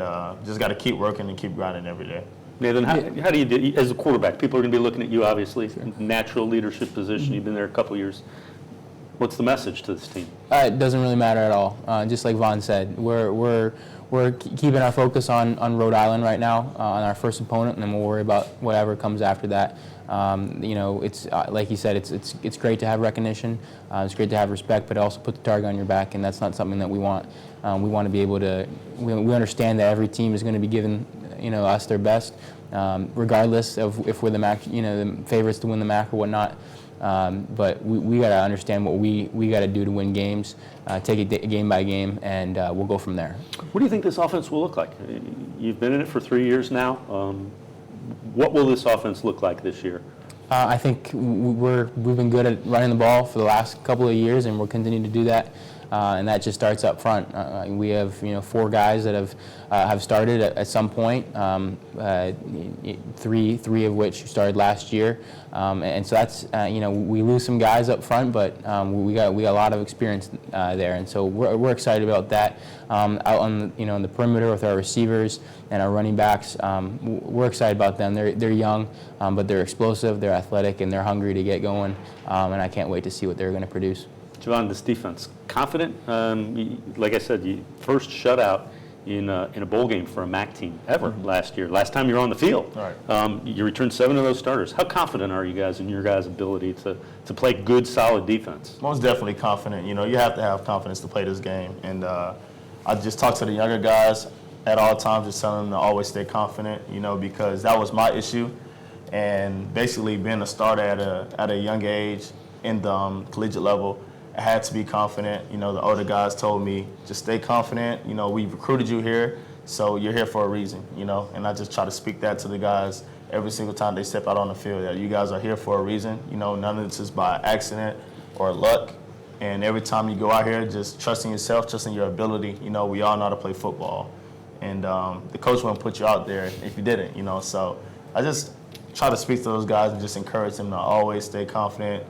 just got to keep working and keep grinding every day. Nathan, how do you do, as a quarterback? People are going to be looking at you, obviously, natural leadership position. You've been there a couple years. What's the message to this team? It doesn't really matter at all. Just like Vaughn said, we're keeping our focus on Rhode Island right now, on our first opponent, and then we'll worry about whatever comes after that. It's like he said, it's great to have recognition. It's great to have respect, but also put the target on your back, and that's not something that we want. We want to be able to. We understand that every team is going to be giving us their best, regardless of if we're the MAC, the favorites to win the MAC or whatnot. But we got to understand what we got to do to win games, take it game by game, and we'll go from there. What do you think this offense will look like? You've been in it for 3 years now. What will this offense look like this year? I think we've been good at running the ball for the last couple of years, and we'll continue to do that. and that just starts up front. We have 4 guys that have started at some point, three of which started last year, and so that's we lose some guys up front, but we got a lot of experience there, and so we're excited about that. Out on on the perimeter with our receivers and our running backs, we're excited about them. They're young, but they're explosive, they're athletic, and they're hungry to get going, and I can't wait to see what they're going to produce. Javon, this defense, confident? Like I said, first shutout in a bowl game for a MAC team ever last year. Last time you were on the field. Right. You returned 7 of those starters. How confident are you guys in your guys' ability to play good, solid defense? Most definitely confident. You have to have confidence to play this game. And I just talk to the younger guys at all times, just telling them to always stay confident, because that was my issue. And basically being a starter at a young age in the collegiate level, I had to be confident. The older guys told me, just stay confident. We recruited you here, so you're here for a reason, And I just try to speak that to the guys every single time they step out on the field, that you guys are here for a reason. None of this is by accident or luck. And every time you go out here, just trusting yourself, trusting your ability. We all know how to play football. And the coach wouldn't put you out there if you didn't, So I just try to speak to those guys and just encourage them to always stay confident.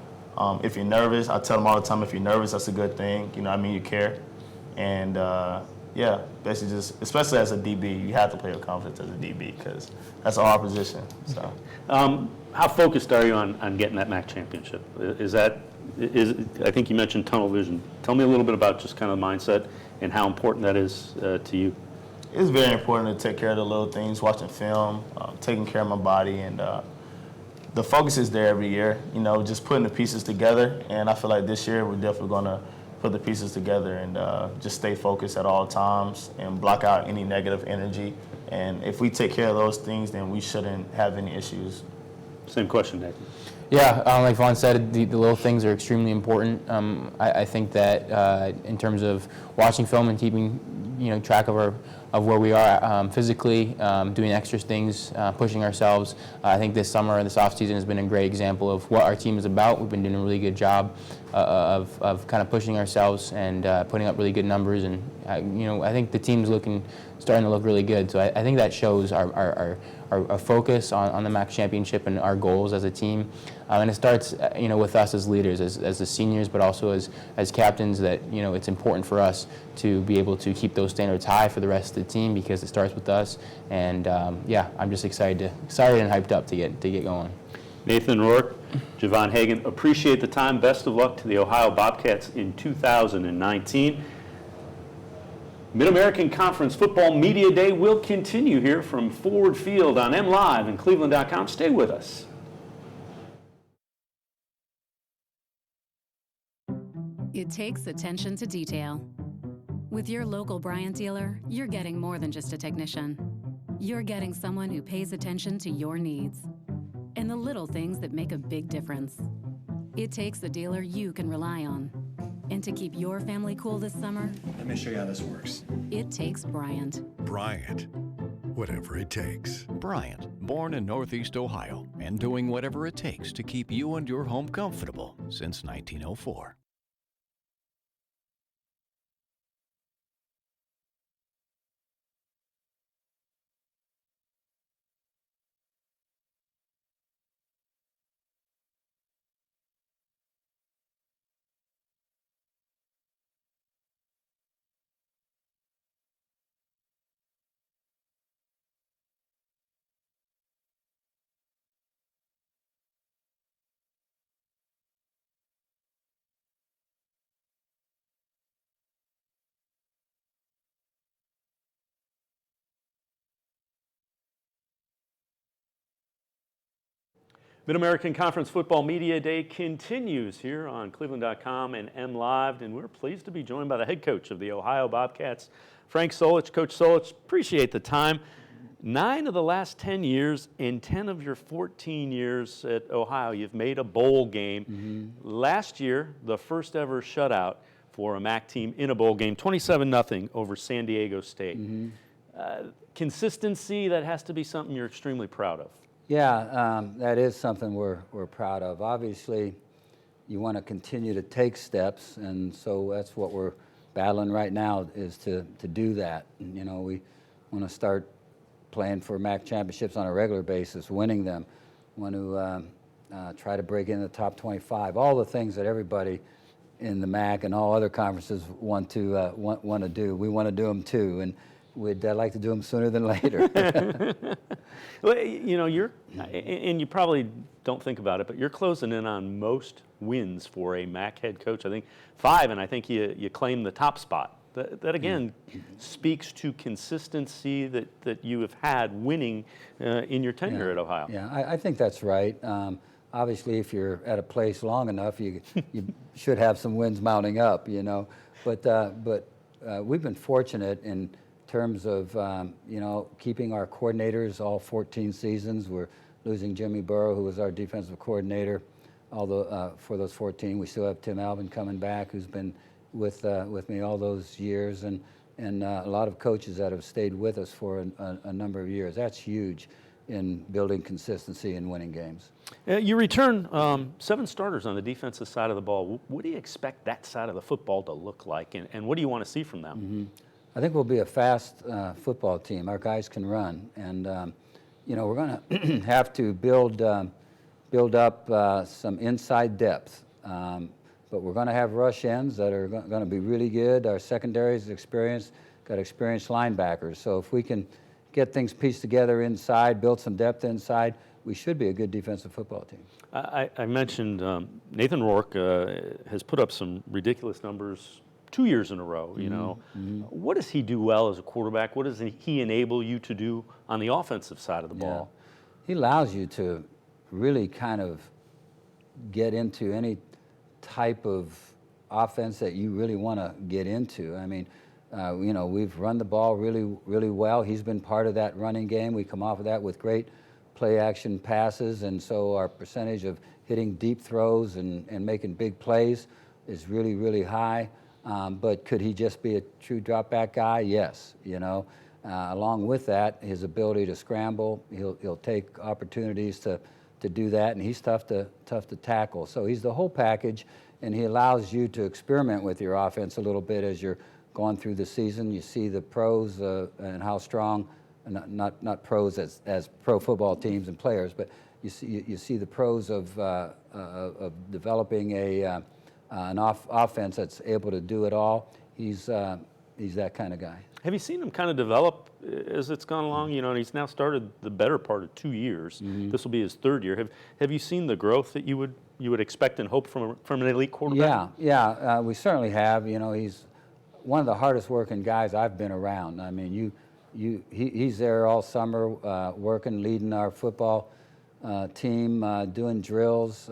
If you're nervous, I tell them all the time, if you're nervous, that's a good thing. You care. And, basically just, especially as a DB, you have to play with confidence as a DB because that's our position. So, how focused are you on getting that MAC championship? I think you mentioned tunnel vision. Tell me a little bit about just kind of the mindset and how important that is to you. It's very important to take care of the little things, watching film, taking care of my body, and the focus is there every year, just putting the pieces together. And I feel like this year we're definitely going to put the pieces together and just stay focused at all times and block out any negative energy. And if we take care of those things, then we shouldn't have any issues. Same question, Nathan. Yeah, like Vaughn said, the little things are extremely important. I think that in terms of watching film and keeping track of where we are physically, doing extra things, pushing ourselves. I think this summer, this offseason has been a great example of what our team is about. We've been doing a really good job of kind of pushing ourselves and putting up really good numbers. And I think the team's starting to look really good. So I think that shows our focus on the MAC championship and our goals as a team. And it starts, with us as leaders, as the seniors, but also as captains. That it's important for us to be able to keep those standards high for the rest of the team because it starts with us. And I'm just excited and hyped up to get going. Nathan Rourke, Javon Hagan, appreciate the time. Best of luck to the Ohio Bobcats in 2019. Mid-American Conference Football Media Day will continue here from Ford Field on MLive and cleveland.com. Stay with us. It takes attention to detail. With your local Bryant dealer, you're getting more than just a technician. You're getting someone who pays attention to your needs and the little things that make a big difference. It takes a dealer you can rely on. And to keep your family cool this summer, Let me show you how this works. it takes Bryant. Bryant. Whatever it takes. Bryant, born in Northeast Ohio and doing whatever it takes to keep you and your home comfortable since 1904. Mid-American Conference Football Media Day continues here on cleveland.com and MLive, and we're pleased to be joined by the head coach of the Ohio Bobcats, Frank Solich. Coach Solich, appreciate the time. 9 of the last 10 years and 10 of your 14 years at Ohio, you've made a bowl game. Last year, the first ever shutout for a MAC team in a bowl game, 27-0 over San Diego State. Consistency, that has to be something you're extremely proud of. Yeah, that is something we're proud of. Obviously, you want to continue to take steps, and so that's what we're battling right now, is to do that. And, you know, we want to start playing for MAC championships on a regular basis, winning them. Want to try to break in the top 25. All the things that everybody in the MAC and all other conferences want to do. We want to do them too, and we'd like to do them sooner than later. Well, you know, and you probably don't think about it, but you're closing in on most wins for a MAC head coach. I think 5, and I think you claim the top spot. That again speaks to consistency that you have had winning in your tenure at Ohio. Yeah, I think that's right. Obviously, if you're at a place long enough, you should have some wins mounting up, you know. But we've been fortunate in terms of you know, keeping our coordinators all 14 seasons. We're losing Jimmy Burrow, who was our defensive coordinator, although for those 14. We still have Tim Alvin coming back, who's been with me all those years, and a lot of coaches that have stayed with us for a number of years. That's huge in building consistency and winning games. You return 7 starters on the defensive side of the ball. What do you expect that side of the football to look like, and what do you want to see from them? Mm-hmm. I think we'll be a fast football team. Our guys can run, and you know, we're going to have to build up some inside depth. But we're going to have rush ends that are going to be really good. Our secondary is experienced, got experienced linebackers. So if we can get things pieced together inside, build some depth inside, we should be a good defensive football team. I mentioned Nathan Rourke has put up some ridiculous numbers 2 years in a row, you know. Mm-hmm. What does he do well as a quarterback? What does he enable you to do on the offensive side of the ball? He allows you to really kind of get into any type of offense that you really want to get into. I mean, you know, we've run the ball really, really well. He's been part of that running game. We come off of that with great play action passes, and so our percentage of hitting deep throws and making big plays is really, really high. But could he just be a true drop back guy? Yes, you know. Along with that, his ability to scramble, he'll take opportunities to do that, and he's tough to tackle. So he's the whole package, and he allows you to experiment with your offense a little bit as you're going through the season. You see the pros and how strong, not pros as pro football teams and players, but you see the pros of developing an offense that's able to do it all. He's that kind of guy. Have you seen him kind of develop as it's gone along? You know, and he's now started the better part of 2 years. Mm-hmm. This will be his 3rd year. Have you seen the growth that you would expect and hope from an elite quarterback? Yeah, we certainly have. You know, he's one of the hardest working guys I've been around. I mean, he's there all summer working, leading our football team, doing drills.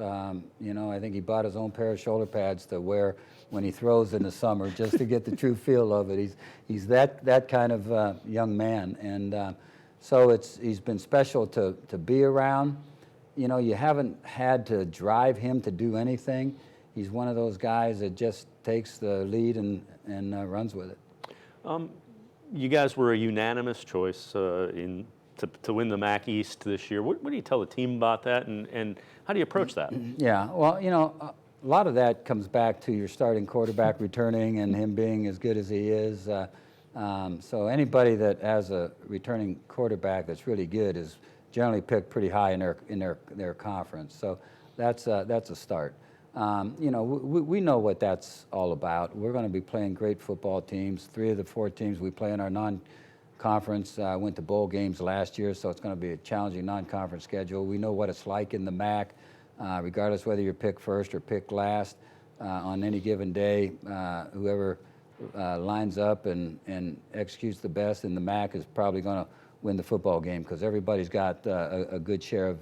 You know, I think he bought his own pair of shoulder pads to wear when he throws in the summer, just to get the true feel of it. He's that kind of young man, and so he's been special to be around. You know, you haven't had to drive him to do anything. He's one of those guys that just takes the lead and runs with it. You guys were a unanimous choice to win the MAC East this year. What do you tell the team about that, and how do you approach that? Yeah, well, you know, a lot of that comes back to your starting quarterback returning and him being as good as he is. So anybody that has a returning quarterback that's really good is generally picked pretty high in their conference. So that's a start. You know, we know what that's all about. We're going to be playing great football teams. 3 of the 4 teams we play in our non-conference went to bowl games last year, so it's going to be a challenging non-conference schedule. We know what it's like in the MAC. Regardless whether you're picked first or picked last, on any given day, whoever lines up and executes the best in the MAC is probably going to win the football game, because everybody's got a good share of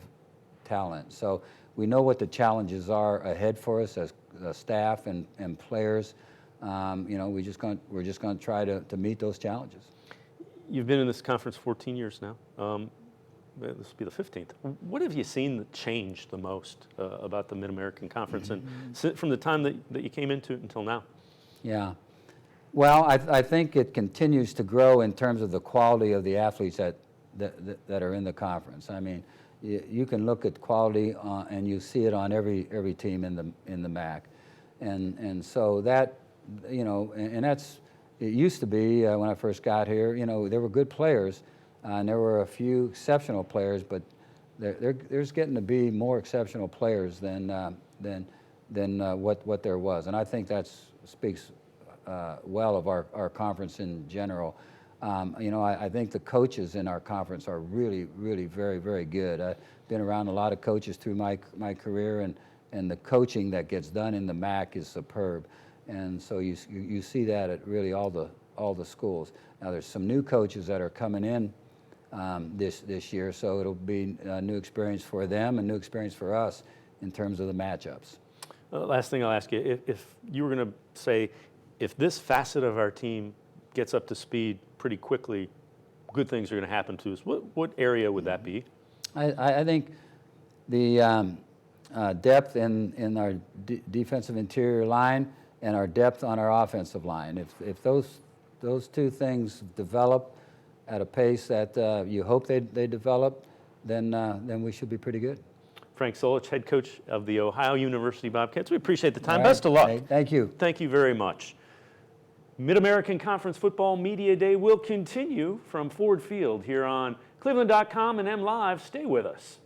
talent. So we know what the challenges are ahead for us as staff and players. You know, we're just going to try to meet those challenges. You've been in this conference 14 years now. This will be the 15th. What have you seen change the most about the Mid-American Conference, and from the time that you came into it until now? Yeah. Well, I think it continues to grow in terms of the quality of the athletes that are in the conference. I mean, you can look at quality and you see it on every team in the MAC, and so that, you know, and that's, it used to be when I first got here, you know, there were good players and there were a few exceptional players, but there's getting to be more exceptional players than what there was, and I think that speaks well of our conference in general. You know, I think the coaches in our conference are really, really very, very good. I've been around a lot of coaches through my career, and the coaching that gets done in the MAC is superb. And so you see that at really all the schools. Now there's some new coaches that are coming in this year, so it'll be a new experience for them, a new experience for us in terms of the matchups. Last thing I'll ask you, if you were going to say, if this facet of our team gets up to speed pretty quickly, good things are going to happen to us, what area would that be? I think the depth in our defensive interior line and our depth on our offensive line. If those two things develop at a pace that you hope they develop, then we should be pretty good. Frank Solich, head coach of the Ohio University Bobcats. We appreciate the time. All right. Best of luck. Thank you. Thank you very much. Mid-American Conference Football Media Day will continue from Ford Field here on cleveland.com and MLive. Stay with us.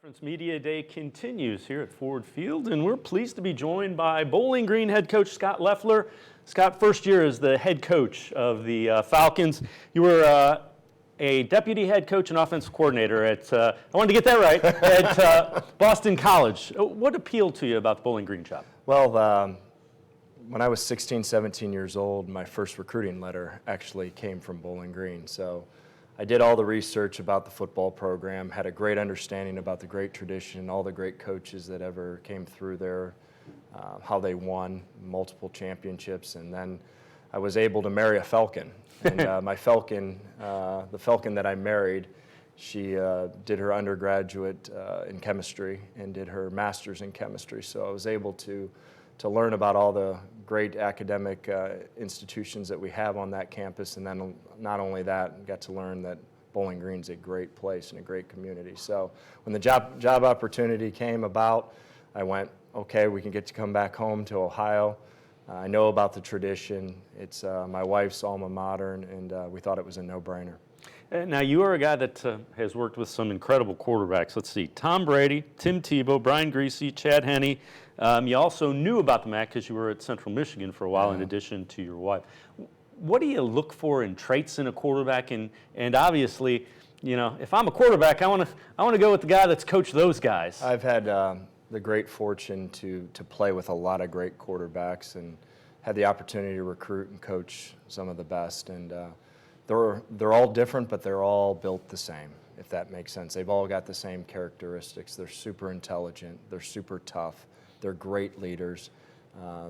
Conference Media Day continues here at Ford Field, and we're pleased to be joined by Bowling Green head coach Scot Loeffler. Scott, first year as the head coach of the Falcons. You were a deputy head coach and offensive coordinator at, I wanted to get that right, at Boston College. What appealed to you about the Bowling Green job? Well, when I was 16, 17 years old, my first recruiting letter actually came from Bowling Green. So I did all the research about the football program, had a great understanding about the great tradition, all the great coaches that ever came through there, how they won multiple championships, and then I was able to marry a Falcon. And my Falcon, the Falcon that I married, she did her undergraduate in chemistry and did her master's in chemistry. So I was able to learn about all the great academic institutions that we have on that campus, and then not only that, got to learn that Bowling Green's a great place and a great community. So when the job opportunity came about, I went, okay, we can get to come back home to Ohio. I know about the tradition. It's my wife's alma mater, and we thought it was a no-brainer. Now, you are a guy that has worked with some incredible quarterbacks. Let's see, Tom Brady, Tim Tebow, Brian Griese, Chad Henne. You also knew about the MAC because you were at Central Michigan for a while, in addition to your wife. What do you look for in traits in a quarterback? And obviously, you know, if I'm a quarterback, I want to go with the guy that's coached those guys. I've had the great fortune to play with a lot of great quarterbacks and had the opportunity to recruit and coach some of the best. And they're all different, but they're all built the same, if that makes sense. They've all got the same characteristics. They're super intelligent. They're super tough. They're great leaders.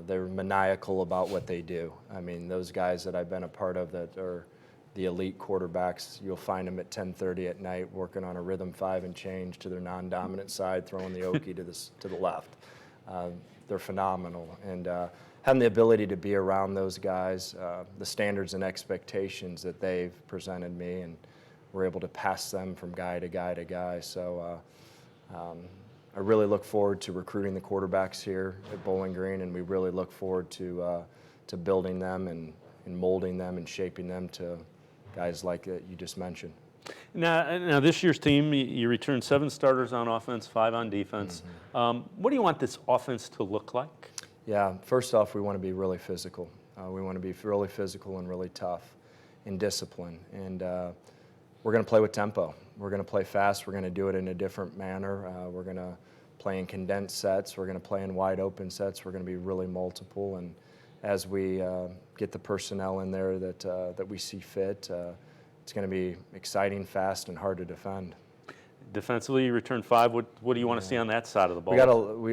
They're maniacal about what they do. I mean, those guys that I've been a part of that are the elite quarterbacks, you'll find them at 10:30 at night working on a rhythm 5 and change to their non-dominant side, throwing the okie to the left. They're phenomenal. And having the ability to be around those guys, the standards and expectations that they've presented me, and we're able to pass them from guy to guy to guy. So I really look forward to recruiting the quarterbacks here at Bowling Green, and we really look forward to building them and molding them and shaping them to guys like you just mentioned. Now this year's team, you returned 7 starters on offense, 5 on defense. What do you want this offense to look like? Yeah, first off, we want to be really physical. We want to be really physical and really tough and disciplined. And we're going to play with tempo. We're going to play fast. We're going to do it in a different manner. We're going to play in condensed sets. We're going to play in wide open sets. We're going to be really multiple. And as we get the personnel in there that we see fit, it's going to be exciting, fast, and hard to defend. Defensively, you returned 5. What do you want to see on that side of the ball?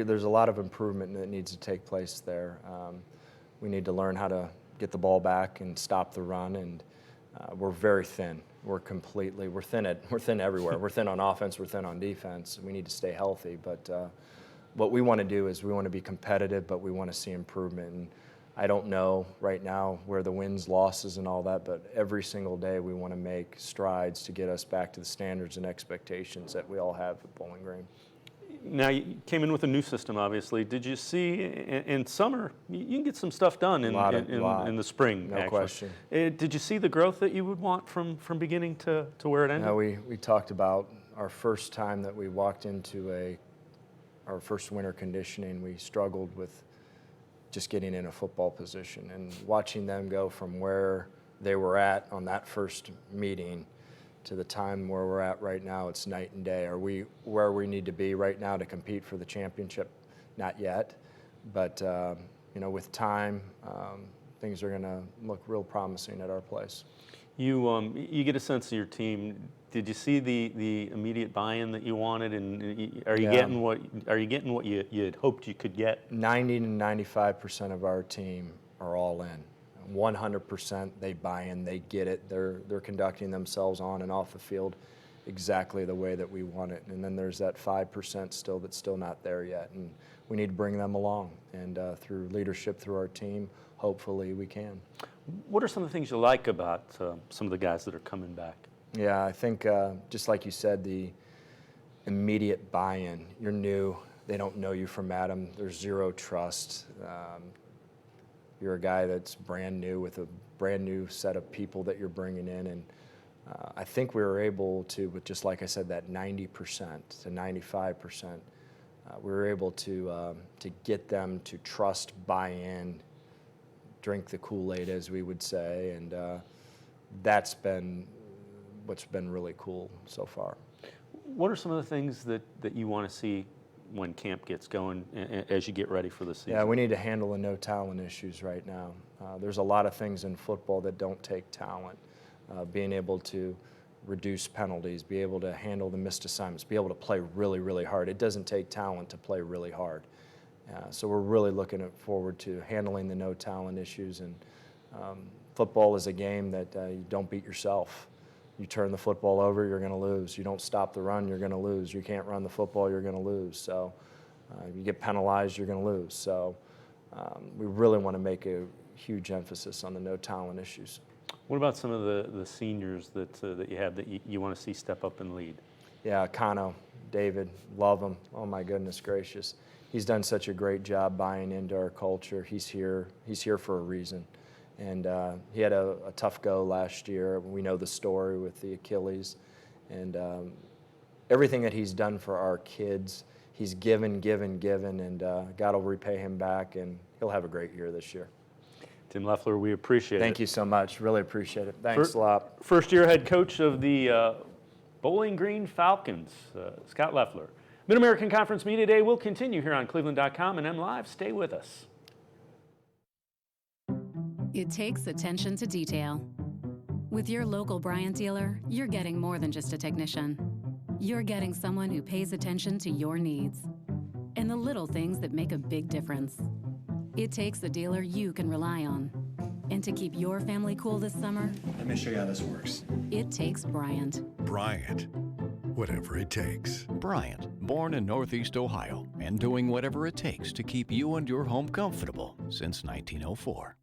There's a lot of improvement that needs to take place there. We need to learn how to get the ball back and stop the run, and we're very thin. We're thin everywhere. We're thin on offense. We're thin on defense. We need to stay healthy. But what we want to do is we want to be competitive, but we want to see improvement. And I don't know right now where the wins, losses, and all that, but every single day we want to make strides to get us back to the standards and expectations that we all have at Bowling Green. Now, you came in with a new system, obviously. Did you see in summer, you can get some stuff done in the spring, no question. Did you see the growth that you would want from beginning to where it ended? No, we talked about our first time that we walked into our first winter conditioning. We struggled with just getting in a football position, and watching them go from where they were at on that first meeting to the time where we're at right now, it's night and day. Are we where we need to be right now to compete for the championship? Not yet, but with time, things are going to look real promising at our place. You get a sense of your team. Did you see the immediate buy-in that you wanted, and are you getting what you had hoped you could get? 90 to 95% of our team are all in. 100% they buy in, they get it. They're conducting themselves on and off the field exactly the way that we want it. And then there's that 5% still that's still not there yet, and we need to bring them along. And through leadership, through our team, hopefully we can. What are some of the things you like about some of the guys that are coming back? Yeah, I think just like you said, the immediate buy-in. You're new. They don't know you from Adam. There's zero trust. You're a guy that's brand new with a brand new set of people that you're bringing in, and I think we were able to, with just like I said, that 90% to 95%, we were able to get them to trust, buy in, drink the Kool-Aid, as we would say, and that's been what's been really cool so far. What are some of the things that you want to see when camp gets going as you get ready for the season? Yeah, we need to handle the no talent issues right now. There's a lot of things in football that don't take talent. Being able to reduce penalties, be able to handle the missed assignments, be able to play really, really hard. It doesn't take talent to play really hard. So we're really looking forward to handling the no talent issues. And football is a game that you don't beat yourself. You turn the football over, you're going to lose. You don't stop the run, you're going to lose. You can't run the football, you're going to lose. So you get penalized, you're going to lose. So we really want to make a huge emphasis on the no talent issues. What about some of the seniors that you have that you want to see step up and lead? Yeah, Kano, David, love him. Oh my goodness gracious. He's done such a great job buying into our culture. He's here for a reason. And he had a tough go last year. We know the story with the Achilles. And everything that he's done for our kids, he's given, and God will repay him back, and he'll have a great year this year. Tim Loeffler, we appreciate it. Thank you so much. Really appreciate it. Thanks a lot. First-year head coach of the bowling-green-falcons, Scot Loeffler. Mid-American Conference Media Day will continue here on cleveland.com and MLive. Stay with us. It takes attention to detail. With your local Bryant dealer, you're getting more than just a technician. You're getting someone who pays attention to your needs and the little things that make a big difference. It takes a dealer you can rely on. And to keep your family cool this summer, let me show you how this works. it takes Bryant. Bryant. Whatever it takes. Bryant, born in Northeast Ohio and doing whatever it takes to keep you and your home comfortable since 1904.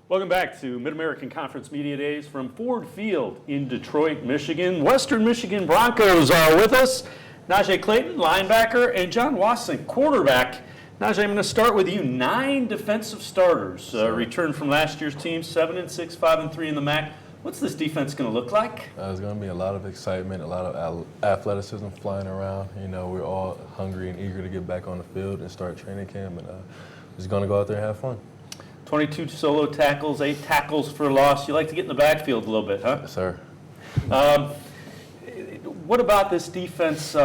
Welcome back to Mid-American Conference Media Days from Ford Field in Detroit, Michigan. Western Michigan Broncos are with us. Najee Clayton, linebacker, and John Wasson, quarterback. Najee, I'm going to start with you. 9 defensive starters returned from last year's team, 7-6, 5-3 in the MAC. What's this defense going to look like? There's going to be a lot of excitement, a lot of athleticism flying around. You know, we're all hungry and eager to get back on the field and start training camp, and just going to go out there and have fun. 22 solo tackles, 8 tackles for loss. You like to get in the backfield a little bit, huh? Yes, sir. What about this defense?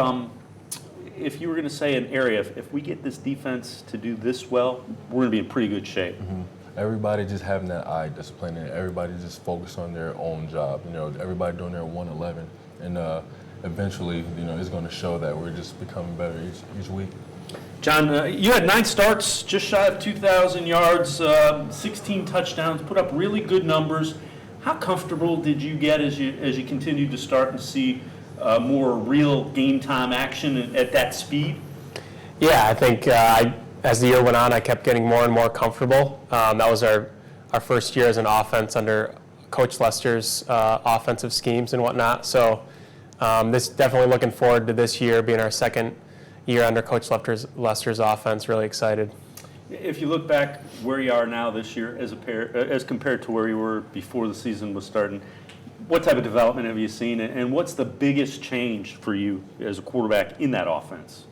If you were going to say an area, if we get this defense to do this well, we're going to be in pretty good shape. Mm-hmm. Everybody just having that eye discipline, and everybody just focused on their own job. You know, everybody doing their 111, and eventually, you know, it's going to show that we're just becoming better each week. John, you had 9 starts, just shy of 2,000 yards, 16 touchdowns, put up really good numbers. How comfortable did you get as you continued to start and see more real game time action at that speed? Yeah, I think as the year went on, I kept getting more and more comfortable. That was our first year as an offense under Coach Lester's offensive schemes and whatnot. So this definitely looking forward to this year being our second year under Coach Lester's offense. Really excited. If you look back where you are now this year as compared to where you were before the season was starting, what type of development have you seen, and what's the biggest change for you as a quarterback in that offense?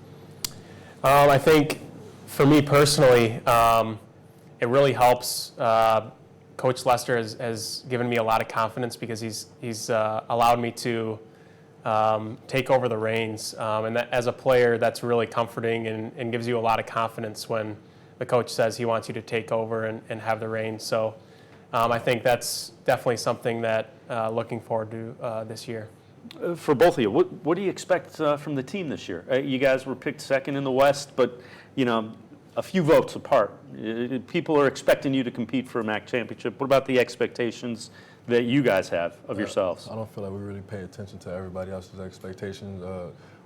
I think for me personally, it really helps. Coach Lester has given me a lot of confidence because he's allowed me to take over the reins. And that, as a player, that's really comforting and gives you a lot of confidence when the coach says he wants you to take over and have the reins. So I think that's definitely something that looking forward to this year. For both of you, what do you expect from the team this year? You guys were picked second in the West, but you know, a few votes apart. People are expecting you to compete for a MAC championship. What about the expectations that you guys have of yourselves? I don't feel like we really pay attention to everybody else's expectations.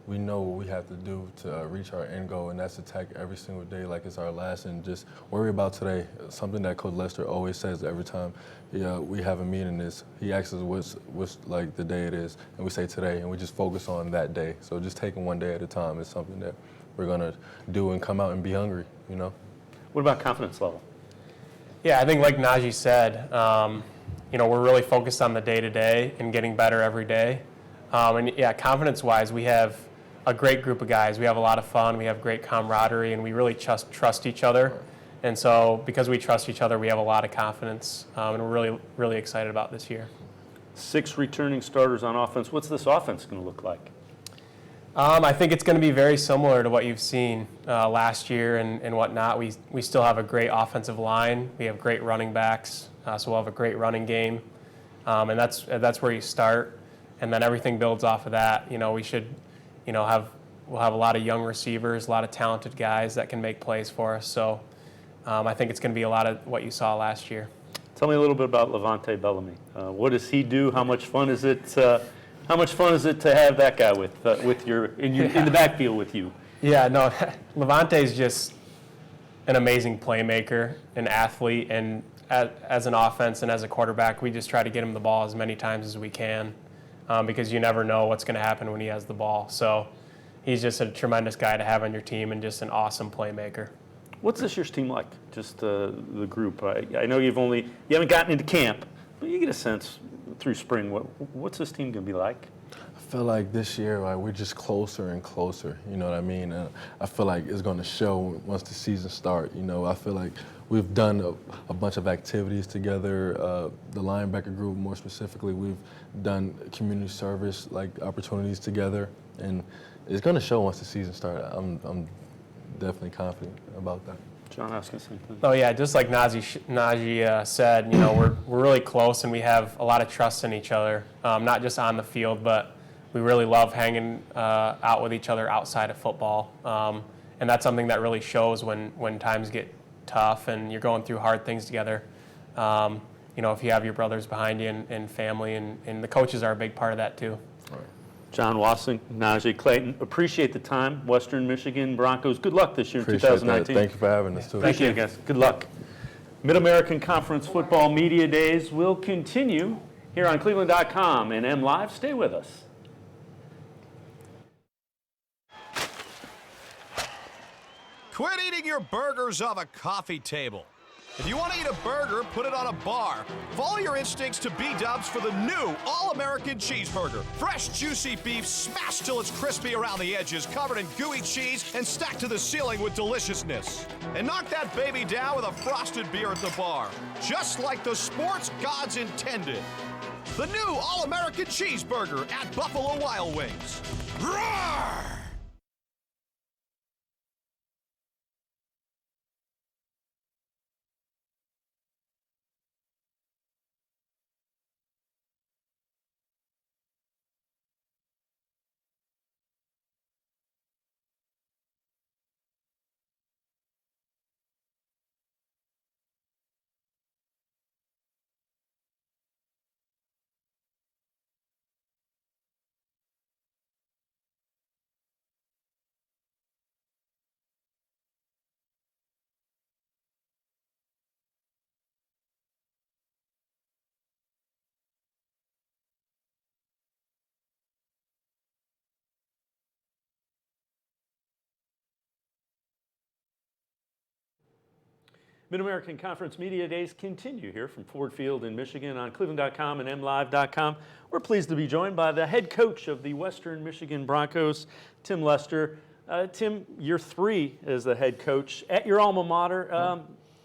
We know what we have to do to reach our end goal, and that's attack every single day like it's our last, and just worry about today. Something that Coach Lester always says every time we have a meeting is he asks us what's like the day it is, and we say today, and we just focus on that day. So just taking one day at a time is something that we're gonna do and come out and be hungry, you know. What about confidence level? Yeah, I think like Najee said, you know, we're really focused on the day-to-day and getting better every day. And yeah, confidence-wise, we have a great group of guys. We have a lot of fun. We have great camaraderie, and we really trust each other. And so because we trust each other, we have a lot of confidence, and we're really, really excited about this year. 6 returning starters on offense. What's this offense going to look like? I think it's going to be very similar to what you've seen last year and whatnot. We still have a great offensive line. We have great running backs, so we'll have a great running game, and that's where you start, and then everything builds off of that. You know, we should, you know, we'll have a lot of young receivers, a lot of talented guys that can make plays for us. So I think it's going to be a lot of what you saw last year. Tell me a little bit about Levante Bellamy. What does he do? How much fun is it? How much fun is it to have that guy with in the backfield with you? Yeah, no, Levante is just an amazing playmaker, an athlete, and as an offense and as a quarterback, we just try to get him the ball as many times as we can because you never know what's going to happen when he has the ball. So he's just a tremendous guy to have on your team and just an awesome playmaker. What's this year's team like? Just the group. I know you haven't gotten into camp, but you get a sense through spring. What's this team going to be like? I feel like this year, like, we're just closer and closer. You know what I mean? I feel like it's going to show once the season starts. You know, I feel like we've done a bunch of activities together. The linebacker group, more specifically, we've done community service like opportunities together, and it's going to show once the season starts. I'm definitely confident about that. John, I was going to say something. Oh yeah, just like Najee said, you know, we're really close and we have a lot of trust in each other, not just on the field, but we really love hanging out with each other outside of football, and that's something that really shows when times get tough and you're going through hard things together. You know, if you have your brothers behind you and family, and the coaches are a big part of that too. John Wasson, Najee Clayton, appreciate the time. Western Michigan Broncos, good luck this year in Appreciate 2019. that. Thank you for having us too. Thank you, guys. Good luck. Mid-American Conference Football Media Days will continue here on cleveland.com and MLive. Stay with us. Quit eating your burgers off a coffee table. If you want to eat a burger, put it on a bar. Follow your instincts to B-dubs for the new All-American Cheeseburger. Fresh, juicy beef smashed till it's crispy around the edges, covered in gooey cheese, and stacked to the ceiling with deliciousness. And knock that baby down with a frosted beer at the bar, just like the sports gods intended. The new All-American Cheeseburger at Buffalo Wild Wings. Roar! Mid-American Conference Media Days continue here from Ford Field in Michigan on cleveland.com and MLive.com. We're pleased to be joined by the head coach of the Western Michigan Broncos, Tim Lester. Tim, year 3 as the head coach at your alma mater.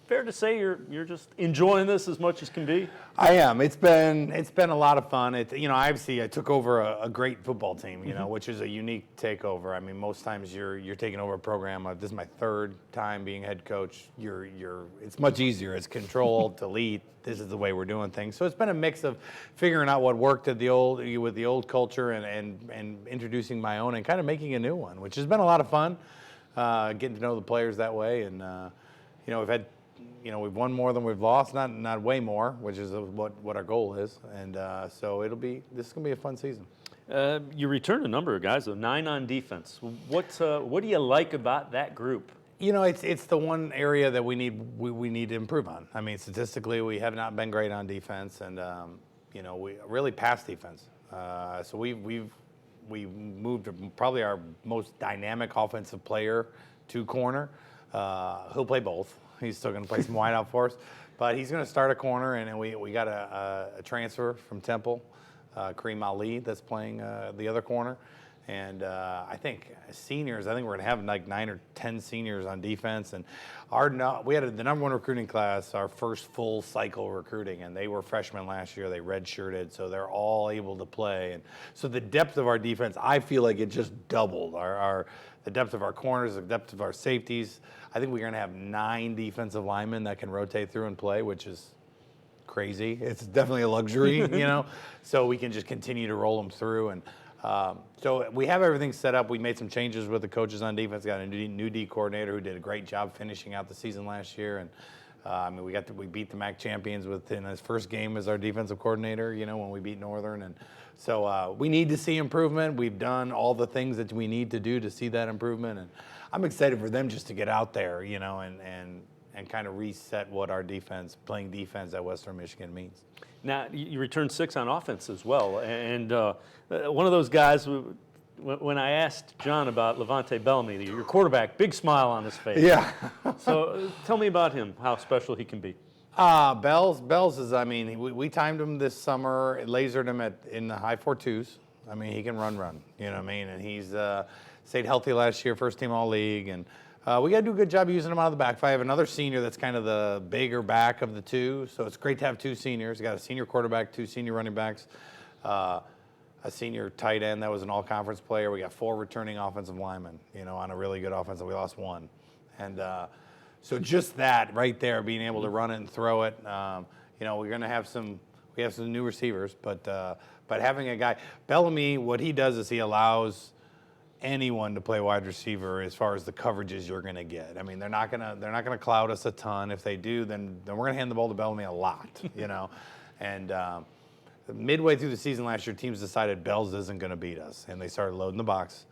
Fair to say you're just enjoying this as much as can be? I am. It's been a lot of fun. Obviously I took over a great football team, which is a unique takeover. I mean, most times you're taking over a program. This is my 3rd time being head coach. It's much easier. It's control, delete. This is the way we're doing things. So it's been a mix of figuring out what worked with the old culture and introducing my own and kind of making a new one, which has been a lot of fun. Getting to know the players that way, and we've won more than we've lost, not way more, which is what our goal is, and so this is gonna be a fun season. You returned a number of guys, though, 9 on defense. What do you like about that group? It's the one area that we need to improve on. I mean, statistically, we have not been great on defense, and we really pass defense. So we moved probably our most dynamic offensive player to corner. He'll play both. He's still going to play some wide out for us, but he's going to start a corner, and we got a transfer from Temple, Kareem Ali, that's playing the other corner. And I think seniors, we're going to have like 9 or 10 seniors on defense. And we had the number 1 recruiting class, our first full cycle recruiting, and they were freshmen last year. They redshirted, so they're all able to play. And so the depth of our defense, I feel like it just doubled. The depth of our corners, the depth of our safeties. I think we're going to have 9 defensive linemen that can rotate through and play, which is crazy. It's definitely a luxury, So we can just continue to roll them through. And so we have everything set up. We made some changes with the coaches on defense. Got a new D coordinator who did a great job finishing out the season last year. And we beat the MAC champions in his first game as our defensive coordinator, when we beat Northern. And so we need to see improvement. We've done all the things that we need to do to see that improvement. And I'm excited for them just to get out there, and kind of reset what our playing defense at Western Michigan means. Now, you returned 6 on offense as well. And one of those guys, when I asked John about Levante Bellamy, your quarterback, big smile on his face. Yeah. So tell me about him, how special he can be. Bells is, we timed him this summer, lasered him in the high 4.2s. He can run, and he's stayed healthy last year, first team all-league, and we got to do a good job using him out of the back. I have another senior that's kind of the bigger back of the 2, so it's great to have 2 seniors. We got a senior quarterback, 2 senior running backs, a senior tight end that was an all-conference player. We got 4 returning offensive linemen, on a really good offense, and we lost 1. And so just that right there, being able to run it and throw it, we're going to have some new receivers, but having a guy, Bellamy, what he does is he allows anyone to play wide receiver as far as the coverages you're going to get. They're not going to cloud us a ton. If they do, then we're going to hand the ball to Bellamy a lot, And midway through the season last year, teams decided Bells isn't going to beat us, and they started loading the box.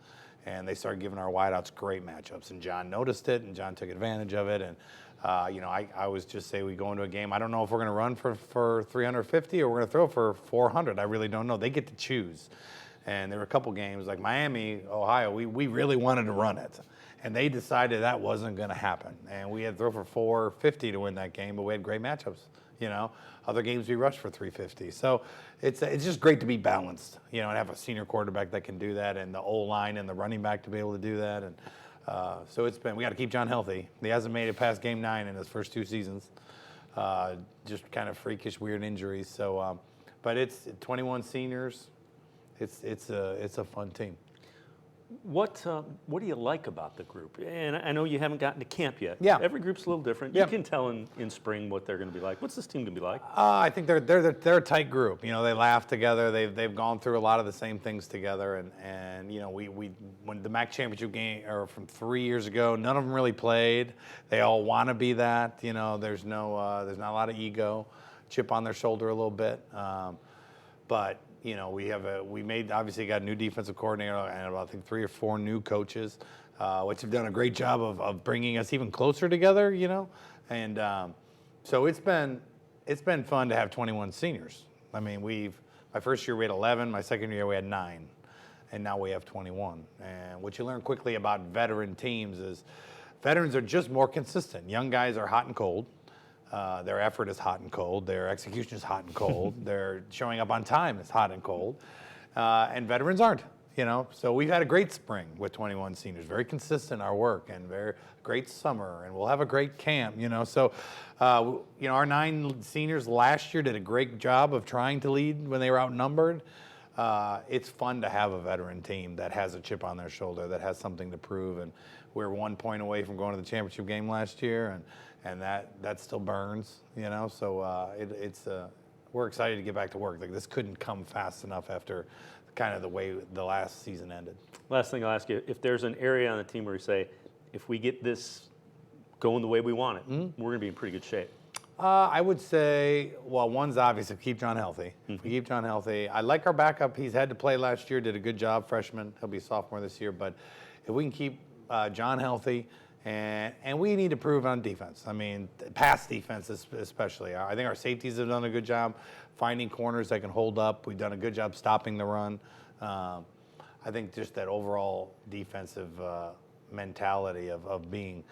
And they started giving our wideouts great matchups. And John noticed it, and John took advantage of it. And, I always just say we go into a game, I don't know if we're going to run for 350 or we're going to throw for 400. I really don't know. They get to choose. And there were a couple games, like Miami, Ohio, we really wanted to run it. And they decided that wasn't going to happen. And we had to throw for 450 to win that game, but we had great matchups. Other games we rushed for 350. So it's just great to be balanced, and have a senior quarterback that can do that, and the O-line and the running back to be able to do that. And so we got to keep John healthy. He hasn't made it past game 9 in his first 2 seasons. Just kind of freakish, weird injuries. So, but it's 21 seniors. It's a fun team. What do you like about the group? And I know you haven't gotten to camp yet. Yeah. Every group's a little different. Yeah. You can tell in spring what they're going to be like. What's this team going to be like? I think they're a tight group. They laugh together. They've gone through a lot of the same things together. And we when the MAC championship game or from 3 years ago, none of them really played. They all want to be that. There's not a lot of ego, chip on their shoulder a little bit. But we obviously got a new defensive coordinator and I think 3 or 4 new coaches, which have done a great job of bringing us even closer together, and so it's been fun to have 21 seniors. I mean, my first year we had 11, my second year we had 9, and now we have 21. And what you learn quickly about veteran teams is veterans are just more consistent. Young guys are hot and cold. Their effort is hot and cold. Their execution is hot and cold. Their showing up on time is hot and cold. And veterans aren't, So we've had a great spring with 21 seniors, very consistent our work, and very great summer, and we'll have a great camp, So, our 9 seniors last year did a great job of trying to lead when they were outnumbered. It's fun to have a veteran team that has a chip on their shoulder, that has something to prove, and we're 1 point away from going to the championship game last year, and that still burns, So we're excited to get back to work. Like, this couldn't come fast enough after kind of the way the last season ended. Last thing I'll ask you, if there's an area on the team where you say, if we get this going the way we want it, we're going to be in pretty good shape. I would say, well, one's obvious, keep John healthy. If we keep John healthy. I like our backup. He's had to play last year, did a good job, freshman. He'll be a sophomore this year. But if we can keep John healthy, and we need to prove on defense. I mean, pass defense especially. I think our safeties have done a good job finding corners that can hold up. We've done a good job stopping the run. I think just that overall defensive mentality of being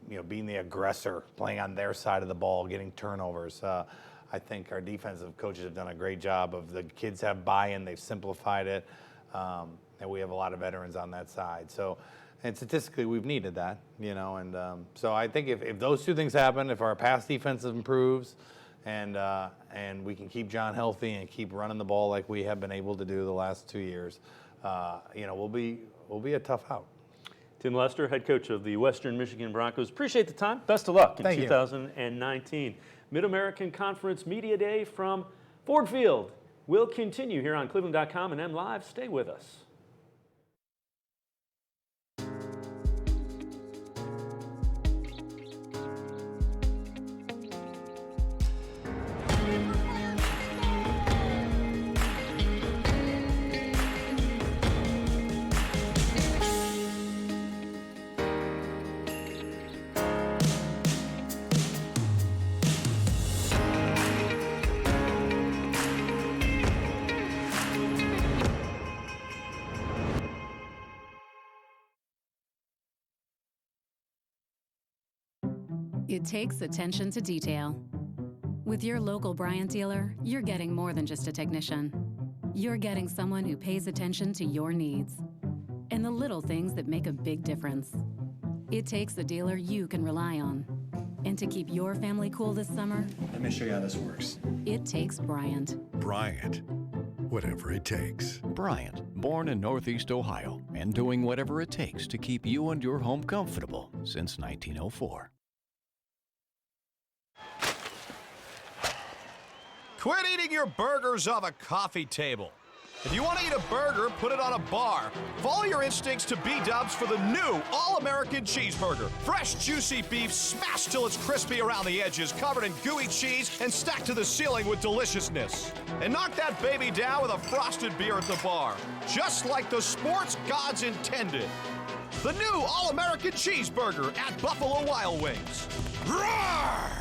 the aggressor, playing on their side of the ball, getting turnovers. I think our defensive coaches have done a great job of the kids have buy-in, they've simplified it, and we have a lot of veterans on that side. So, and statistically, we've needed that, and so I think if those 2 things happen, if our pass defense improves, and we can keep John healthy and keep running the ball like we have been able to do the last 2 years, we'll be a tough out. Tim Lester, head coach of the Western Michigan Broncos. Appreciate the time. Best of luck in Thank you. 2019. Mid-American Conference Media Day from Ford Field will continue here on cleveland.com and MLive. Stay with us. It takes attention to detail. With your local Bryant dealer, you're getting more than just a technician. You're getting someone who pays attention to your needs and the little things that make a big difference. It takes a dealer you can rely on. And to keep your family cool this summer, let me show you how this works. it takes Bryant. Bryant. Whatever it takes. Bryant, born in Northeast Ohio and doing whatever it takes to keep you and your home comfortable since 1904. Quit eating your burgers off a coffee table. If you want to eat a burger, put it on a bar. Follow your instincts to B-dubs for the new All-American Cheeseburger. Fresh, juicy beef smashed till it's crispy around the edges, covered in gooey cheese, and stacked to the ceiling with deliciousness. And knock that baby down with a frosted beer at the bar, just like the sports gods intended. The new All-American Cheeseburger at Buffalo Wild Wings. Roar!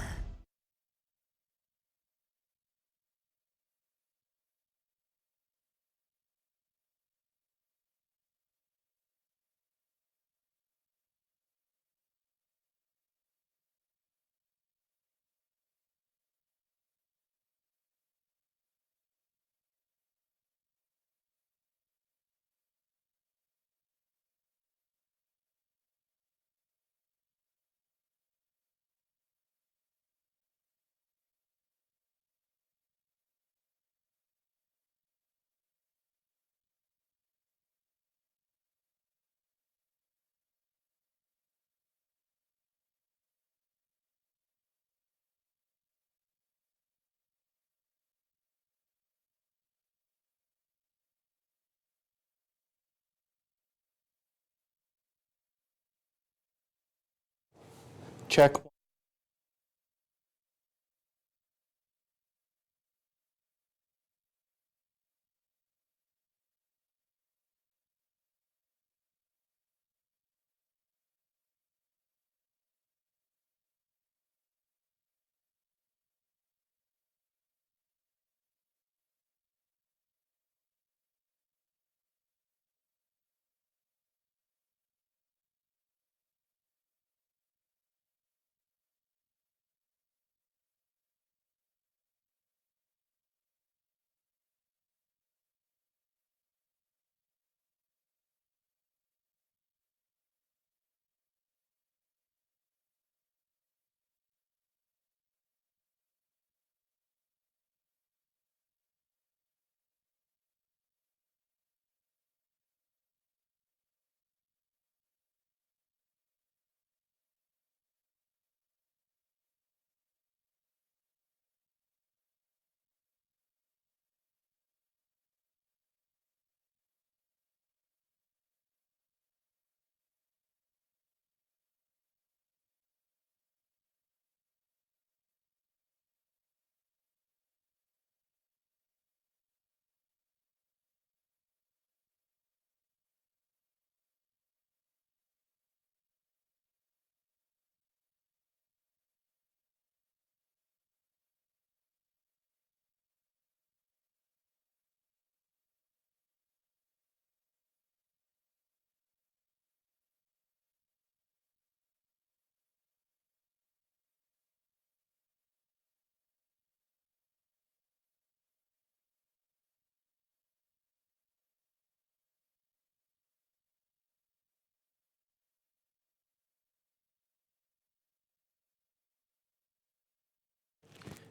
Check.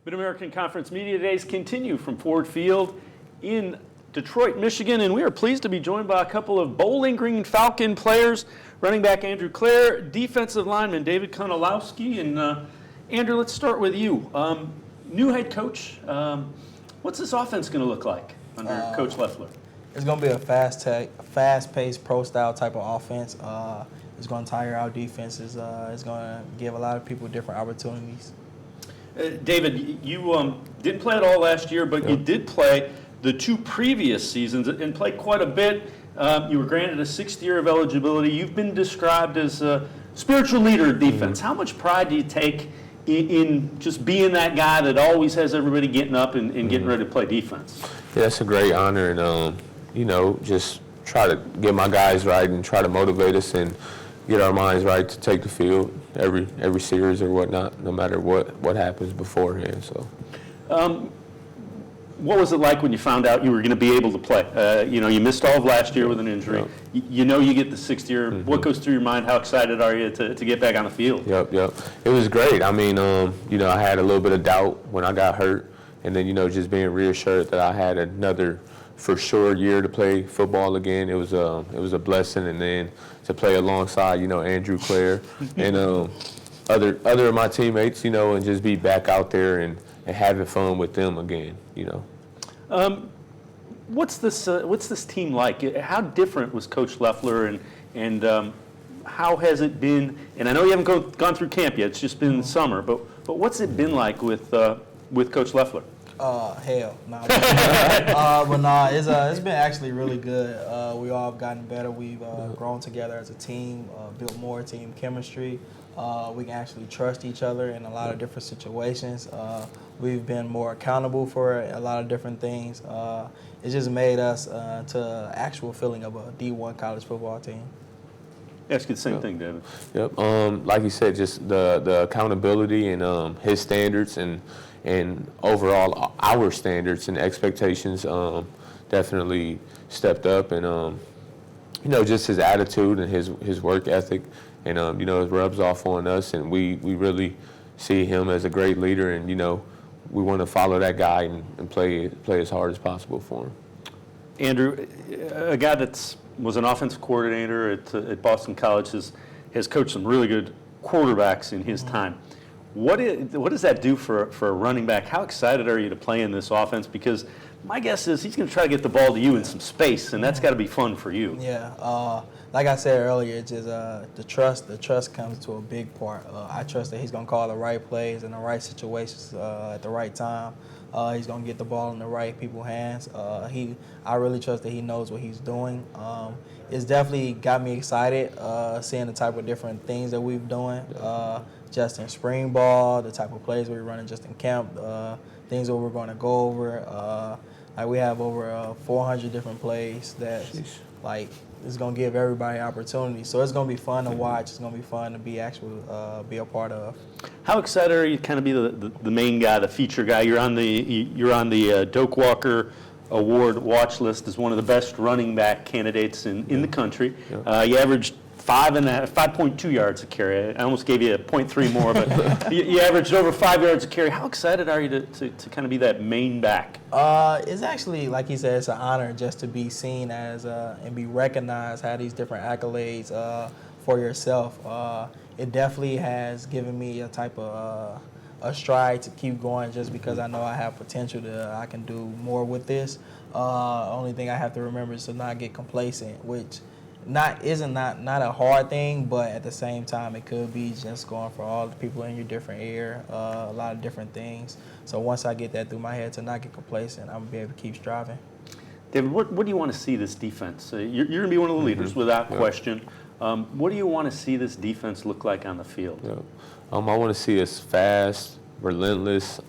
Mid-American Conference Media Days continue from Ford Field in Detroit, Michigan, and we are pleased to be joined by a couple of Bowling Green Falcon players, running back Andrew Clare, defensive lineman David Konolowski. And Andrew, let's start with you. New head coach, what's this offense going to look like under Coach Loeffler? It's going to be a fast-paced, pro-style type of offense. It's going to tire out defenses. It's going to give a lot of people different opportunities. David, you didn't play at all last year, but you did play the two previous seasons and played quite a bit. You were granted a 6th year of eligibility. You've been described as a spiritual leader of defense. How much pride do you take in just being that guy that always has everybody getting up and getting ready to play defense? Yeah, that's a great honor, and just try to get my guys right and try to motivate us and get our minds right to take the field every series or whatnot, no matter what happens beforehand. So, what was it like when you found out you were going to be able to play? You missed all of last year with an injury. Yep. You get the 6th year. What goes through your mind? How excited are you to get back on the field? Yep. It was great. I mean, I had a little bit of doubt when I got hurt, and then just being reassured that I had another for sure year to play football again. It was a blessing, and then to play alongside Andrew Clare and other of my teammates, and just be back out there and having fun with them again. What's this team like? How different was Coach Loeffler, and how has it been? And I know you haven't gone through camp yet; it's just been the summer. But what's it been like with Coach Loeffler? Hell, nah. But nah, it's been actually really good. We all have gotten better. We've grown together as a team, built more team chemistry. We can actually trust each other in a lot of different situations. We've been more accountable for a lot of different things. It's just made us to actual feeling of a D1 college football team. Ask you the same thing, David. Yep. Like you said, just the accountability and his standards and overall our standards and expectations definitely stepped up, and just his attitude and his work ethic, and it rubs off on us, and we really see him as a great leader, and we want to follow that guy and play as hard as possible for him. Andrew, a guy that was an offensive coordinator at Boston College has coached some really good quarterbacks in his time. What does that do for a running back? How excited are you to play in this offense? Because my guess is he's going to try to get the ball to you in some space, and that's got to be fun for you. Yeah, like I said earlier, it's just the trust. The trust comes to a big part. I trust that he's going to call the right plays in the right situations at the right time. He's going to get the ball in the right people's hands. I really trust that he knows what he's doing. It's definitely got me excited seeing the type of different things that we've doing. Just in spring ball, the type of plays we're running just in camp, things that we're going to go over. Like we have over 400 different plays that it's going to give everybody opportunity. So it's going to be fun to watch. It's going to be fun to be a part of. How excited are you to kind of be the main guy, the feature guy? You're on the Doak Walker Award watch list as one of the best running back candidates in the country. You averaged 5.2 yards a carry. I almost gave you a 0.3 more, but you averaged over 5 yards a carry. How excited are you to kind of be that main back? It's actually, like he said, it's an honor just to be seen as and be recognized, have these different accolades for yourself. It definitely has given me a type of a stride to keep going, just because I know I have potential I can do more with this. Only thing I have to remember is to not get complacent, which isn't a hard thing, but at the same time it could be just going for all the people in your different area, a lot of different things. So once I get that through my head to not get complacent, I'm gonna be able to keep striving. David, what do you want to see this defense? You're going to be one of the leaders without question. What do you want to see this defense look like on the field? I want to see us fast, relentless,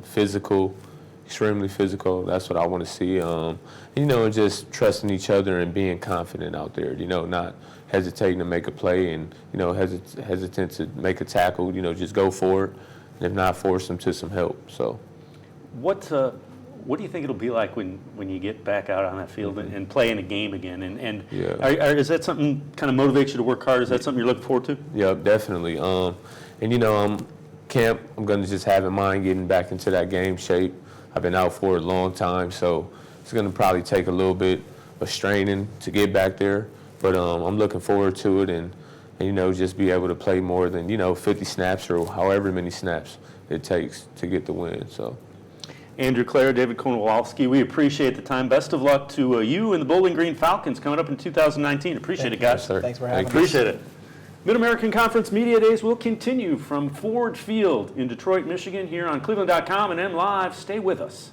physical, extremely physical. That's what I want to see. And just trusting each other and being confident out there. Not hesitating to make a play and hesitant to make a tackle. Just go for it, and if not, force them to some help. So, what do you think it'll be like when you get back out on that field and play in a game again? And is that something kind of motivates you to work hard? Is that something you're looking forward to? Yeah, definitely. Camp, I'm going to just have in mind getting back into that game shape. I've been out for a long time, so it's going to probably take a little bit of straining to get back there. But I'm looking forward to it and just be able to play more than, 50 snaps or however many snaps it takes to get the win. So, Andrew Clare, David Konowalski, we appreciate the time. Best of luck to you and the Bowling-Green-Falcons coming up in 2019. Appreciate it, guys. Yes, sir. Thanks for having us. Appreciate it. Mid-American Conference Media Days will continue from Ford Field in Detroit, Michigan, here on cleveland.com and M Live. Stay with us.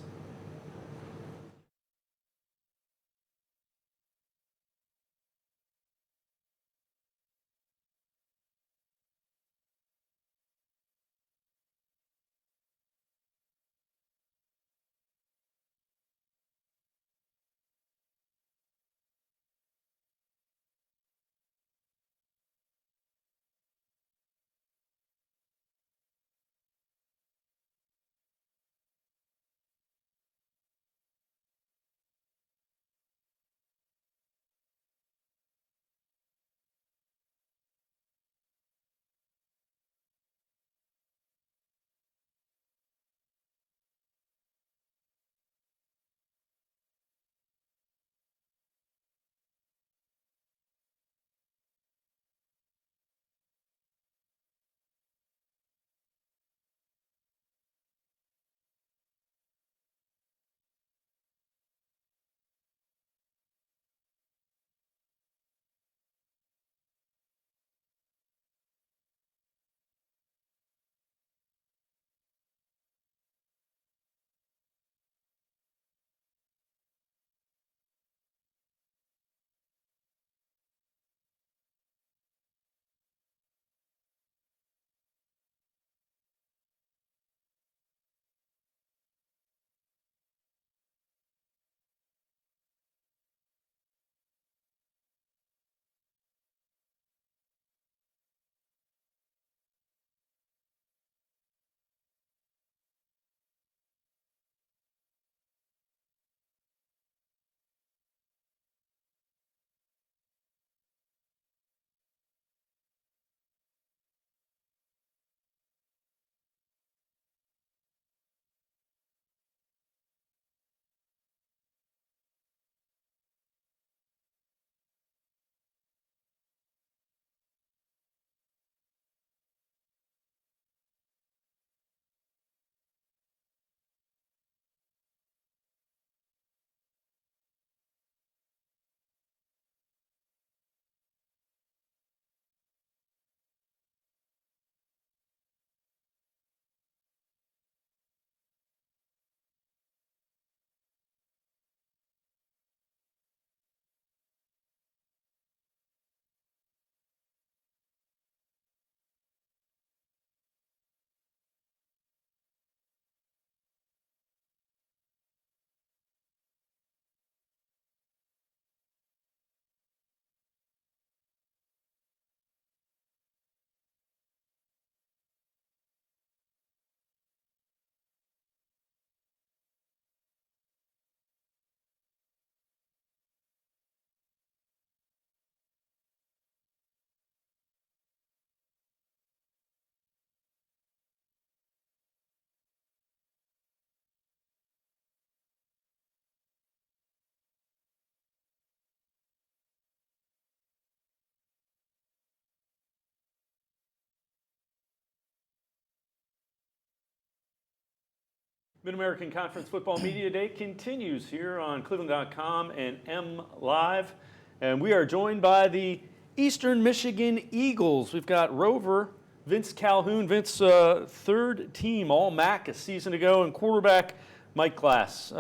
Mid-American Conference Football Media Day continues here on cleveland.com and M Live. And we are joined by the Eastern Michigan Eagles. We've got Rover, Vince Calhoun, third team All-MAC a season ago, and quarterback Mike Glass.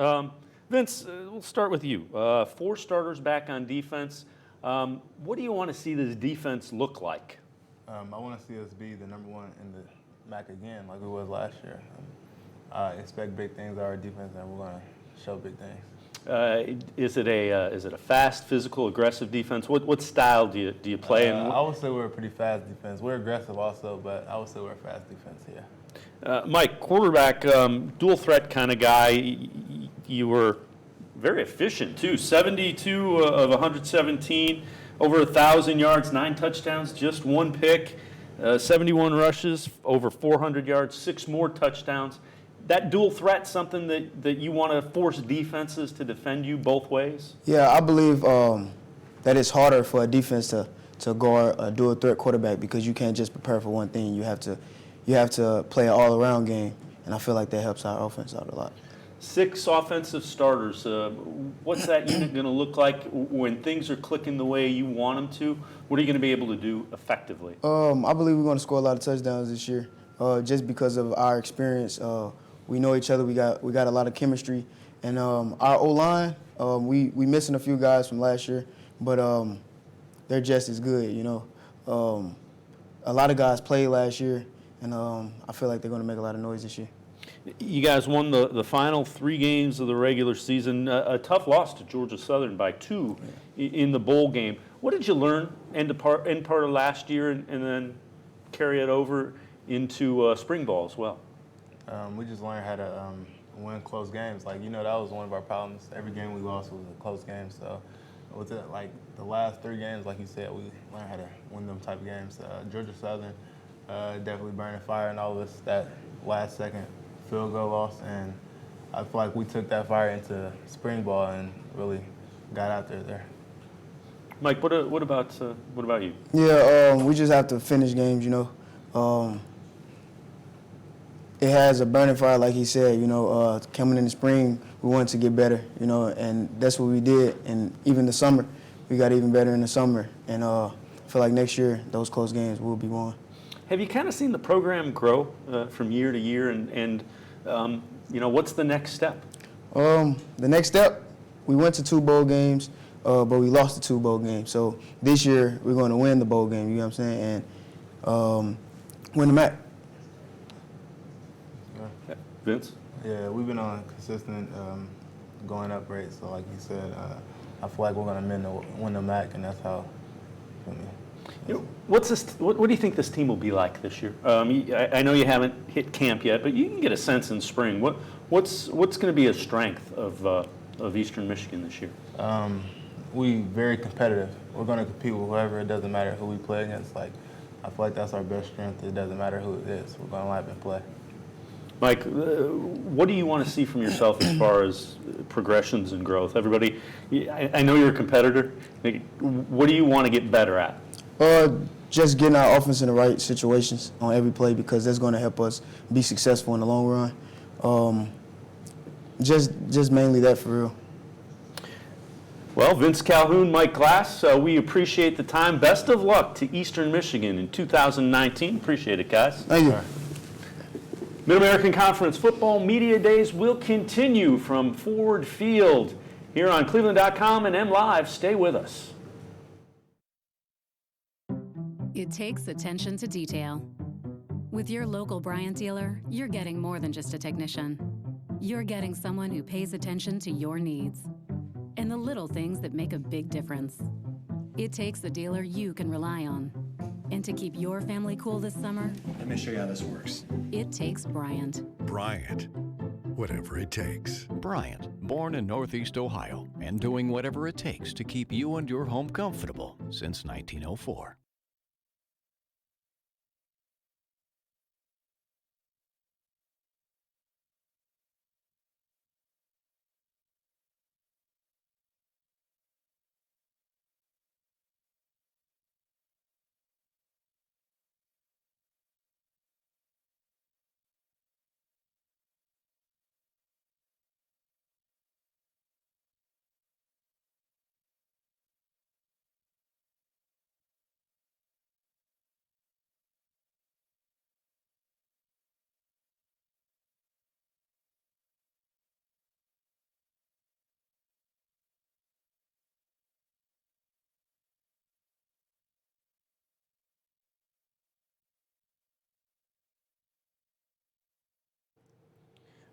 Vince, we'll start with you. 4 starters back on defense. What do you want to see this defense look like? I want to see us be the number 1 in the MAC again, like we was last year. I expect big things of our defense, and we're going to show big things. Is it a fast, physical, aggressive defense? What style do you play? I would say we're a pretty fast defense. We're aggressive also, but I would say we're a fast defense, yeah. Mike, quarterback, dual threat kind of guy. You were very efficient too. 72 of 117, over 1,000 yards, 9 touchdowns, just 1 pick, 71 rushes, over 400 yards, 6 more touchdowns. That dual threat, something that you want to force defenses to defend you both ways? Yeah, I believe that it's harder for a defense to guard a dual threat quarterback because you can't just prepare for one thing. You have to play an all-around game, and I feel like that helps our offense out a lot. 6 offensive starters. What's that unit going to look like when things are clicking the way you want them to? What are you going to be able to do effectively? I believe we're going to score a lot of touchdowns this year, just because of our experience. We know each other. We got a lot of chemistry, and our O-line. We missing a few guys from last year, but they're just as good. You know, a lot of guys played last year, and I feel like they're going to make a lot of noise this year. You guys won the final 3 games of the regular season. A tough loss to Georgia Southern by 2 in the bowl game. What did you learn end part of last year, and then carry it over into spring ball as well? We just learned how to win close games. Like, you know, that was one of our problems. Every game we lost was a close game. So with it, like the last 3 games, like you said, we learned how to win them type of games. Georgia Southern definitely burning fire in all of us. That last second field goal loss, and I feel like we took that fire into spring ball and really got out there. Mike, what about you? Yeah, we just have to finish games. You know. It has a burning fire, like he said, you know, coming in the spring, we wanted to get better, you know, and that's what we did. And even the summer, we got even better in the summer. And I feel like next year, those close games will be won. Have you kind of seen the program grow from year to year? And you know, what's the next step? The next step, we went to 2 bowl games, but we lost the 2 bowl games. So this year, we're going to win the bowl game, you know what I'm saying, and win the MAC. Vince? Yeah, we've been on a consistent going up rate. So like you said, I feel like we're going to win the MAC, and that's how. You know, what do you think this team will be like this year? I know you haven't hit camp yet, but you can get a sense in spring. What's going to be a strength of Eastern Michigan this year? We very competitive. We're going to compete with whoever. It doesn't matter who we play against. Like, I feel like that's our best strength. It doesn't matter who it is. We're going to line up and play. Mike, what do you want to see from yourself as far as progressions and growth? Everybody, I know you're a competitor. What do you want to get better at? Just getting our offense in the right situations on every play, because that's going to help us be successful in the long run. Just mainly that, for real. Well, Vince Calhoun, Mike Glass, we appreciate the time. Best of luck to Eastern Michigan in 2019. Appreciate it, guys. Thank you. Mid-American Conference Football Media Days will continue from Ford Field here on cleveland.com and M Live. Stay with us. It takes attention to detail. With your local Bryant dealer, you're getting more than just a technician. You're getting someone who pays attention to your needs and the little things that make a big difference. It takes a dealer you can rely on. And to keep your family cool this summer, Let me show you how this works. it takes Bryant. Bryant. Whatever it takes. Bryant, born in Northeast Ohio and doing whatever it takes to keep you and your home comfortable since 1904.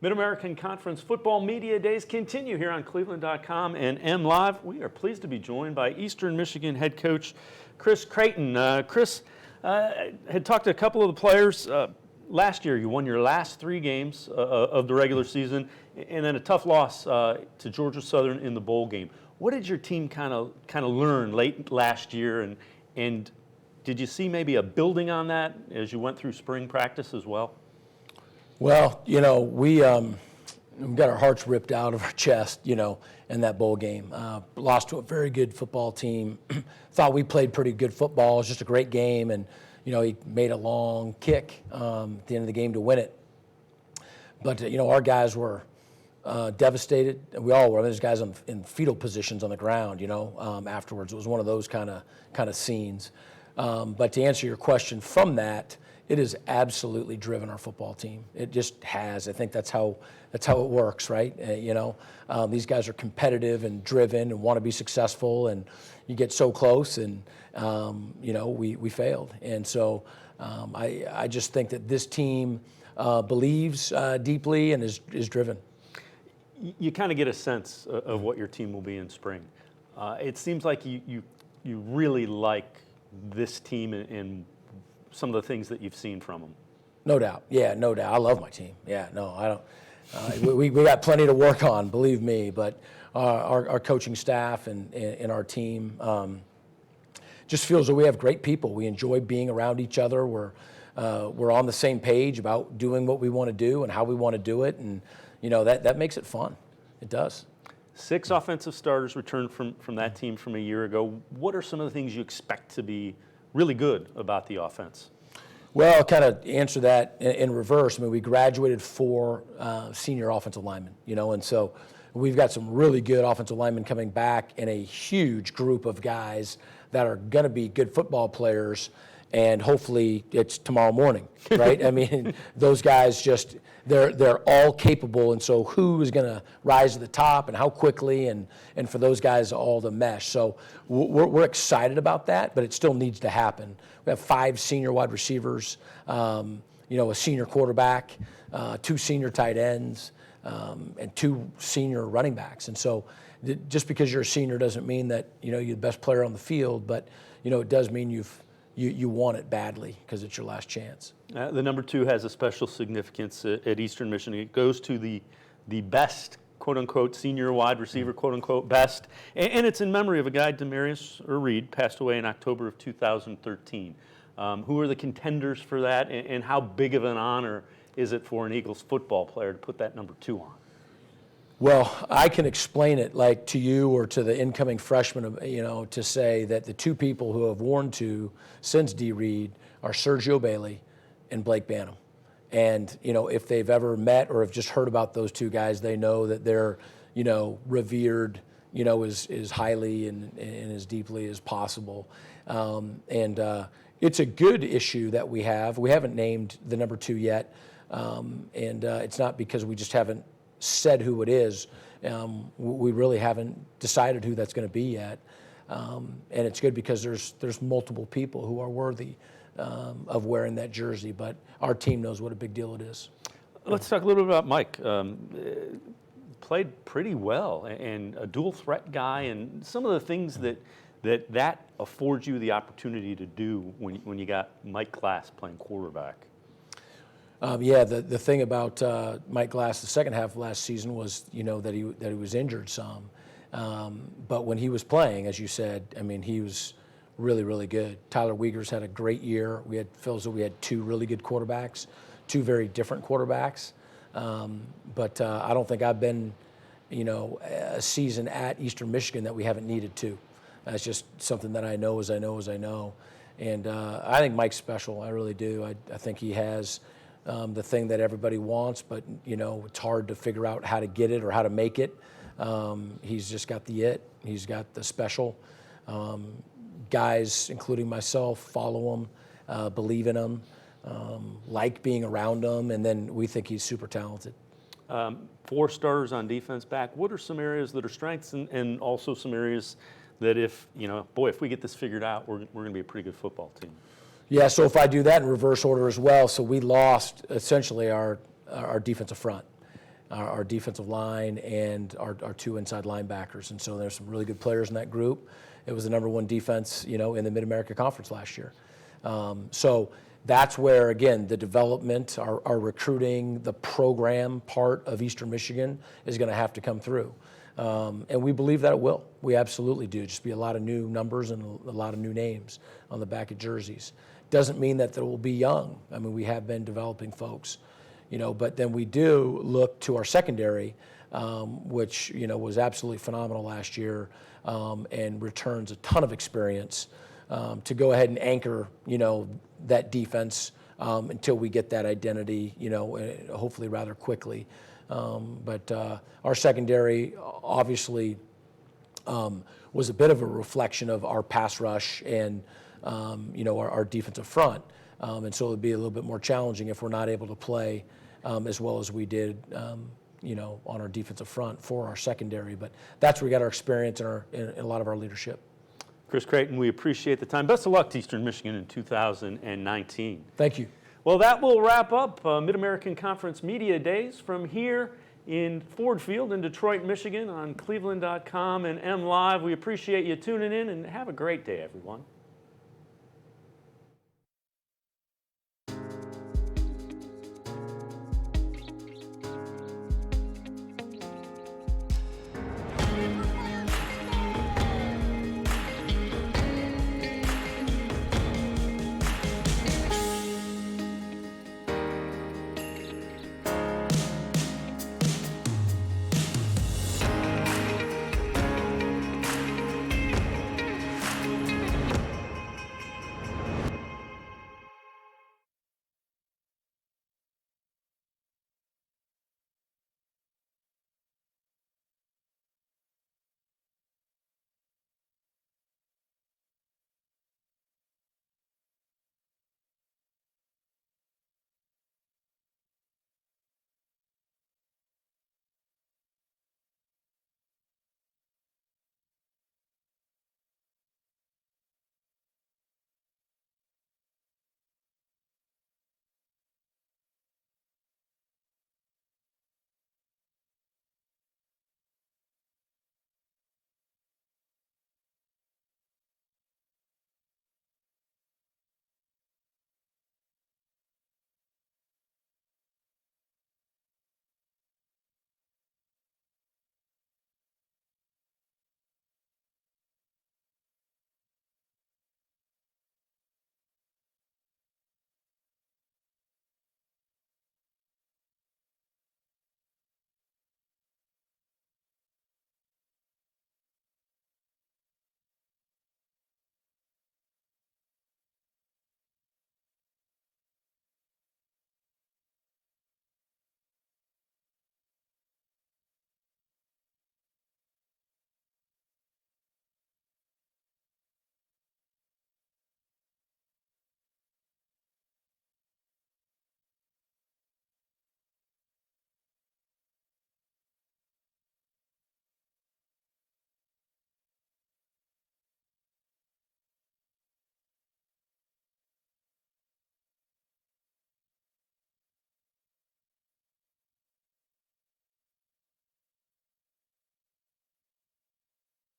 Mid-American Conference Football Media Days continue here on cleveland.com and MLive. We are pleased to be joined by Eastern Michigan head coach Chris Creighton. Chris had talked to a couple of the players. Last year, you won your last 3 games of the regular season, and then a tough loss to Georgia Southern in the bowl game. What did your team kind of learn late last year, and did you see maybe a building on that as you went through spring practice as well? Well, we got our hearts ripped out of our chest, in that bowl game. Lost to a very good football team. Thought we played pretty good football. It was just a great game, and he made a long kick at the end of the game to win it. But our guys were devastated. We all were. There's guys in fetal positions on the ground. Afterwards, it was one of those kind of scenes. But to answer your question from that, it has absolutely driven our football team. It just has. I think that's how it works, right? These guys are competitive and driven and want to be successful, and you get so close, and we failed. And so I just think that this team believes deeply and is driven. You kind of get a sense of what your team will be in spring. It seems like you really like this team and some of the things that you've seen from them. No doubt. Yeah, no doubt. I love my team. Yeah, no, I don't. We got plenty to work on, believe me. But our coaching staff and our team just feels that we have great people. We enjoy being around each other. We're on the same page about doing what we want to do and how we want to do it, and that makes it fun. It does. 6 offensive starters returned from that team from a year ago. What are some of the things you expect to be really good about the offense? Well, I'll kind of answer that in reverse. I mean, we graduated 4 senior offensive linemen, and so we've got some really good offensive linemen coming back and a huge group of guys that are going to be good football players, and hopefully it's tomorrow morning, right? I mean, those guys just, they're all capable, and so who is going to rise to the top and how quickly, and for those guys all to mesh. So we're excited about that, but it still needs to happen. We have 5 senior wide receivers, a senior quarterback, 2 senior tight ends, and 2 senior running backs. And so just because you're a senior doesn't mean that you're the best player on the field, but it does mean you want it badly because it's your last chance. The number 2 has a special significance at Eastern Michigan. It goes to the best, quote-unquote, senior wide receiver, quote-unquote, best. And it's in memory of a guy, Demarius Reed, passed away in October of 2013. Who are the contenders for that, and how big of an honor is it for an Eagles football player to put that number 2 on? Well, I can explain it like to you or to the incoming freshmen, to say that the 2 people who have worn 2 since D. Reed are Sergio Bailey and Blake Banham. And, if they've ever met or have just heard about those 2 guys, they know that they're, revered, as highly and as deeply as possible. It's a good issue that we have. We haven't named the number 2 yet. It's not because we just haven't said who it is. We really haven't decided who that's going to be yet. And it's good because there's multiple people who are worthy of wearing that jersey, but our team knows what a big deal it is. Let's talk a little bit about Mike. Played pretty well, and a dual threat guy, and some of the things that affords you the opportunity to do when you got Mike Glass playing quarterback. The thing about Mike Glass the second half of last season was, that he was injured some. But when he was playing, as you said, I mean, he was really, really good. Tyler Wiegers had a great year. We had 2 really good quarterbacks, 2 very different quarterbacks. But I don't think I've been, a season at Eastern Michigan that we haven't needed to. That's just something that I know as I know as I know. And I think Mike's special. I really do. I think he has the thing that everybody wants, but it's hard to figure out how to get it or how to make it. He's just got the it. He's got the special. Guys, including myself, follow him, believe in him, like being around him, and then we think he's super talented. 4 starters on defense back. What are some areas that are strengths, and also some areas that if we get this figured out, we're going to be a pretty good football team? Yeah, so if I do that in reverse order as well, so we lost essentially our defensive front. our defensive line, and our 2 inside linebackers. And so there's some really good players in that group. It was the #1 defense, in the Mid-America Conference last year. So that's where, again, the development, our recruiting, the program part of Eastern Michigan is going to have to come through. And we believe that it will. We absolutely do. Just be a lot of new numbers and a lot of new names on the back of jerseys. Doesn't mean that they will be young. I mean, we have been developing folks, but then we do look to our secondary, which, was absolutely phenomenal last year, and returns a ton of experience to go ahead and anchor, that defense until we get that identity, hopefully rather quickly. But our secondary obviously was a bit of a reflection of our pass rush and, our defensive front. And so it would be a little bit more challenging if we're not able to play as well as we did, on our defensive front for our secondary. But that's where we got our experience and a lot of our leadership. Chris Creighton, we appreciate the time. Best of luck to Eastern Michigan in 2019. Thank you. Well, that will wrap up Mid-American Conference Media Days from here in Ford Field in Detroit, Michigan on cleveland.com and MLive. We appreciate you tuning in, and have a great day, everyone.